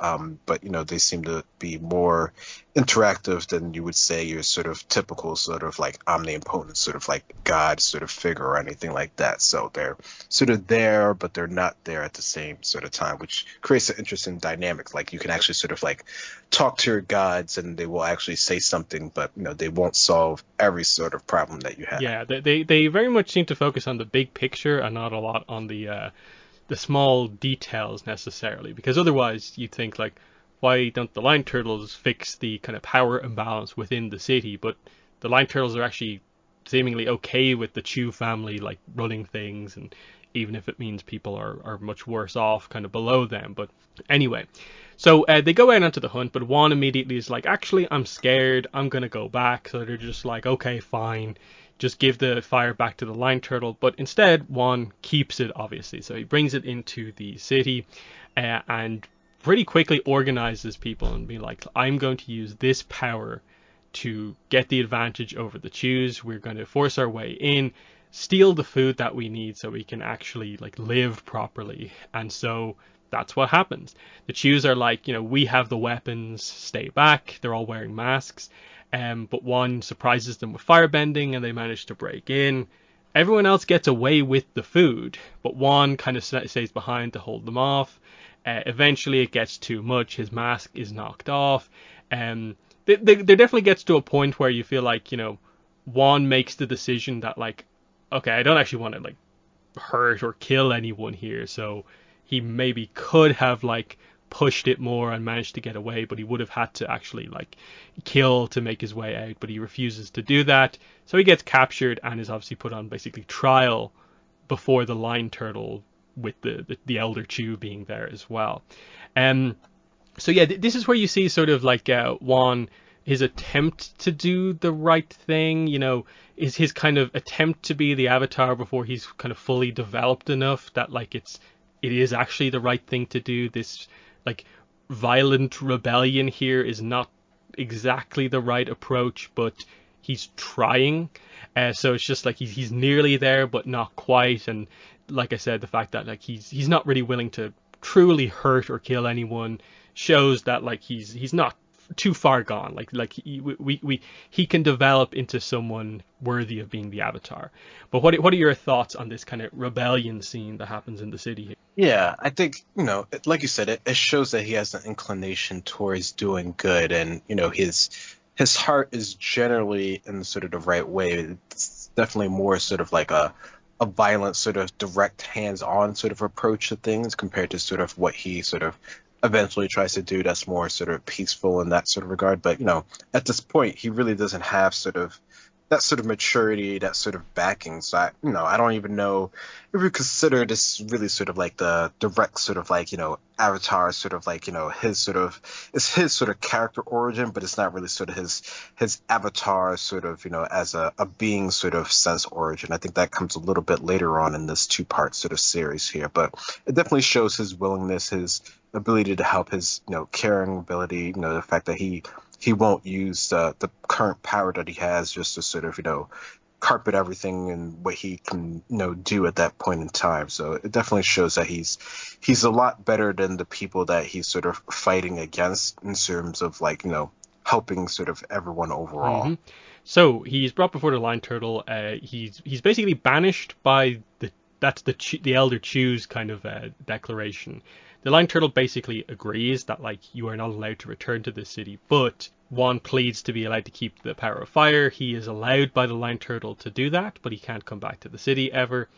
But, they seem to be more interactive than you would say your sort of typical sort of like omnipotent sort of like God sort of figure or anything like that. So they're sort of there, but they're not there at the same sort of time, which creates an interesting dynamic. Like you can actually sort of like talk to your gods and they will actually say something, but, they won't solve every sort of problem that you have. Yeah, they very much seem to focus on the big picture and not a lot on the small details necessarily, because otherwise you'd think like, why don't the lion turtles fix the kind of power imbalance within the city? But the lion turtles are actually seemingly okay with the Chew family like running things, and even if it means people are much worse off kind of below them. But anyway, so they go out onto the hunt, but Juan immediately is like, actually I'm scared, I'm gonna go back. So they're just like, okay, fine, just give the fire back to the lion turtle. But instead Juan keeps it, obviously, so he brings it into the city and pretty quickly organizes people and be like, I'm going to use this power to get the advantage over the Chews. We're going to force our way in, steal the food that we need so we can actually like live properly. And so that's what happens. The Chews are like, we have the weapons, stay back. They're all wearing masks. But Juan surprises them with firebending and they manage to break in. Everyone else gets away with the food, but Juan kind of stays behind to hold them off. Eventually it gets too much. His mask is knocked off. There definitely gets to a point where you feel like, Juan makes the decision that like, okay, I don't actually want to like hurt or kill anyone here. So he maybe could have like pushed it more and managed to get away, but he would have had to actually like kill to make his way out, but he refuses to do that. So he gets captured and is obviously put on basically trial before the lion turtle, with the elder Chew being there as well. So yeah, this is where you see sort of like Juan, his attempt to do the right thing, is his kind of attempt to be the Avatar before he's kind of fully developed enough that like it is actually the right thing to do. This like violent rebellion here is not exactly the right approach, but he's trying. So it's just like he's nearly there, but not quite. And like I said, the fact that like he's not really willing to truly hurt or kill anyone shows that like he's not too far gone. Like he can develop into someone worthy of being the Avatar. But what are your thoughts on this kind of rebellion scene that happens in the city here? Yeah, I think, like you said, it shows that he has an inclination towards doing good, and, his heart is generally in sort of the right way. It's definitely more sort of like a violent, sort of direct, hands-on sort of approach to things compared to sort of what he sort of eventually tries to do that's more sort of peaceful in that sort of regard. But, at this point, he really doesn't have sort of that sort of maturity, that sort of backing. So I don't even know if we consider this really sort of like the direct sort of like, Avatar sort of like, it's his sort of character origin, but it's not really sort of his Avatar sort of, as a being sort of sense origin. I think that comes a little bit later on in this 2-part sort of series here, but it definitely shows his willingness, his ability to help, his, caring ability, the fact that he won't use the current power that he has just to sort of, carpet everything and what he can, do at that point in time. So it definitely shows that he's a lot better than the people that he's sort of fighting against in terms of like, helping sort of everyone overall. Mm-hmm. So he's brought before the Line Turtle. He's basically banished by the Elder Chu's kind of declaration. The Line Turtle basically agrees that like you are not allowed to return to the city, but Wan pleads to be allowed to keep the power of fire. He is allowed by the Line Turtle to do that, but he can't come back to the city ever.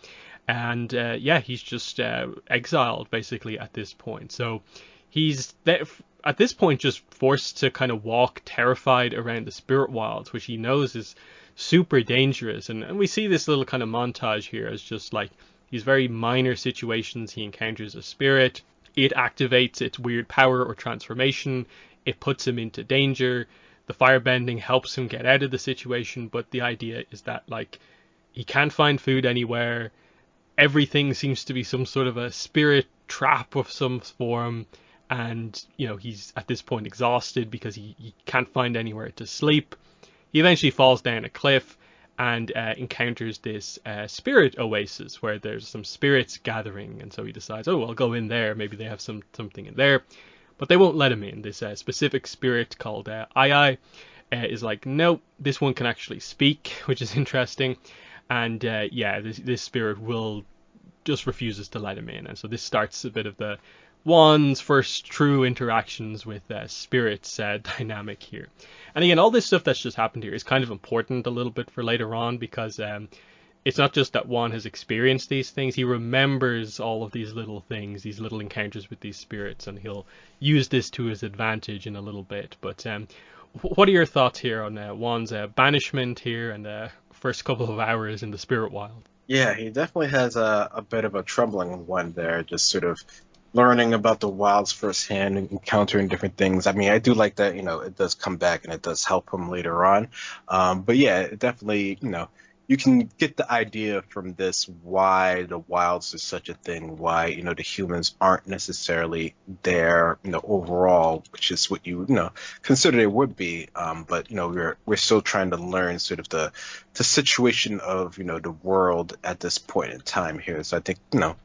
And he's just exiled basically at this point. So he's at this point just forced to kind of walk terrified around the spirit wilds, which he knows is super dangerous. And we see this little kind of montage here as just like these very minor situations. He encounters a spirit. It activates its weird power or transformation. It puts him into danger. The firebending helps him get out of the situation, but the idea is that like he can't find food anywhere. Everything seems to be some sort of a spirit trap of some form, and he's at this point exhausted because he can't find anywhere to sleep. He eventually falls down a cliff and encounters this spirit oasis where there's some spirits gathering, and so he decides, oh, I'll go in there, maybe they have something in there, but they won't let him in. This specific spirit called Ai is like, nope, this one can actually speak, which is interesting, and this spirit will just refuses to let him in, and so this starts a bit of the Wan's first true interactions with spirits dynamic here. And again, all this stuff that's just happened here is kind of important a little bit for later on, because it's not just that Wan has experienced these things, he remembers all of these little things, these little encounters with these spirits, and he'll use this to his advantage in a little bit. But what are your thoughts here on Wan's banishment here and the first couple of hours in the spirit wild? Yeah, he definitely has a bit of a troubling one there, just sort of learning about the wilds firsthand and encountering different things. I mean, I do like that, it does come back and it does help him later on. But yeah, it definitely, you can get the idea from this why the wilds is such a thing, why, the humans aren't necessarily there, overall, which is what you, consider they would be. But, we're still trying to learn sort of the situation of, the world at this point in time here. So I think,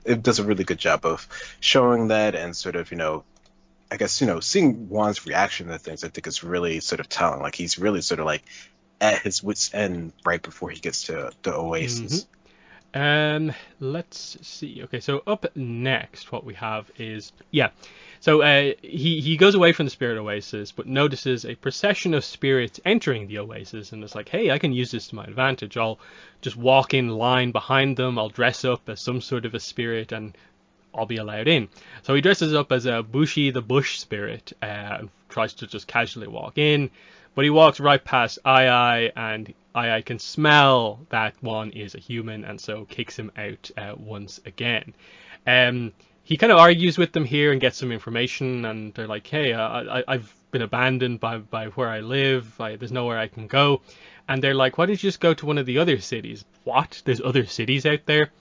it does a really good job of showing that, and sort of, I guess, seeing Wan's reaction to things, I think is really sort of telling. Like, he's really sort of like at his wit's end right before he gets to the oasis. Let's see. Okay, so up next, what we have is so he goes away from the spirit oasis, but notices a procession of spirits entering the oasis, and it's like, hey, I can use this to my advantage. I'll just walk in line behind them. I'll dress up as some sort of a spirit, and I'll be allowed in. So he dresses up as a Bushi the Bush spirit and tries to just casually walk in. But he walks right past Ai, and Ai can smell that Wan is a human, and so kicks him out once again. He kind of argues with them here and gets some information, and they're like, hey, I've been abandoned by where I live. There's nowhere I can go. And they're like, why don't you just go to one of the other cities? What? There's other cities out there?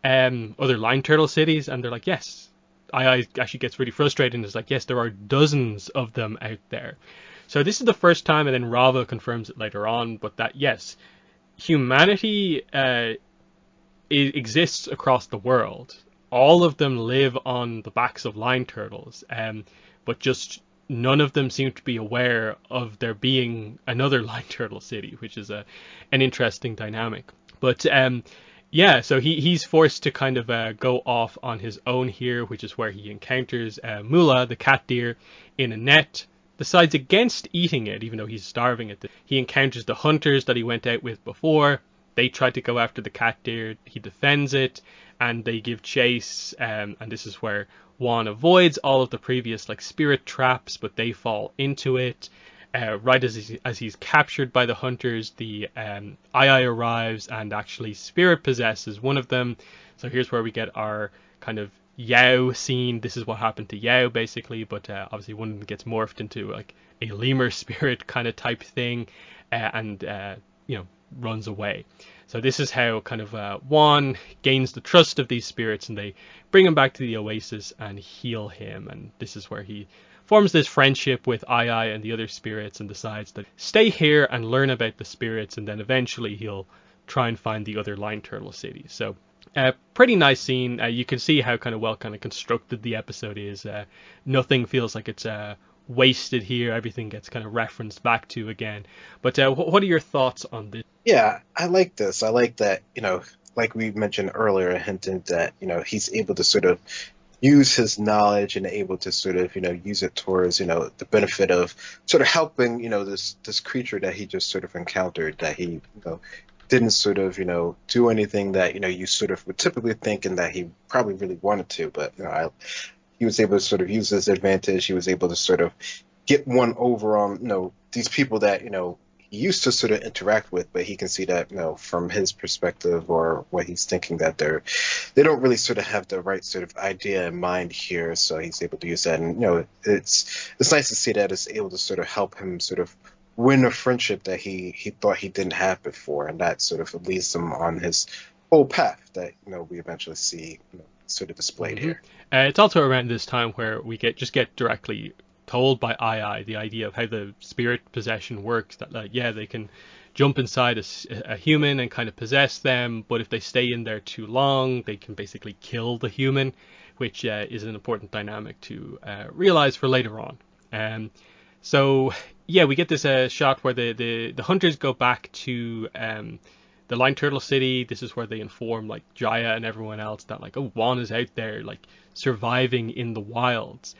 Other Line Turtle cities? And they're like, yes. Ai actually gets really frustrated and is like, yes, there are dozens of them out there. So this is the first time, and then Rava confirms it later on, but that yes, humanity exists across the world. All of them live on the backs of lion turtles, but just none of them seem to be aware of there being another lion turtle city, which is an interesting dynamic. But yeah, so he's forced to kind of go off on his own here, which is where he encounters Mula, the cat deer, in a net. Decides against eating it, even though he's starving it. He encounters the hunters that he went out with before. They try to go after the cat deer. He defends it, and they give chase. And this is where Juan avoids all of the previous like spirit traps, but they fall into it. Right as he's captured by the hunters, the Ai arrives and actually spirit possesses one of them. So here's where we get our kind of Yao scene. This is what happened to Yao basically, but obviously one of them gets morphed into like a lemur spirit kind of type thing, and runs away. So this is how kind of Juan gains the trust of these spirits, and they bring him back to the oasis and heal him. And this is where he forms this friendship with Ai and the other spirits, and decides to stay here and learn about the spirits, and then eventually he'll try and find the other lion turtle cities. So pretty nice scene. You can see how kind of well kind of constructed the episode is. Nothing feels like it's wasted here. Everything gets kind of referenced back to again. But what are your thoughts on this? Yeah, I like this. I like that, like we mentioned earlier, hinted that, he's able to sort of use his knowledge and able to sort of, use it towards, the benefit of sort of helping, this creature that he just sort of encountered, that he, didn't sort of, do anything that, you sort of would typically think and that he probably really wanted to. But, he was able to sort of use his advantage. He was able to sort of get one over on, these people that, he used to sort of interact with, but he can see that, from his perspective or what he's thinking, that they don't really sort of have the right sort of idea in mind here. So he's able to use that. And, it's nice to see that it's able to sort of help him sort of win a friendship that he thought he didn't have before, and that sort of leads him on his whole path that we eventually see sort of displayed here. It's also around this time where we get directly told by Ai the idea of how the spirit possession works. That they can jump inside a human and kind of possess them, but if they stay in there too long, they can basically kill the human, which is an important dynamic to realize for later on. So yeah, we get this shot where the hunters go back to the Lion Turtle City. This is where they inform like Jaya and everyone else that like, oh, Juan is out there like surviving in the wilds.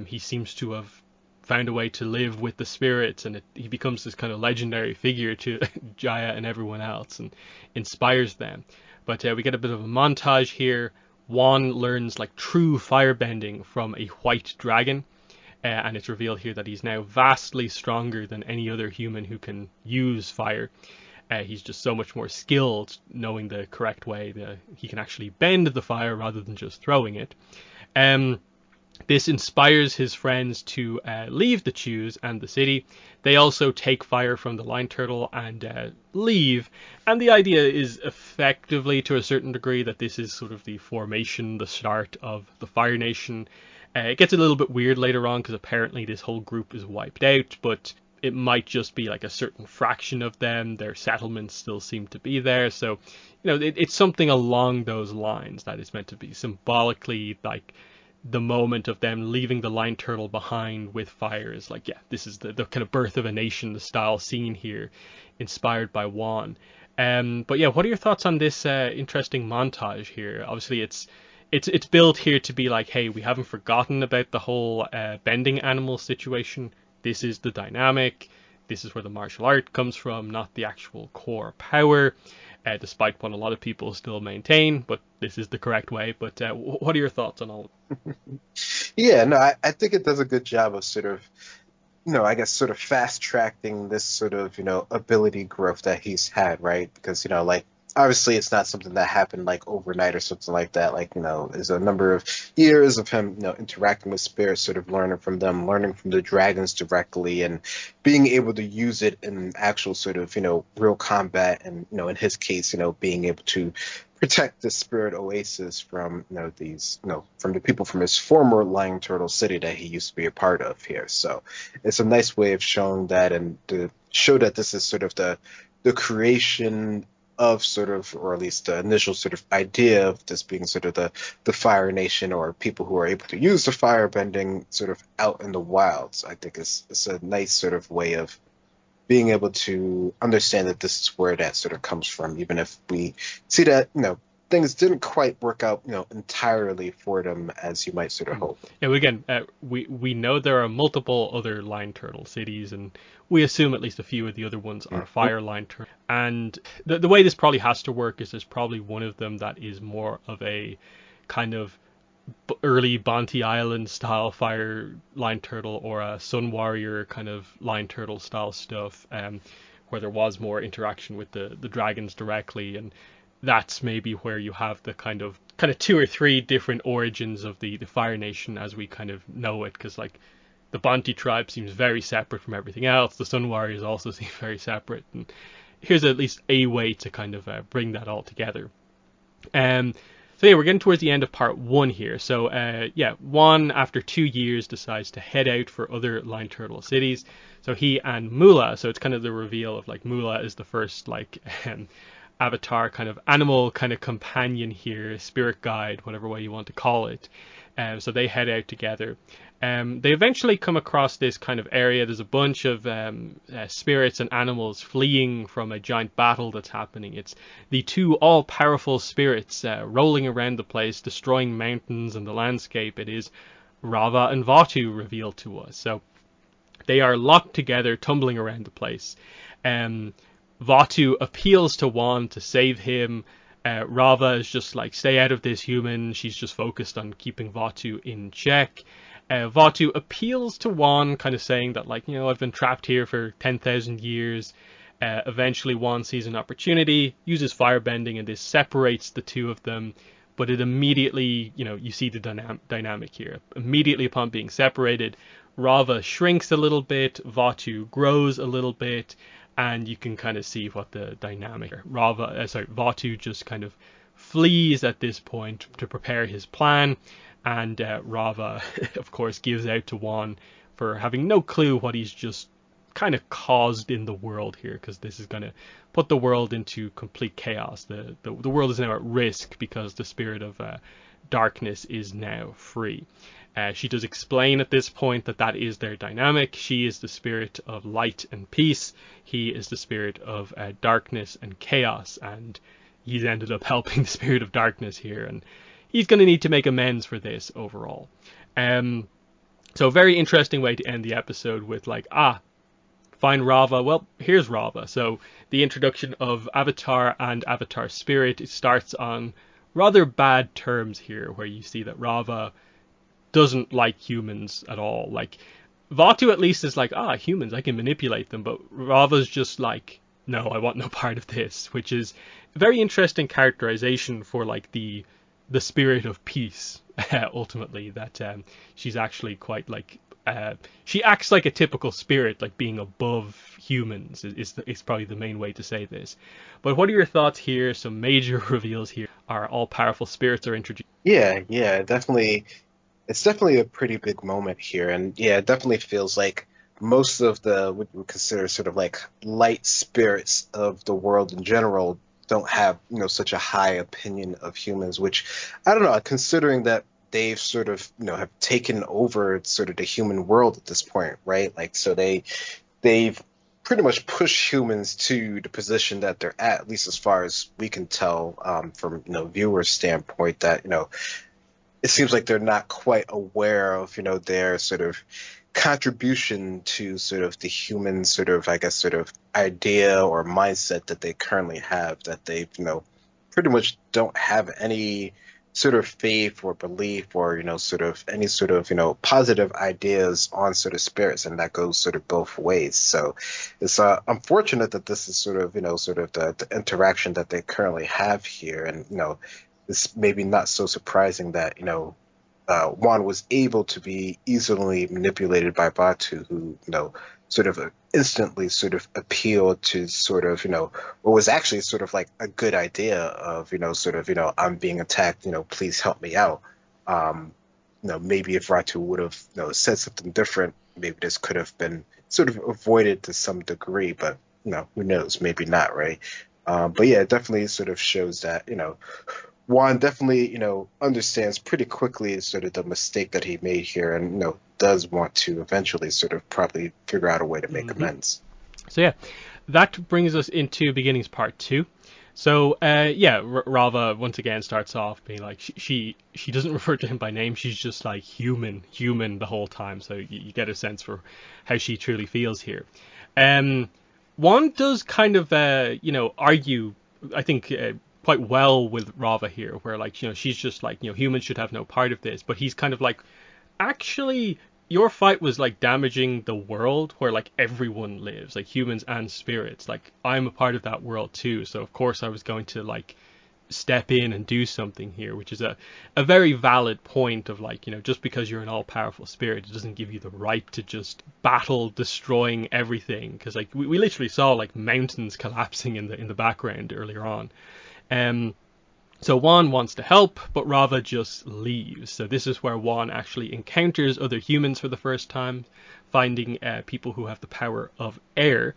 He seems to have found a way to live with the spirits, and he becomes this kind of legendary figure to Jaya and everyone else, and inspires them. But we get a bit of a montage here. Juan learns like true firebending from a white dragon. And it's revealed here that he's now vastly stronger than any other human who can use fire. He's just so much more skilled, knowing the correct way that he can actually bend the fire rather than just throwing it. This inspires his friends to leave the Chews and the city. They also take fire from the lion turtle and leave. And the idea is effectively, to a certain degree, that this is sort of the formation, the start of the Fire Nation. It gets a little bit weird later on because apparently this whole group is wiped out, but it might just be like a certain fraction of them. Their settlements still seem to be there. So, it's something along those lines that is meant to be symbolically like the moment of them leaving the lion turtle behind with fire is like, yeah, this is the kind of birth of a nation, the style scene here, inspired by Juan. But yeah, what are your thoughts on this interesting montage here? Obviously, it's built here to be like, hey, we haven't forgotten about the whole bending animal situation. This is the dynamic. This is where the martial art comes from, not the actual core power, despite what a lot of people still maintain. But this is the correct way. But what are your thoughts on all of it? Yeah, no, I think it does a good job of sort of, I guess sort of fast tracking this sort of, ability growth that he's had, right? Because, like, obviously it's not something that happened like overnight or something like that. Like, there's a number of years of him, interacting with spirits, sort of learning from them, learning from the dragons directly, and being able to use it in actual sort of, real combat. And, in his case, being able to protect the spirit oasis from these from the people from his former Lion Turtle city that he used to be a part of here. So it's a nice way of showing that, and to show that this is sort of the creation of sort of, or at least the initial sort of idea of this being sort of the Fire Nation, or people who are able to use the fire bending sort of out in the wilds. I think it's a nice sort of way of being able to understand that this is where that sort of comes from, even if we see that, things didn't quite work out, entirely for them as you might sort of hope. Yeah, again, we know there are multiple other Lion Turtle cities, and we assume at least a few of the other ones are Fire Lion Turtle. And the way this probably has to work is there's probably one of them that is more of a kind of early Bounty Island style Fire Lion Turtle, or a Sun Warrior kind of Lion Turtle style stuff, where there was more interaction with the dragons directly, and that's maybe where you have the kind of two or three different origins of the Fire Nation as we kind of know it, because like the Bounty tribe seems very separate from everything else, the Sun Warriors also seem very separate, and here's at least a way to kind of bring that all together. So yeah, we're getting towards the end of part 1 here. So Wan, after 2 years, decides to head out for other Lion Turtle cities. So he and Mula, so it's kind of the reveal of like Mula is the first like avatar kind of animal kind of companion here, spirit guide, whatever way you want to call it. So they head out together. They eventually come across this kind of area. There's a bunch of spirits and animals fleeing from a giant battle that's happening. It's the two all-powerful spirits rolling around the place, destroying mountains and the landscape. It is Rava and Vatu revealed to us. So they are locked together, tumbling around the place. Vatu appeals to Wan to save him. Rava is just like, stay out of this, human. She's just focused on keeping Vatu in check. Vatu appeals to Wan, kind of saying that, like, I've been trapped here for 10,000 years. Eventually Wan sees an opportunity, uses firebending, and this separates the two of them. But it immediately, you see the dynamic here. Immediately upon being separated, Rava shrinks a little bit, Vatu grows a little bit, and you can kind of see what the dynamic. Vatu just kind of flees at this point to prepare his plan, and Rava, of course, gives out to Wan for having no clue what he's just kind of caused in the world here, because this is going to put the world into complete chaos. The world is now at risk because the spirit of darkness is now free. She does explain at this point that is their dynamic. She is the spirit of light and peace. He is the spirit of darkness and chaos, and he's ended up helping the spirit of darkness here, and he's going to need to make amends for this overall. So very interesting way to end the episode with like, find Rava. Well, here's Rava. So the introduction of Avatar and Avatar Spirit, it starts on rather bad terms here, where you see that Rava doesn't like humans at all. Like, Vatu at least is like, humans, I can manipulate them, but Rava's just like, no, I want no part of this, which is a very interesting characterization for like the spirit of peace, ultimately, that she's actually quite like, she acts like a typical spirit, like being above humans is probably the main way to say this. But what are your thoughts here? Some major reveals here. Our all-powerful spirits are introduced. Yeah, definitely. It's definitely a pretty big moment here, and yeah, it definitely feels like most of what we consider sort of like light spirits of the world in general don't have such a high opinion of humans, which I don't know, considering that they've sort of have taken over sort of the human world at this point, right? Like, so they've pretty much pushed humans to the position that they're at least as far as we can tell, from viewers' standpoint, that it seems like they're not quite aware of their sort of contribution to sort of the human sort of, I guess, sort of idea or mindset that they currently have, that they pretty much don't have any sort of faith or belief or sort of any sort of positive ideas on sort of spirits, and that goes sort of both ways. So it's unfortunate that this is sort of sort of the interaction that they currently have here, and it's maybe not so surprising that Juan was able to be easily manipulated by Batu, who, sort of instantly sort of appealed to sort of, what was actually sort of like a good idea of, sort of, I'm being attacked, please help me out. Maybe if Ratu would have, said something different, maybe this could have been sort of avoided to some degree, but, who knows, maybe not, right? But yeah, it definitely sort of shows that, Juan definitely, understands pretty quickly sort of the mistake that he made here and, does want to eventually sort of probably figure out a way to make amends. So yeah, that brings us into Beginnings Part 2. So yeah, Rava once again starts off being like, she doesn't refer to him by name, she's just like human the whole time, so you get a sense for how she truly feels here. Juan does kind of, argue, I think, quite well with Rava here, where like, she's just like, humans should have no part of this, but he's kind of like, actually, your fight was like damaging the world where like everyone lives, like humans and spirits. Like I'm a part of that world too, so of course I was going to like step in and do something here, which is a very valid point of like, just because you're an all-powerful spirit, it doesn't give you the right to just battle destroying everything, because like we literally saw like mountains collapsing in the background earlier on. So Juan wants to help, but Rava just leaves. So this is where Juan actually encounters other humans for the first time, finding people who have the power of air,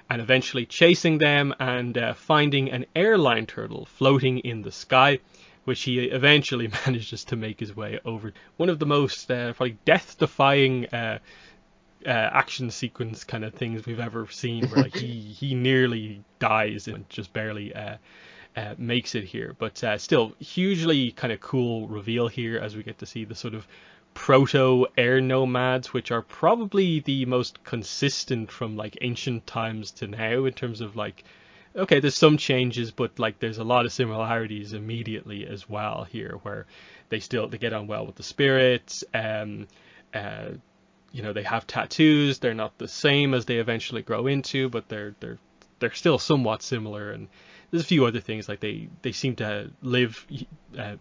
and eventually chasing them and finding an airline turtle floating in the sky, which he eventually manages to make his way over. One of the most probably death-defying action sequence kind of things we've ever seen, where like he nearly dies and just barely makes it here, but still hugely kind of cool reveal here as we get to see the sort of proto air nomads, which are probably the most consistent from like ancient times to now in terms of like, okay, there's some changes, but like there's a lot of similarities immediately as well here, where they get on well with the spirits. They have tattoos. They're not the same as they eventually grow into, but they're still somewhat similar. And there's a few other things, like they seem to live,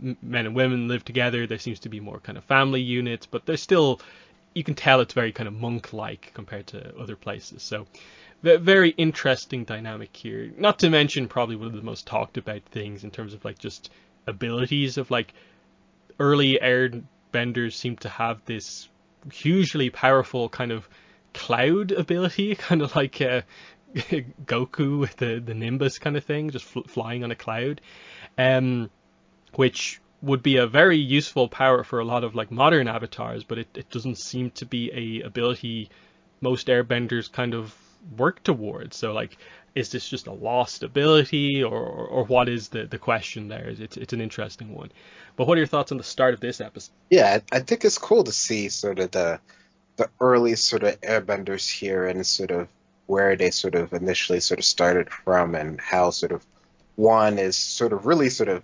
men and women live together. There seems to be more kind of family units, but they're still, you can tell it's very kind of monk-like compared to other places. So very interesting dynamic here. Not to mention probably one of the most talked about things in terms of like just abilities of like early airbenders seem to have this hugely powerful kind of cloud ability, kind of like Goku with the Nimbus kind of thing, just flying on a cloud, which would be a very useful power for a lot of like modern avatars, but it doesn't seem to be a ability most airbenders kind of work towards. So like, is this just a lost ability, or what is the question there? It's an interesting one. But what are your thoughts on the start of this episode? Yeah, I think it's cool to see sort of the early sort of airbenders here and sort of where they sort of initially sort of started from, and how sort of Juan is sort of really sort of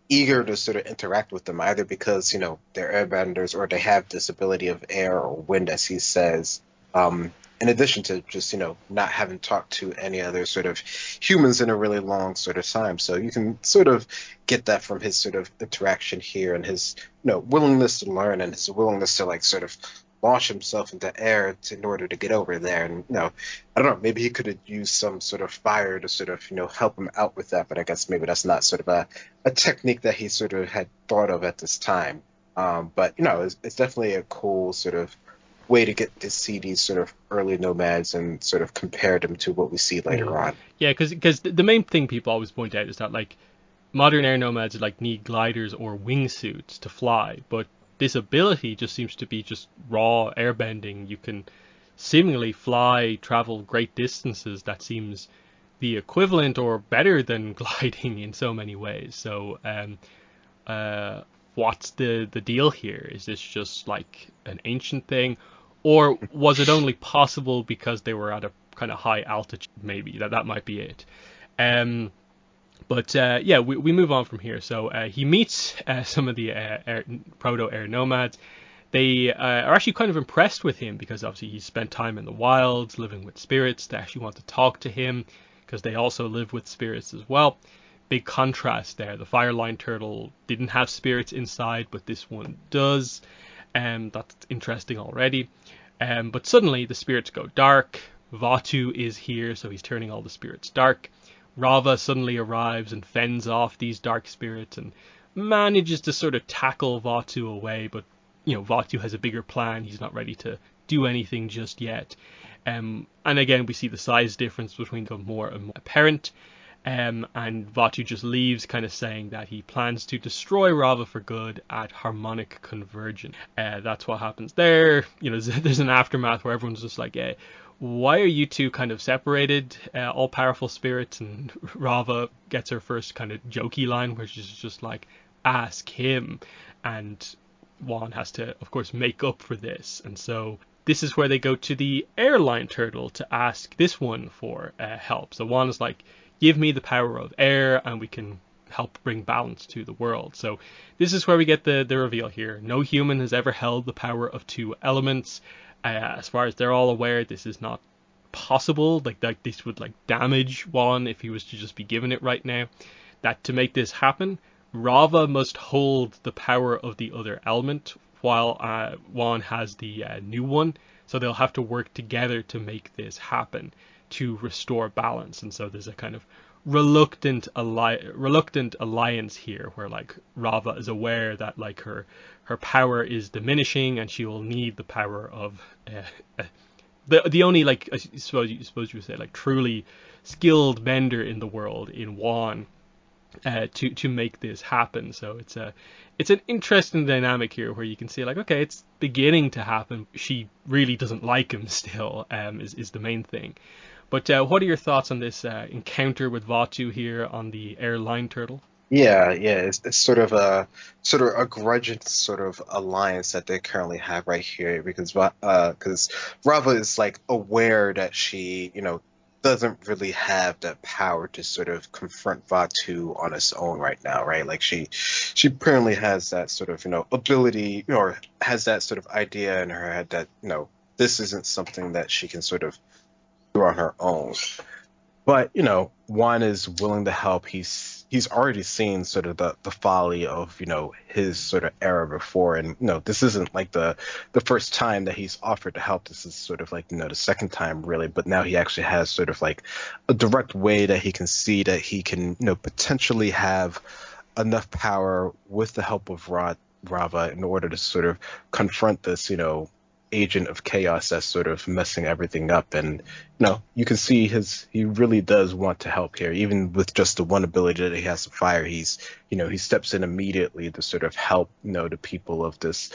eager to sort of interact with them, either because, they're airbenders or they have this ability of air or wind, as he says, in addition to just, not having talked to any other sort of humans in a really long sort of time. So you can sort of get that from his sort of interaction here and his, willingness to learn and his willingness to like sort of launch himself into air in order to get over there. And, I don't know, maybe he could have used some sort of fire to sort of, help him out with that. But I guess maybe that's not sort of a technique that he sort of had thought of at this time. But, it's definitely a cool sort of way to get to see these sort of early nomads and sort of compare them to what we see later on. Yeah, because the main thing people always point out is that like modern air nomads like need gliders or wingsuits to fly, but this ability just seems to be just raw airbending. You can seemingly fly, travel great distances. That seems the equivalent or better than gliding in so many ways. So what's the deal here? Is this just like an ancient thing, or was it only possible because they were at a kind of high altitude? Maybe that might be it. But yeah, we move on from here. So he meets some of the proto-air nomads. They are actually kind of impressed with him because obviously he's spent time in the wilds, living with spirits. They actually want to talk to him because they also live with spirits as well. big contrast there. The fire line turtle didn't have spirits inside, but this one does. That's interesting already. But suddenly the spirits go dark. Vatu is here, so he's turning all the spirits dark. Rava suddenly arrives and fends off these dark spirits and manages to sort of tackle Vatu away, but Vatu has a bigger plan. He's not ready to do anything just yet. And again, we see the size difference between them more and more apparent. And Vatu just leaves, kind of saying that he plans to destroy Rava for good at harmonic convergence. That's what happens there. There's an aftermath where everyone's just like, why are you two kind of separated, all-powerful spirits? And Rava gets her first kind of jokey line, where she's just like, ask him. And Juan has to, of course, make up for this. And so this is where they go to the airline turtle to ask this one for help. So Juan is like, give me the power of air and we can help bring balance to the world. So this is where we get the reveal here. No human has ever held the power of two elements. As far as they're all aware, this is not possible. Like this would damage Juan if he was to just be given it right now. That to make this happen, Rava must hold the power of the other element while Juan has the new one. So they'll have to work together to make this happen, to restore balance. And so there's a kind of reluctant alliance here, where Rava is aware that her power is diminishing and she will need the power of the only I suppose you would say truly skilled bender in the world, in Juan, to make this happen. So it's an interesting dynamic here, where you can see okay, it's beginning to happen. She really doesn't like him still, is the main thing. But what are your thoughts on this encounter with Vatu here on the airline turtle? Yeah, it's sort of a grudging sort of alliance that they currently have right here, because Rava is aware that she doesn't really have that power to sort of confront Vatu on its own right now, right? She apparently has that sort of ability, or has that sort of idea in her head that this isn't something that she can sort of do on her own. But Juan is willing to help. He's already seen sort of the folly of his sort of error before, and this isn't the first time that he's offered to help. This is sort of the second time, really. But now he actually has sort of a direct way that he can see that he can potentially have enough power with the help of Rava in order to sort of confront this agent of chaos that's sort of messing everything up. And you can see he really does want to help here, even with just the one ability that he has to fire. He steps in immediately to sort of help the people of this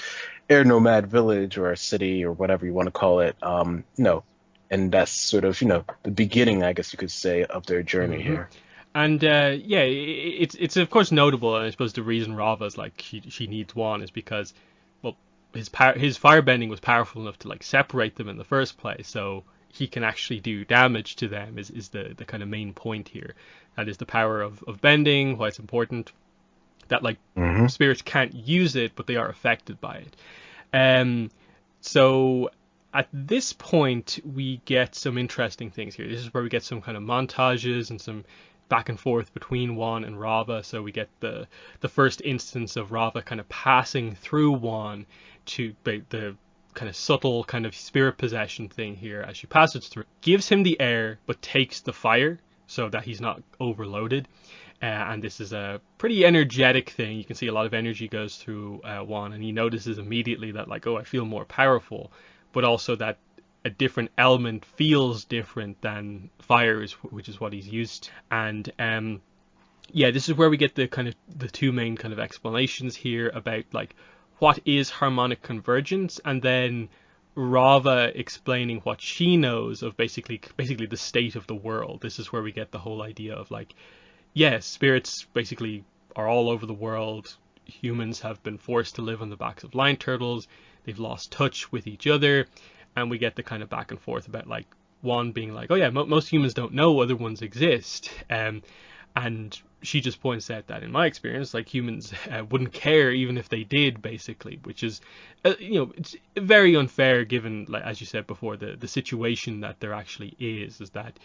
air nomad village, or a city, or whatever you want to call it. And that's sort of the beginning, I guess you could say, of their journey here. And it's of course notable, and I suppose the reason Rava's she needs Juan is because, well, his firebending was powerful enough to separate them in the first place, so he can actually do damage to them. Is the kind of main point here. That is the power of bending, why it's important. That spirits can't use it, but they are affected by it. So at this point we get some interesting things here. This is where we get some kind of montages and some back and forth between Juan and Rava. So we get the first instance of Rava kind of passing through Juan to the kind of subtle kind of spirit possession thing here. As she passes through, gives him the air but takes the fire so that he's not overloaded. And this is a pretty energetic thing. You can see a lot of energy goes through Juan, and he notices immediately that I feel more powerful, but also that a different element feels different than fire, which is what he's used to. And this is where we get the two main kind of explanations here about what is harmonic convergence, and then Rava explaining what she knows of basically the state of the world. This is where we get the whole idea of yes, spirits basically are all over the world. Humans have been forced to live on the backs of line turtles. They've lost touch with each other. And we get the kind of back and forth about Juan being oh yeah, most humans don't know other ones exist. And she just points out that in my experience, humans wouldn't care even if they did, basically, which is, it's very unfair given, as you said before, the situation that there actually is that,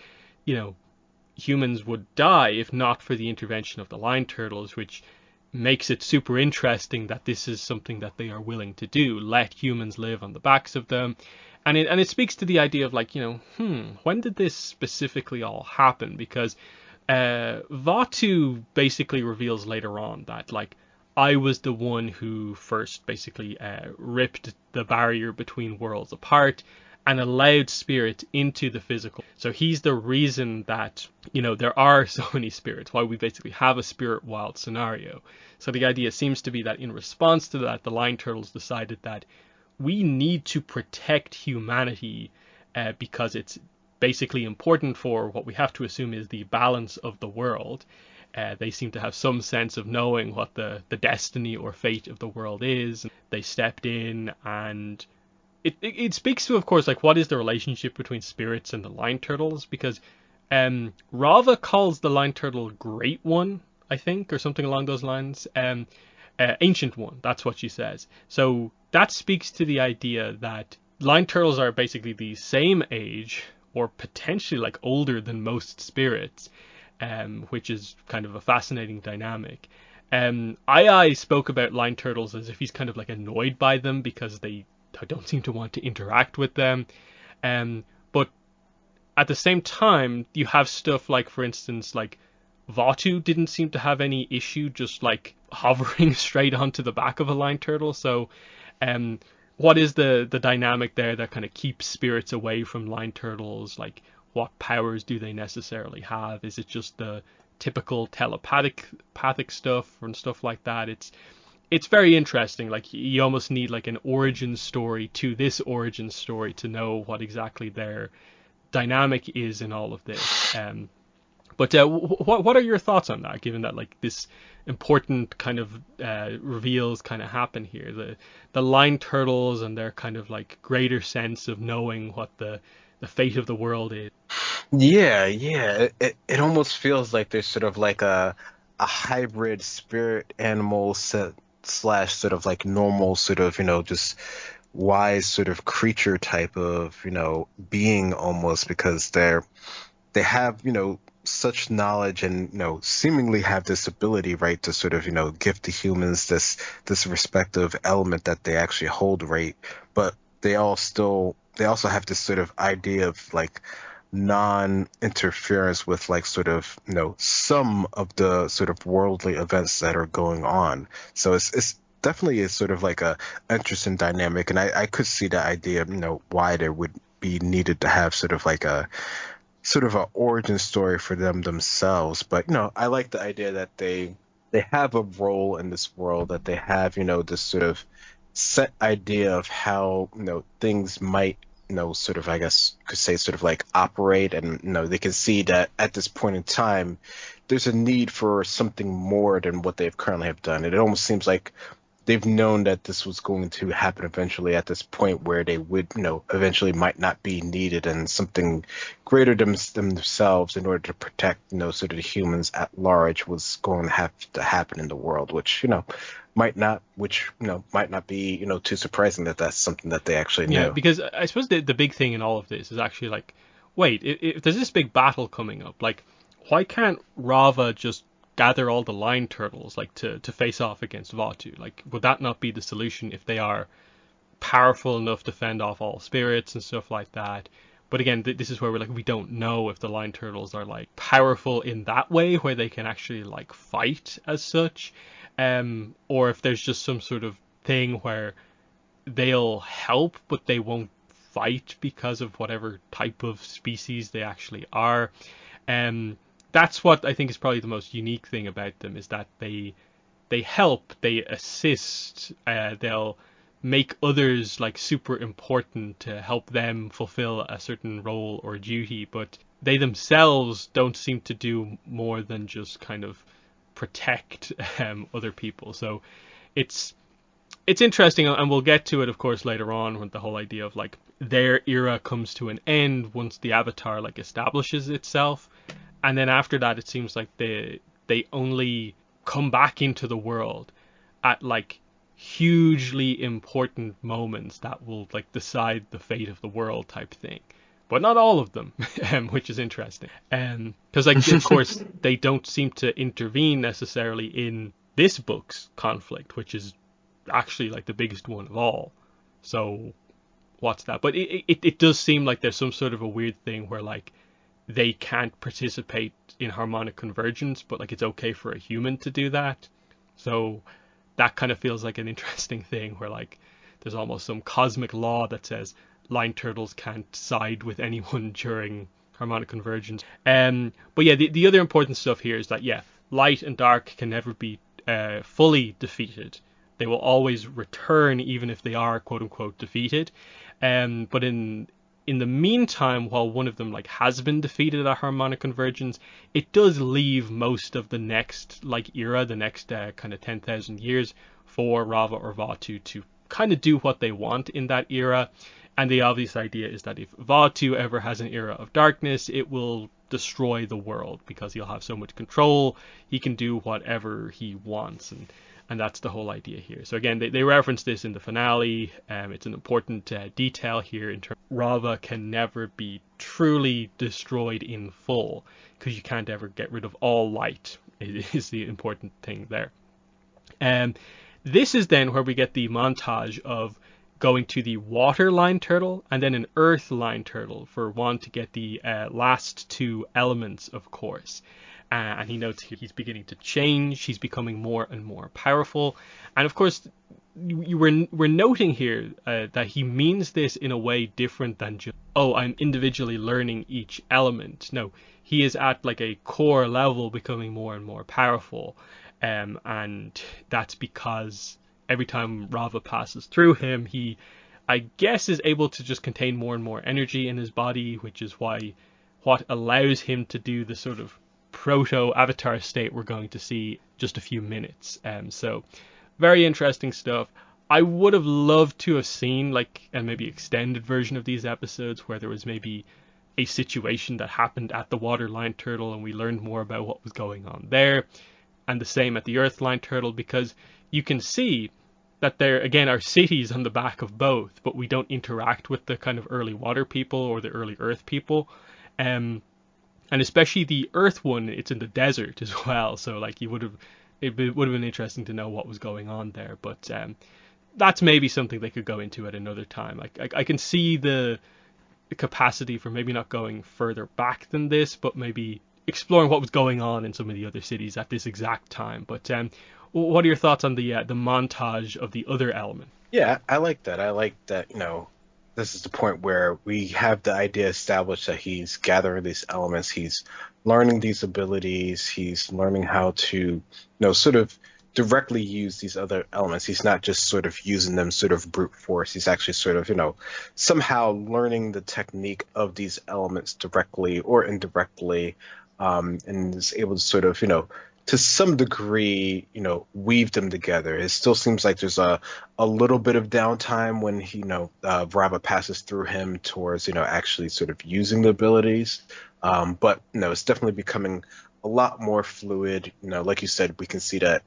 humans would die if not for the intervention of the line turtles, which makes it super interesting that this is something that they are willing to do, let humans live on the backs of them. And it speaks to the idea of like, when did this specifically all happen? Because Vatu basically reveals later on that like I was the one who first basically ripped the barrier between worlds apart and allowed spirit into the physical. So he's the reason that, there are so many spirits, why we basically have a spirit wild scenario. So the idea seems to be that in response to that, the line turtles decided that we need to protect humanity because it's basically important for what we have to assume is the balance of the world. They seem to have some sense of knowing what the destiny or fate of the world is. They stepped in, and it speaks to, of course, like what is the relationship between spirits and the line turtles, because Rava calls the line turtle Great One, I think, or something along those lines. Ancient One, that's what she says. So that speaks to the idea that line turtles are basically the same age or potentially like older than most spirits, which is kind of a fascinating dynamic. I spoke about line turtles as if he's kind of like annoyed by them because they don't seem to want to interact with them. But at the same time, you have stuff like, for instance, like Vatu didn't seem to have any issue just like hovering straight onto the back of a line turtle. So what is the dynamic there that kind of keeps spirits away from line turtles? Like, what powers do they necessarily have? Is it just the typical telepathic stuff and stuff like that? It's very interesting. Like, you almost need like an origin story to this origin story to know what exactly their dynamic is in all of this. But what are your thoughts on that, given that like this important kind of reveals kind of happen here, the line turtles and their kind of like greater sense of knowing what the fate of the world is? Yeah, yeah. It almost feels like there's sort of like a hybrid spirit animal slash sort of like normal sort of, just wise sort of creature type of, being almost, because they have, such knowledge and, seemingly have this ability, right, to sort of, give the humans this respective element that they actually hold, right? But they also have this sort of idea of like non-interference with like sort of, some of the sort of worldly events that are going on. So it's definitely is sort of like a interesting dynamic, and I could see the idea of, why there would be needed to have sort of like a sort of an origin story for them themselves. But I like the idea that they have a role in this world, that they have this sort of set idea of how things might sort of, I guess could say, sort of like operate, and they can see that at this point in time there's a need for something more than what they've currently have done. It almost seems like they've known that this was going to happen eventually at this point where they would, eventually might not be needed, and something greater than themselves in order to protect, sort of the humans at large was going to have to happen in the world, which, might not be, too surprising that that's something that they actually knew. Yeah, because I suppose the big thing in all of this is actually like, wait, if there's this big battle coming up, like, why can't Rava just gather all the line turtles like to face off against Vatu? Like, would that not be the solution if they are powerful enough to fend off all spirits and stuff like that? But again, this is where we're like, we don't know if the line turtles are like powerful in that way where they can actually like fight as such, or if there's just some sort of thing where they'll help but they won't fight because of whatever type of species they actually are. That's what I think is probably the most unique thing about them, is that they help, they assist, they'll make others like super important to help them fulfill a certain role or duty, but they themselves don't seem to do more than just kind of protect other people. So it's interesting, and we'll get to it, of course, later on, when the whole idea of like their era comes to an end once the Avatar like establishes itself. And then after that, it seems like they only come back into the world at like hugely important moments that will like decide the fate of the world type thing. but not all of them, which is interesting. Because, like, of course, they don't seem to intervene necessarily in this book's conflict, which is actually like the biggest one of all. So what's that? But it does seem like there's some sort of a weird thing where, like, they can't participate in harmonic convergence, but like it's okay for a human to do that. So that kind of feels like an interesting thing where, like, there's almost some cosmic law that says line turtles can't side with anyone during harmonic convergence. But yeah, the other important stuff here is that, yeah, light and dark can never be fully defeated. They will always return even if they are quote unquote defeated. But in the meantime, while one of them like has been defeated at harmonic convergence, it does leave most of the next like era, the next kind of 10,000 years for Rava or Vatu to kind of do what they want in that era. And the obvious idea is that if Vatu ever has an era of darkness, it will destroy the world because he'll have so much control. He can do whatever he wants, and that's the whole idea here. So again, they reference this in the finale. It's an important detail here in terms Rava can never be truly destroyed in full because you can't ever get rid of all light. It is the important thing there. This is then where we get the montage of going to the water line turtle and then an earth line turtle for one to get the last two elements, of course. And he notes here he's beginning to change. He's becoming more and more powerful. And of course, we're noting here that he means this in a way different than just, oh, I'm individually learning each element. No, he is at like a core level becoming more and more powerful. And that's because every time Rava passes through him, he, I guess, is able to just contain more and more energy in his body, which is why what allows him to do the sort of proto-avatar state we're going to see just a few minutes. So very interesting stuff. I would have loved to have seen like a maybe extended version of these episodes where there was maybe a situation that happened at the water line turtle and we learned more about what was going on there, and the same at the earth line turtle, because you can see that there again are cities on the back of both, but we don't interact with the kind of early water people or the early earth people. And especially the earth one, it's in the desert as well, so like it would have been interesting to know what was going on there. But that's maybe something they could go into at another time. Like I can see the capacity for maybe not going further back than this, but maybe exploring what was going on in some of the other cities at this exact time. But what are your thoughts on the montage of the other element? Yeah, I like that. I like that, this is the point where we have the idea established that he's gathering these elements, he's learning these abilities, he's learning how to, sort of directly use these other elements. He's not just sort of using them sort of brute force. He's actually sort of, somehow learning the technique of these elements directly or indirectly, and is able to sort of, to some degree, weave them together. It still seems like there's a little bit of downtime when he, Rava passes through him towards, actually sort of using the abilities. But it's definitely becoming a lot more fluid. Like you said, we can see that,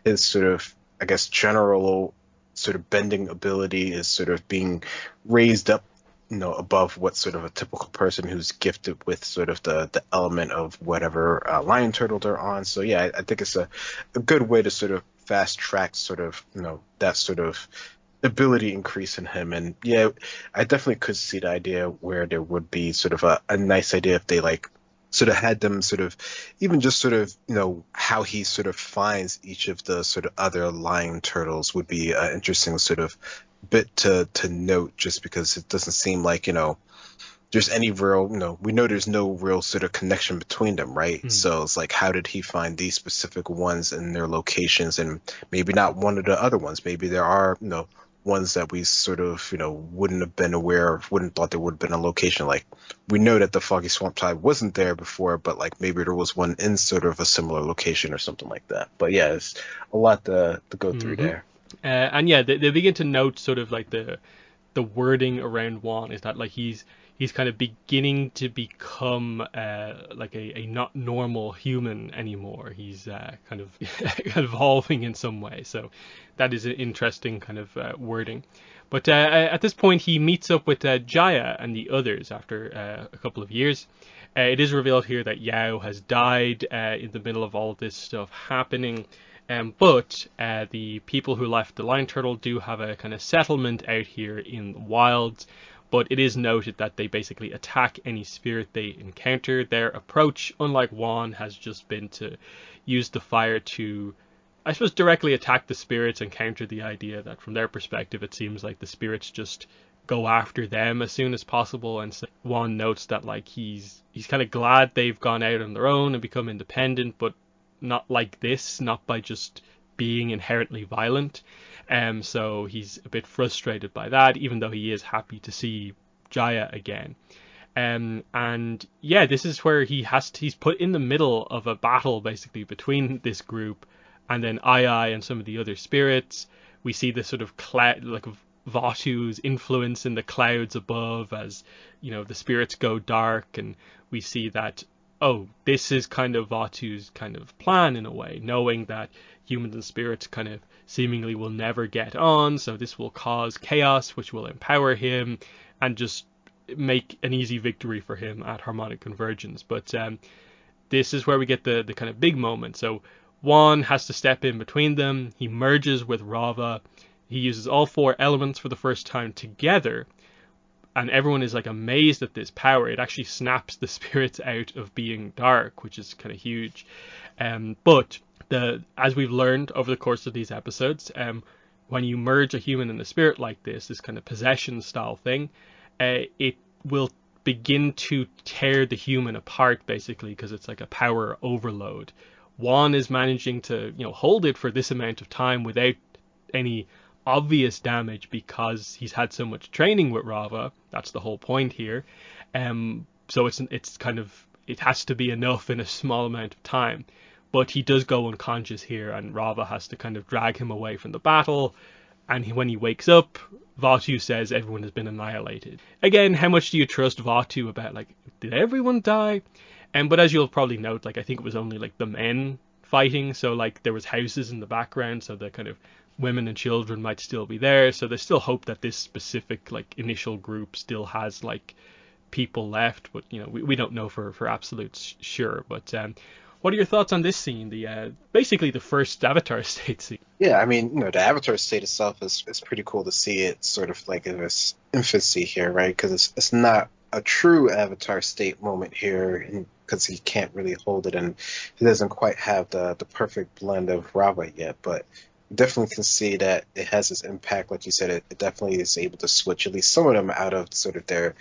his sort of, I guess, general sort of bending ability is sort of being raised up, above what sort of a typical person who's gifted with sort of the element of whatever lion turtle they're on. So yeah, I think it's a good way to sort of fast track sort of, that sort of ability increase in him. And yeah, I definitely could see the idea where there would be sort of a nice idea if they like sort of had them sort of even just sort of, how he sort of finds each of the sort of other lion turtles would be an interesting sort of bit to note, just because it doesn't seem like, there's any real, we know there's no real sort of connection between them, right? So it's like, how did he find these specific ones in their locations and maybe not one of the other ones? Maybe there are, ones that we sort of, wouldn't have been aware of, wouldn't thought there would have been a location. Like, we know that the Foggy Swamp Tribe wasn't there before, but like maybe there was one in sort of a similar location or something like that. But yeah, it's a lot to go through there. And yeah, they begin to note sort of like the wording around Juan is that like he's he's kind of beginning to become like a not normal human anymore. He's kind of evolving in some way. So that is an interesting kind of wording. But at this point, he meets up with Jaya and the others after a couple of years. It is revealed here that Yao has died in the middle of all of this stuff happening. But the people who left the Lion Turtle do have a kind of settlement out here in the wilds. But it is noted that they basically attack any spirit they encounter. Their approach, unlike Juan, has just been to use the fire to, I suppose, directly attack the spirits and counter the idea that from their perspective it seems like the spirits just go after them as soon as possible. And so Juan notes that like he's kind of glad they've gone out on their own and become independent, but not like this, not by just being inherently violent. So he's a bit frustrated by that, even though he is happy to see Jaya again. And yeah, this is where he's put in the middle of a battle basically between this group and then Ai and some of the other spirits. We see this sort of cloud, like Vatu's influence in the clouds above as, you know, the spirits go dark, and we see that, oh, this is kind of Vatu's kind of plan in a way, knowing that humans and spirits kind of seemingly will never get on, so this will cause chaos, which will empower him and just make an easy victory for him at harmonic convergence. But this is where we get the kind of big moment. So Juan has to step in between them. He merges with Rava. He uses all four elements for the first time together, and everyone is like amazed at this power. It actually snaps the spirits out of being dark, which is kind of huge. But as we've learned over the course of these episodes, when you merge a human and a spirit like this kind of possession style thing, it will begin to tear the human apart basically, because it's like a power overload. Juan is managing to, you know, hold it for this amount of time without any obvious damage because he's had so much training with Rava. That's the whole point here. So it's kind of, it has to be enough in a small amount of time. But he does go unconscious here, and Rava has to kind of drag him away from the battle. And when he wakes up, Vatu says everyone has been annihilated. Again, how much do you trust Vatu about, like, did everyone die? But as you'll probably note, like, I think it was only like the men fighting, so like there was houses in the background, so the kind of women and children might still be there. So there's still hope that this specific like initial group still has like people left, but you know, we don't know for absolute sure. But what are your thoughts on this scene? The basically the first Avatar state scene. Yeah, I mean, you know, the Avatar state itself is pretty cool to see it sort of like in its infancy here, right? Because it's not a true Avatar state moment here, because he can't really hold it, and he doesn't quite have the perfect blend of Rava yet, but definitely can see that it has its impact. Like you said, it definitely is able to switch at least some of them out of sort of their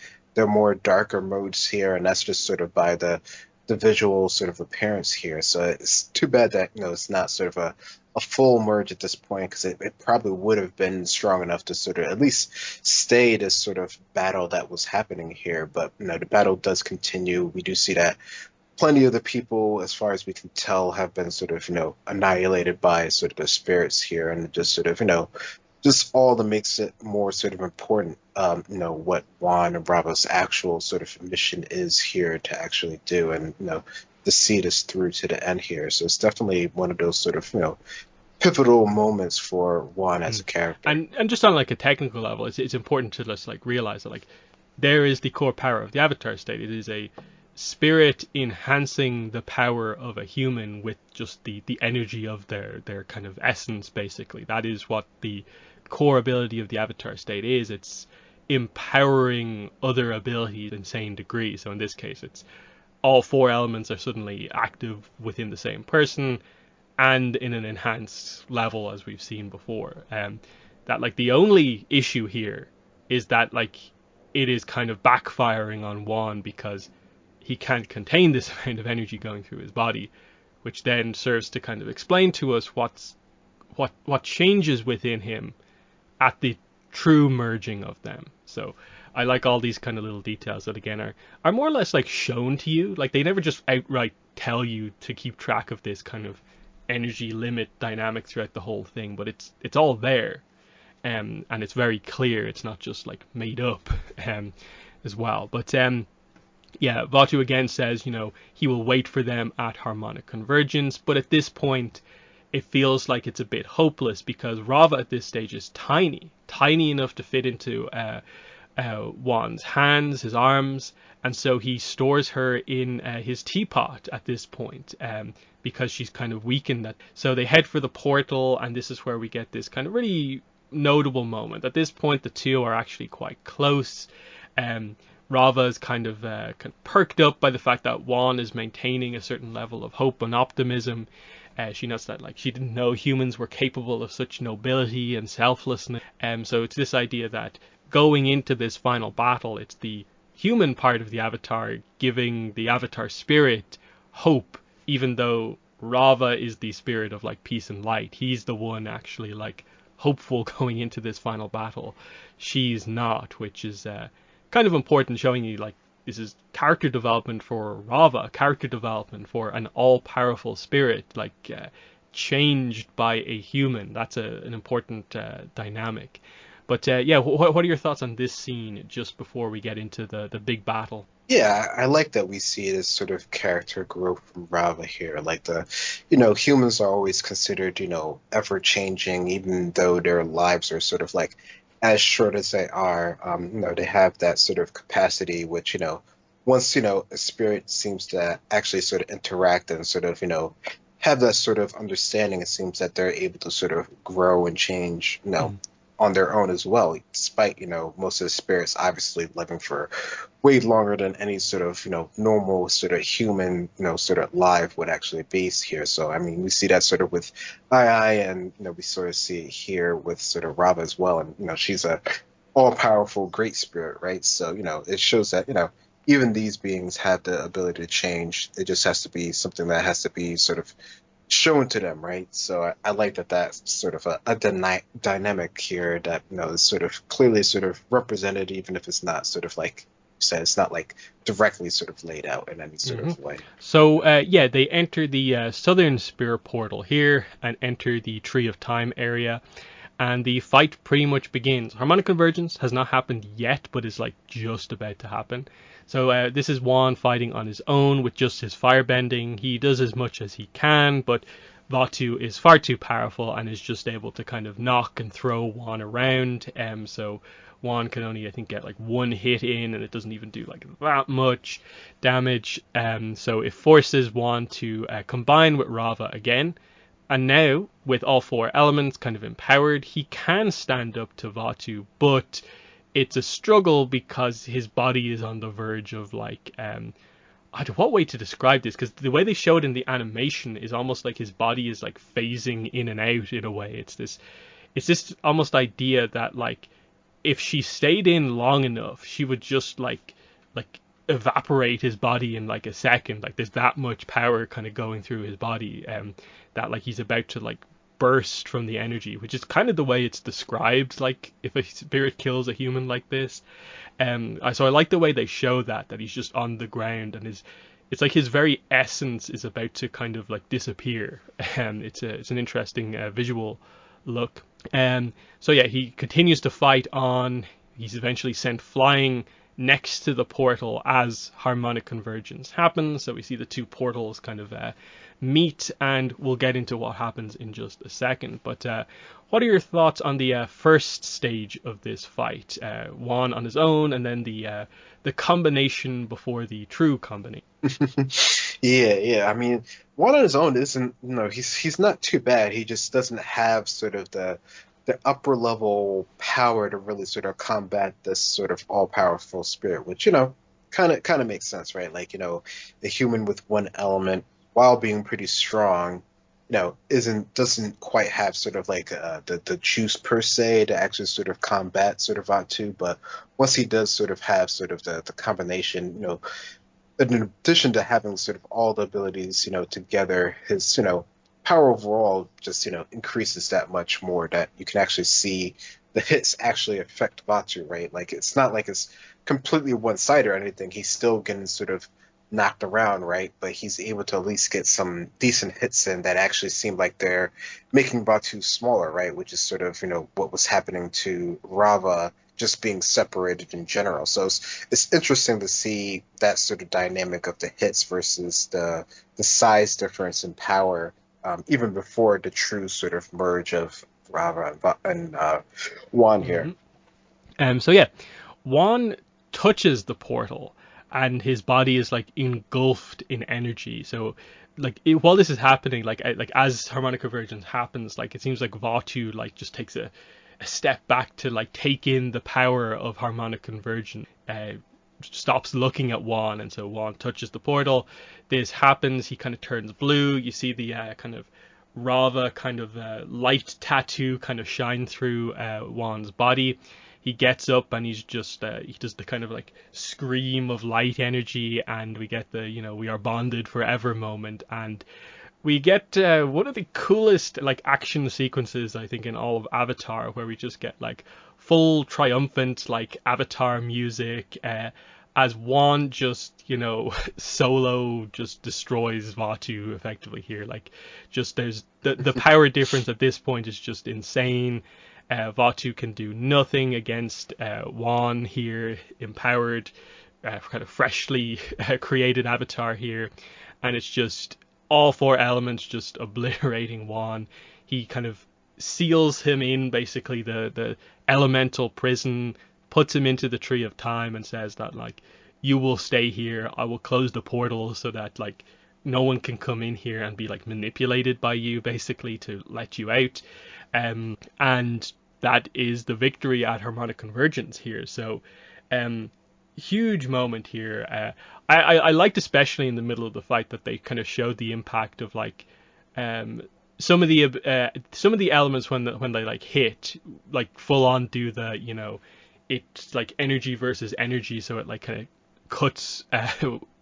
more darker modes here, and that's just sort of by the visual sort of appearance here. So it's too bad that, you know, it's not sort of a full merge at this point, because it probably would have been strong enough to sort of at least stay this sort of battle that was happening here. But you know, the battle does continue. We do see that plenty of the people, as far as we can tell, have been sort of, you know, annihilated by sort of the spirits here, and just sort of, you know, just all that makes it more sort of important, you know, what Juan and Rava's actual sort of mission is here to actually do, and, you know, to see this through to the end here. So it's definitely one of those sort of, you know, pivotal moments for Juan as a character. And just on like a technical level, it's important to just like realize that like there is the core power of the Avatar state. It is a spirit enhancing the power of a human with just the energy of their kind of essence, basically. That is what the core ability of the Avatar state is. It's empowering other abilities to insane degree. So in this case, it's all four elements are suddenly active within the same person and in an enhanced level, as we've seen before. That like the only issue here is that like it is kind of backfiring on Juan because he can't contain this amount of energy going through his body, which then serves to kind of explain to us what changes within him at the true merging of them. So I like all these kind of little details that again are more or less like shown to you. Like they never just outright tell you to keep track of this kind of energy limit dynamic throughout the whole thing, but it's all there, and it's very clear. It's not just like made up. as well. But yeah, Vaatu again says, he will wait for them at harmonic convergence, but at this point, it feels like it's a bit hopeless because Rava at this stage is tiny enough to fit into Juan's hands, his arms, and so he stores her in his teapot at this point because she's kind of weakened. So they head for the portal, and this is where we get this kind of really notable moment. At this point, the two are actually quite close. Rava is kind of perked up by the fact that Juan is maintaining a certain level of hope and optimism. She notes that she didn't know humans were capable of such nobility and selflessness. So it's this idea that going into this final battle, it's the human part of the Avatar giving the Avatar spirit hope, even though Rava is the spirit of peace and light. He's the one actually hopeful going into this final battle. She's not, which is kind of important, showing you this is character development for Rava, character development for an all-powerful spirit, changed by a human. That's an important dynamic. But yeah, what are your thoughts on this scene just before we get into the big battle? Yeah, I like that we see this sort of character growth from Rava here. Humans are always considered, ever changing, even though their lives are sort of as short as they are. They have that sort of capacity, which, once, a spirit seems to actually sort of interact and sort of, have that sort of understanding, it seems that they're able to sort of grow and change, on their own as well, despite, most of the spirits obviously living for way longer than any sort of, normal sort of human, sort of life would actually be here. So, I mean, we see that sort of with Ai, and, we sort of see it here with sort of Rava as well. And, she's a all-powerful great spirit, right? So, it shows that, even these beings have the ability to change. It just has to be something that has to be sort of shown to them, right? So I like that that's sort of a dynamic here that is sort of clearly sort of represented, even if it's not sort of said, it's not directly sort of laid out in any sort of way. So yeah, they enter the southern spear portal here and enter the Tree of Time area, and the fight pretty much begins. Harmonic convergence has not happened yet, but is just about to happen. So this is Juan fighting on his own with just his firebending. He does as much as he can, but Vaatu is far too powerful and is just able to kind of knock and throw Juan around. So Juan can only, I think, get one hit in, and it doesn't even do that much damage. So it forces Juan to combine with Rava again. And now, with all four elements kind of empowered, he can stand up to Vaatu, but it's a struggle because his body is on the verge of I don't know what way to describe this, because the way they show it in the animation is almost like his body is phasing in and out in a way. It's this almost idea that if she stayed in long enough, she would just evaporate his body in a second. There's that much power kind of going through his body that he's about to burst from the energy, which is kind of the way it's described, if a spirit kills a human like this. So I like the way they show that he's just on the ground, and it's his very essence is about to kind of disappear. It's an interesting visual look. So yeah, he continues to fight on. He's eventually sent flying next to the portal as harmonic convergence happens. So we see the two portals kind of meet, and we'll get into what happens in just a second. But what are your thoughts on the first stage of this fight? Juan on his own, and then the combination before the true combination. Yeah. I mean, Juan on his own isn't, he's not too bad. He just doesn't have sort of the upper level power to really sort of combat this sort of all powerful spirit, which, kind of makes sense, right? The human with one element, while being pretty strong, doesn't quite have sort of the juice per se to actually sort of combat sort of Vaatu. But once he does sort of have sort of the combination, in addition to having sort of all the abilities, together, his, power overall just, increases that much more that you can actually see the hits actually affect Vaatu, right? It's not it's completely one-sided or anything. He's still getting sort of knocked around, right? But he's able to at least get some decent hits in that actually seem like they're making Batu smaller, right? Which is sort of, what was happening to Rava just being separated in general. So it's interesting to see that sort of dynamic of the hits versus the size difference in power, even before the true sort of merge of Rava and Juan here. Hmm. So yeah, Juan touches the portal, and his body is like engulfed in energy. So, like while this is happening, like as harmonic convergence happens, like it seems like Vatu like just takes a step back to like take in the power of harmonic convergence. Stops looking at Juan, and so Juan touches the portal. This happens. He kind of turns blue. You see the kind of Rava kind of light tattoo kind of shine through Juan's body. He gets up and he does the kind of like scream of light energy, and we get the we are bonded forever moment, and we get one of the coolest like action sequences I think in all of Avatar, where we just get like full triumphant like Avatar music as Juan just solo just destroys Vatu effectively here. Like just there's the power difference at this point is just insane. Vatu can do nothing against Juan here, empowered, kind of freshly created avatar here, and it's just all four elements just obliterating Juan. He kind of seals him in basically the elemental prison, puts him into the tree of time, and says that like you will stay here. I will close the portal so that like no one can come in here and be like manipulated by you basically to let you out. And that is the victory at harmonic convergence here. So huge moment here. I liked especially in the middle of the fight that they kind of showed the impact of like um, some of the elements when they like hit like full on do the it's like energy versus energy, so it like kind of cuts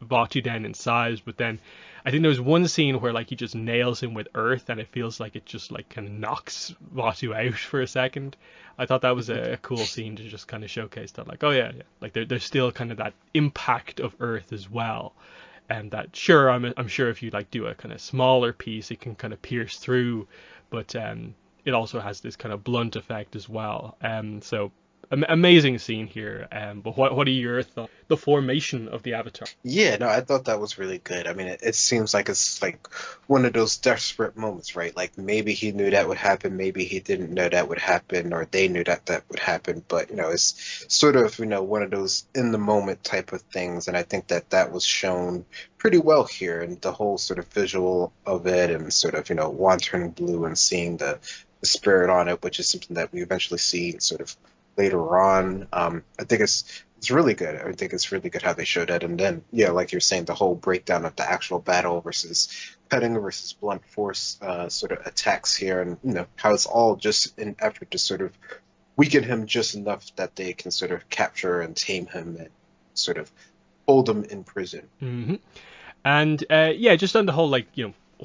Batu down in size. But then I think there was one scene where like he just nails him with earth, and it feels like it just like kind of knocks Batu out for a second. I thought that was a cool scene to just kind of showcase that like, oh yeah, yeah, like there's still kind of that impact of earth as well, and that sure I'm sure if you like do a kind of smaller piece it can kind of pierce through, but it also has this kind of blunt effect as well. So amazing scene here. But what are your thoughts? The formation of the Avatar. Yeah, no, I thought that was really good. I mean, it seems like it's like one of those desperate moments, right? Like maybe he knew that would happen, maybe he didn't know that would happen, or they knew that that would happen. But it's sort of one of those in the moment type of things, and I think that that was shown pretty well here, and the whole sort of visual of it, and sort of one turning blue and seeing the spirit on it, which is something that we eventually see sort of later on. I think it's really good. I think it's really good how they showed that. And then, yeah, like you're saying, the whole breakdown of the actual battle versus cutting versus blunt force sort of attacks here, and how it's all just an effort to sort of weaken him just enough that they can sort of capture and tame him and sort of hold him in prison. Hmm. And yeah, just on the whole, like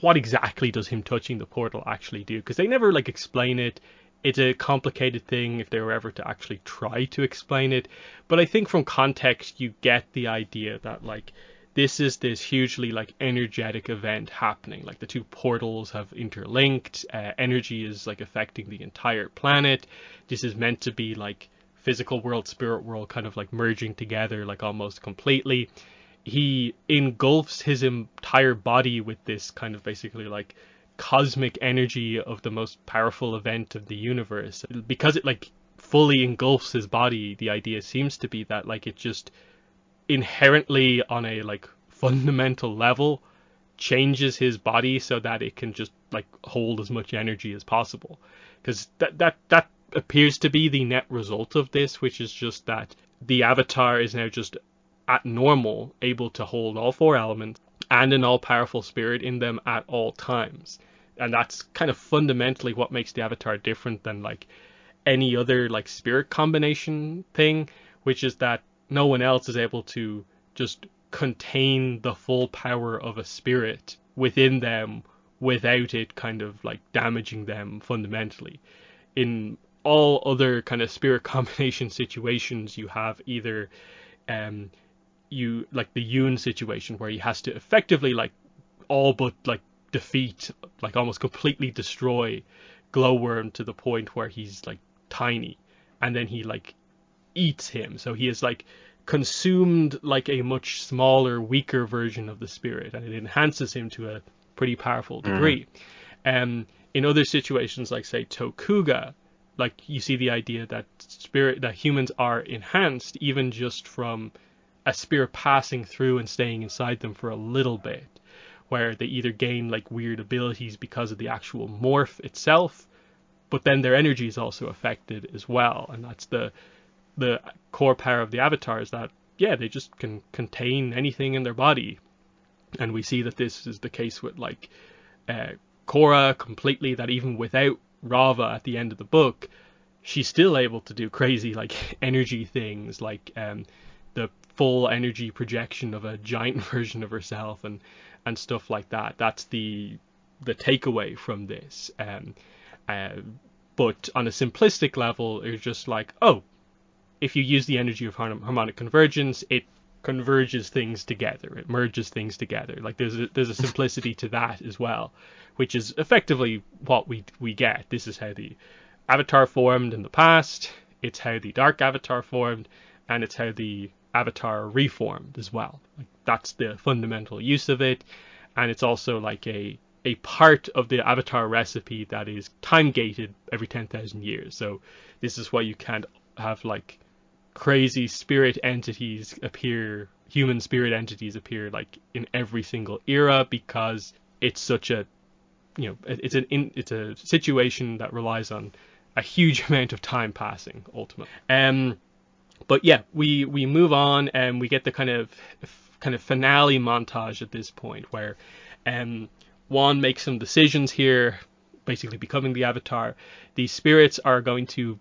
what exactly does him touching the portal actually do? Because they never like explain it. It's a complicated thing if they were ever to actually try to explain it. But I think from context you get the idea that like this is this hugely like energetic event happening. Like the two portals have interlinked. Energy is like affecting the entire planet. This is meant to be like physical world, spirit world kind of like merging together like almost completely. He engulfs his entire body with this kind of basically like cosmic energy of the most powerful event of the universe. Because it like fully engulfs his body, the idea seems to be that like it just inherently on a like fundamental level changes his body so that it can just like hold as much energy as possible. Because that appears to be the net result of this, which is just that the avatar is now just at normal able to hold all four elements and an all-powerful spirit in them at all times. And that's kind of fundamentally what makes the avatar different than like any other like spirit combination thing, which is that no one else is able to just contain the full power of a spirit within them without it kind of like damaging them fundamentally. In all other kind of spirit combination situations, you have either um, you like the Yoon situation where he has to effectively like all but like defeat, like almost completely destroy Glowworm to the point where he's like tiny, and then he like eats him. So he is like consumed like a much smaller, weaker version of the spirit, and it enhances him to a pretty powerful degree. In other situations, like say Tokuga, like you see the idea that humans are enhanced even just from a spirit passing through and staying inside them for a little bit, where they either gain like weird abilities because of the actual morph itself, but then their energy is also affected as well. And that's the core power of the Avatar, is that they just can contain anything in their body. And we see that this is the case with like Korra completely, that even without Rava at the end of the book, she's still able to do crazy like energy things, like the full energy projection of a giant version of herself and stuff like that. That's the takeaway from this. But on a simplistic level, it's just like, oh, if you use the energy of harmonic convergence, it converges things together, it merges things together. Like there's a simplicity to that as well, which is effectively what we get. This is how the Avatar formed in the past, it's how the Dark Avatar formed, and it's how the Avatar reformed as well. Like that's the fundamental use of it, and it's also like a part of the Avatar recipe that is time gated every 10,000 years. So this is why you can't have like crazy spirit entities appear, human spirit entities appear like in every single era, because it's such a, it's a situation that relies on a huge amount of time passing ultimately. But yeah, we move on and we get the kind of finale montage at this point where Wan makes some decisions here, basically becoming the Avatar. These spirits are going to,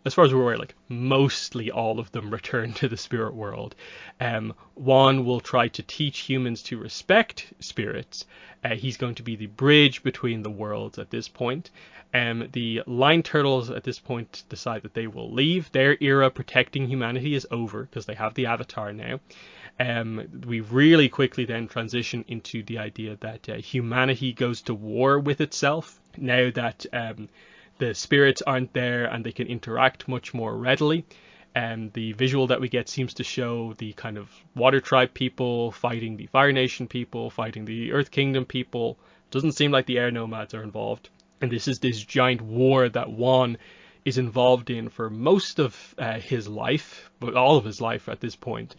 as far as we're aware, like mostly all of them return to the spirit world. Wan will try to teach humans to respect spirits. He's going to be the bridge between the worlds at this point. The Line Turtles at this point decide that they will leave. Their era protecting humanity is over because they have the Avatar now. We really quickly then transition into the idea that humanity goes to war with itself now that the spirits aren't there and they can interact much more readily. And the visual that we get seems to show the kind of Water Tribe people fighting the Fire Nation people, fighting the Earth Kingdom people. Doesn't seem like the Air Nomads are involved. And this is this giant war that Wan is involved in for most of his life, but all of his life at this point.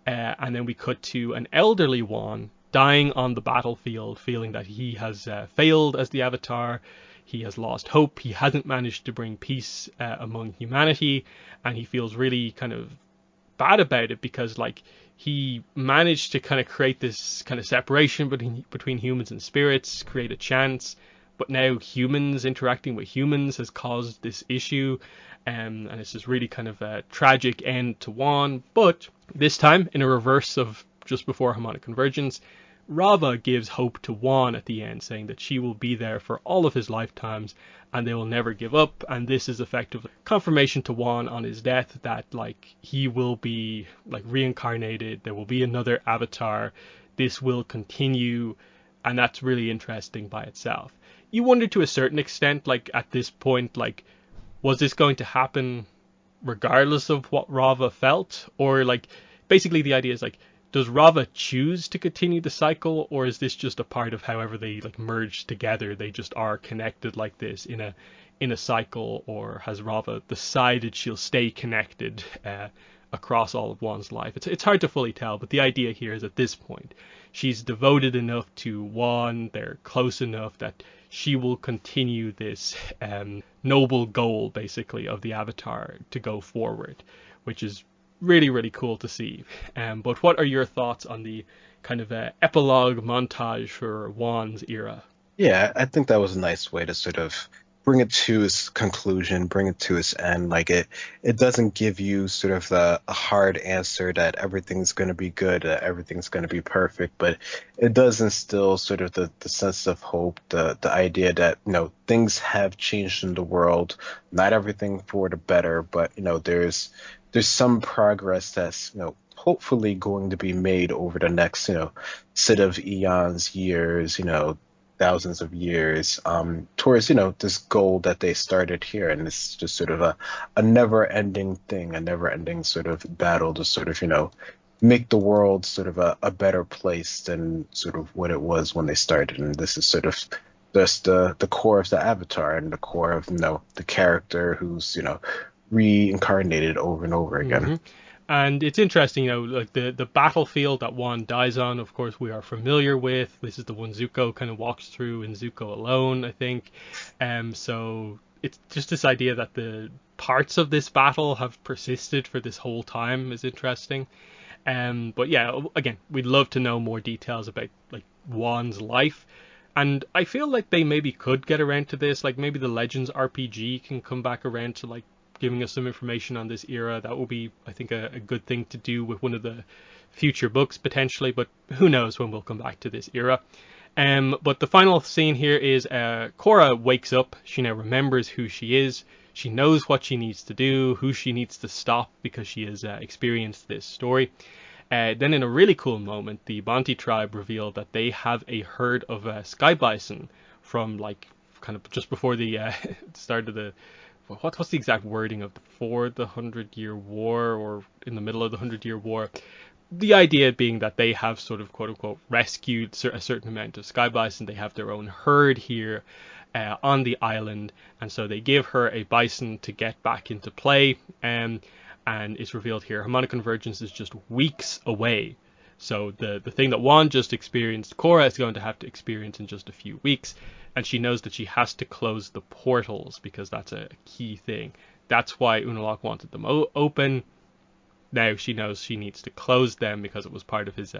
And then we cut to an elderly Wan dying on the battlefield, feeling that he has failed as the Avatar. He has lost hope. He hasn't managed to bring peace among humanity, and he feels really kind of bad about it because like he managed to kind of create this kind of separation between humans and spirits, create a chance, but now humans interacting with humans has caused this issue, and it's this really kind of a tragic end to Wan. But this time, in a reverse of just before harmonic convergence, Rava gives hope to Wan at the end, saying that she will be there for all of his lifetimes and they will never give up. And this is effectively confirmation to Wan on his death that like he will be like reincarnated, there will be another Avatar, this will continue, and that's really interesting by itself. You wonder to a certain extent, like at this point, like was this going to happen regardless of what Rava felt? Or like basically the idea is like, does Rava choose to continue the cycle, or is this just a part of however they like merge together? They just are connected like this in a cycle, or has Rava decided she'll stay connected across all of Wan's life? It's hard to fully tell, but the idea here is at this point she's devoted enough to Wan, they're close enough that she will continue this noble goal basically of the Avatar to go forward, which is really, really cool to see. But what are your thoughts on the kind of epilogue montage for Wan's era? Yeah, I think that was a nice way to sort of bring it to its conclusion, bring it to its end. Like it doesn't give you sort of a hard answer that everything's going to be good, that everything's going to be perfect, but it does instill sort of the sense of hope, the idea that, things have changed in the world, not everything for the better, but, there's some progress that's, hopefully going to be made over the next, set of eons, years, thousands of years, towards, this goal that they started here. And it's just sort of a never-ending thing, a never-ending sort of battle to sort of, make the world sort of a better place than sort of what it was when they started. And this is sort of just the core of the avatar and the core of, the character who's, reincarnated over and over again. Mm-hmm. And it's interesting, like the battlefield that Wan dies on, of course, we are familiar with. This is the one Zuko kind of walks through in Zuko Alone, I think. So it's just this idea that the parts of this battle have persisted for this whole time is interesting. But yeah, again, we'd love to know more details about like Wan's life. And I feel like they maybe could get around to this, like maybe the Legends RPG can come back around to like giving us some information on this era. That will be, I think, a good thing to do with one of the future books potentially, but who knows when we'll come back to this era. But the final scene here is Korra wakes up. She now remembers who she is. She knows what she needs to do, who she needs to stop, because she has experienced this story. Then in a really cool moment, the Bonte tribe revealed that they have a herd of sky bison from like kind of just before the start of the what's the exact wording of before the 100-Year War or in the middle of the 100-Year War? The idea being that they have sort of quote unquote rescued a certain amount of sky bison. They have their own herd here on the island, and so they give her a bison to get back into play. And it's revealed here harmonic convergence is just weeks away. So the thing that Wan just experienced, Korra is going to have to experience in just a few weeks. And she knows that she has to close the portals because that's a key thing. That's why Unalaq wanted them open. Now she knows she needs to close them because it was part of his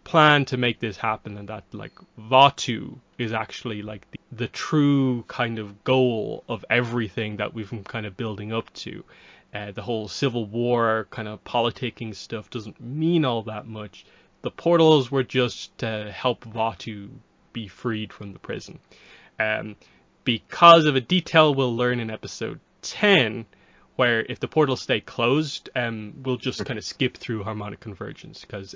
plan to make this happen, and that like Vaatu is actually like the true kind of goal of everything that we've been kind of building up to. The whole Civil War kind of politicking stuff doesn't mean all that much. The portals were just to help Vaatu be freed from the prison. Because of a detail we'll learn in episode 10, where if the portals stay closed, we'll just kind of skip through harmonic convergence, because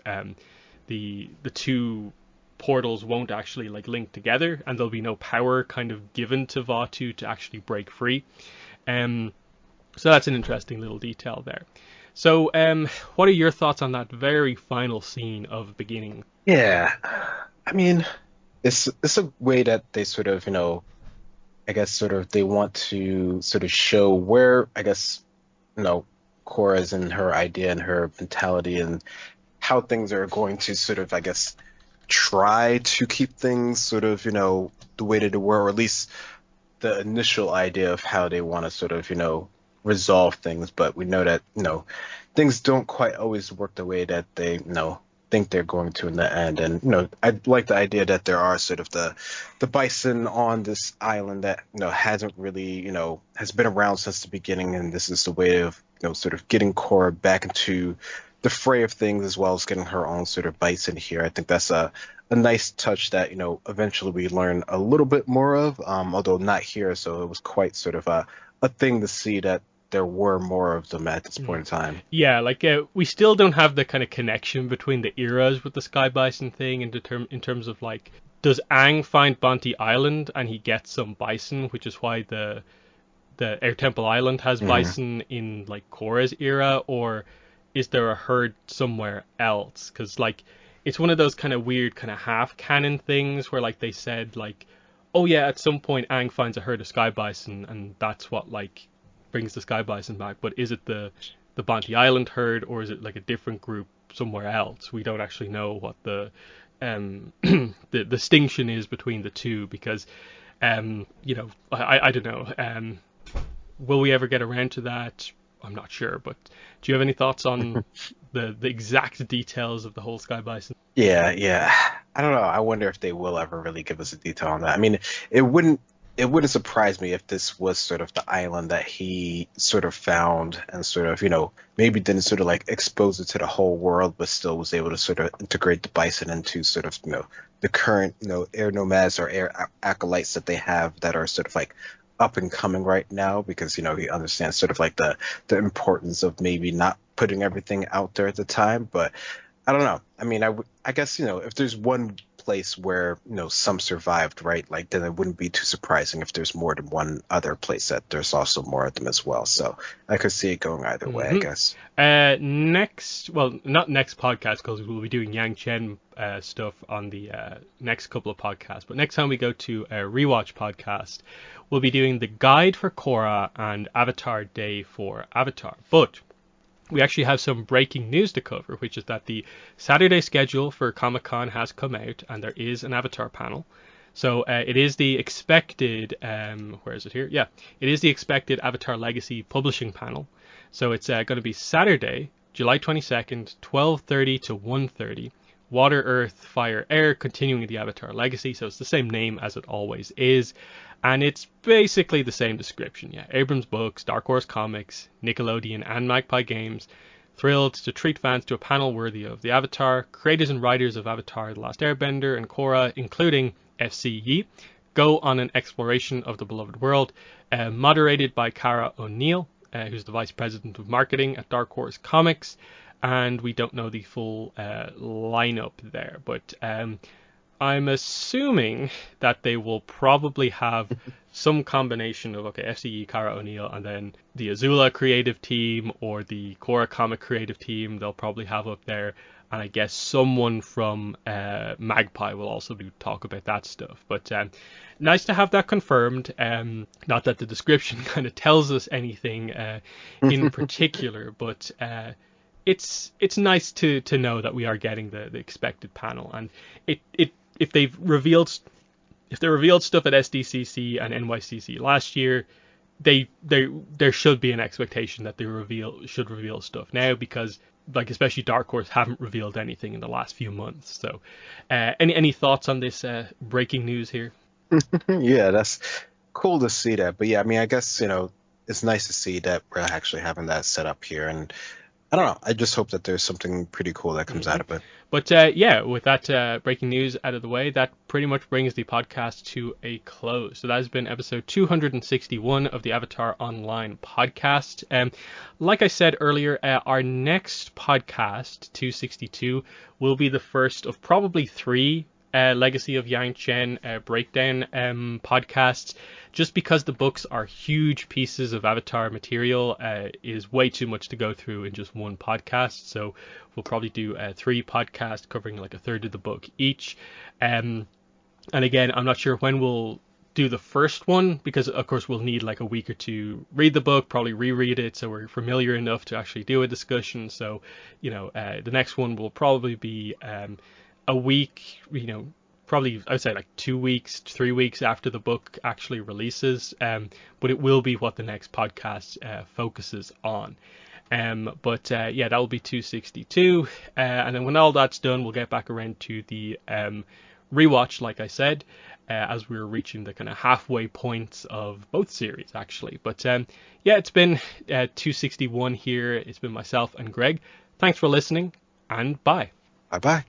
the two portals won't actually like link together, and there'll be no power kind of given to Vaatu to actually break free. So that's an interesting little detail there. So what are your thoughts on that very final scene of beginning? Yeah, I mean, it's a way that they sort of, I guess sort of they want to sort of show where, I guess, Korra's and her idea and her mentality and how things are going to sort of, I guess, try to keep things sort of, the way that they were, or at least the initial idea of how they want to sort of, resolve things. But we know that, things don't quite always work the way that they, think they're going to in the end. And I like the idea that there are sort of the bison on this island that hasn't really has been around since the beginning, and this is the way of sort of getting Korra back into the fray of things, as well as getting her own sort of bison here. I think that's a nice touch that eventually we learn a little bit more of, although not here. So it was quite sort of a thing to see that there were more of them at this point in time. Yeah, like we still don't have the kind of connection between the eras with the Sky Bison thing in terms of like, does Aang find Bonte Island and he gets some bison, which is why the Air Temple Island has bison in like Korra's era, or is there a herd somewhere else? Because like it's one of those kind of weird kind of half canon things where like they said like, oh yeah, at some point Aang finds a herd of Sky Bison and that's what like brings the Sky Bison back, but is it the Bonte Island herd, or is it like a different group somewhere else? We don't actually know what the the distinction is between the two, because I don't know. Will we ever get around to that? I'm not sure, but do you have any thoughts on the exact details of the whole Sky Bison? Yeah. I don't know. I wonder if they will ever really give us a detail on that. I mean, it wouldn't surprise me if this was sort of the island that he sort of found and sort of, maybe didn't sort of like expose it to the whole world, but still was able to sort of integrate the bison into sort of, the current, air nomads or air acolytes that they have that are sort of like up and coming right now, because, he understands sort of like the importance of maybe not putting everything out there at the time. But I don't know. I mean, I guess, if there's one place where, some survived, right? Like, then it wouldn't be too surprising if there's more than one other place that there's also more of them as well. So I could see it going either way, I guess. Not next podcast, because we'll be doing Yang Chen stuff on the next couple of podcasts. But next time we go to a rewatch podcast, we'll be doing the guide for Korra and Avatar Day for Avatar. But we actually have some breaking news to cover, which is that the Saturday schedule for Comic-Con has come out, and there is an Avatar panel. So it is the expected, where is it here? Yeah, it is the expected Avatar Legacy publishing panel. So it's going to be Saturday, July 22nd, 12:30 to 1:30. Water, Earth, Fire, Air, continuing the Avatar Legacy. So it's the same name as it always is. And it's basically the same description. Yeah, Abrams Books, Dark Horse Comics, Nickelodeon, and Magpie Games. Thrilled to treat fans to a panel worthy of the Avatar. Creators and writers of Avatar The Last Airbender and Korra, including FCE, go on an exploration of the beloved world. Moderated by Cara O'Neill, who's the Vice President of Marketing at Dark Horse Comics. And we don't know the full lineup there. But I'm assuming that they will probably have some combination of, FCE, Cara O'Neill, and then the Azula creative team or the Korra comic creative team they'll probably have up there. And I guess someone from Magpie will also talk about that stuff. But nice to have that confirmed. Not that the description kind of tells us anything in particular, but it's nice to know that we are getting the expected panel. And if they revealed stuff at SDCC and NYCC last year, there should be an expectation that they should reveal stuff now, because especially Dark Horse haven't revealed anything in the last few months. So any thoughts on this breaking news here? Yeah, that's cool to see that. But yeah, I mean, I guess it's nice to see that we're actually having that set up here, and I don't know. I just hope that there's something pretty cool that comes out of it. But with that breaking news out of the way, that pretty much brings the podcast to a close. So that has been episode 261 of the Avatar Online podcast. Like I said earlier, our next podcast, 262, will be the first of probably 3 Legacy of Yang Chen breakdown podcasts. Just because the books are huge pieces of Avatar material, is way too much to go through in just one podcast. So we'll probably do 3 podcasts covering like a third of the book each. And again, I'm not sure when we'll do the first one, because of course we'll need like a week or two read the book, probably reread it, so we're familiar enough to actually do a discussion. So the next one will probably be a week, probably I would say like 2 weeks, 3 weeks after the book actually releases, but it will be what the next podcast focuses on. But that will be 262, and then when all that's done, we'll get back around to the rewatch, like I said, as we're reaching the kind of halfway points of both series actually. But it's been 261 here. It's been myself and Greg. Thanks for listening, and bye. Bye.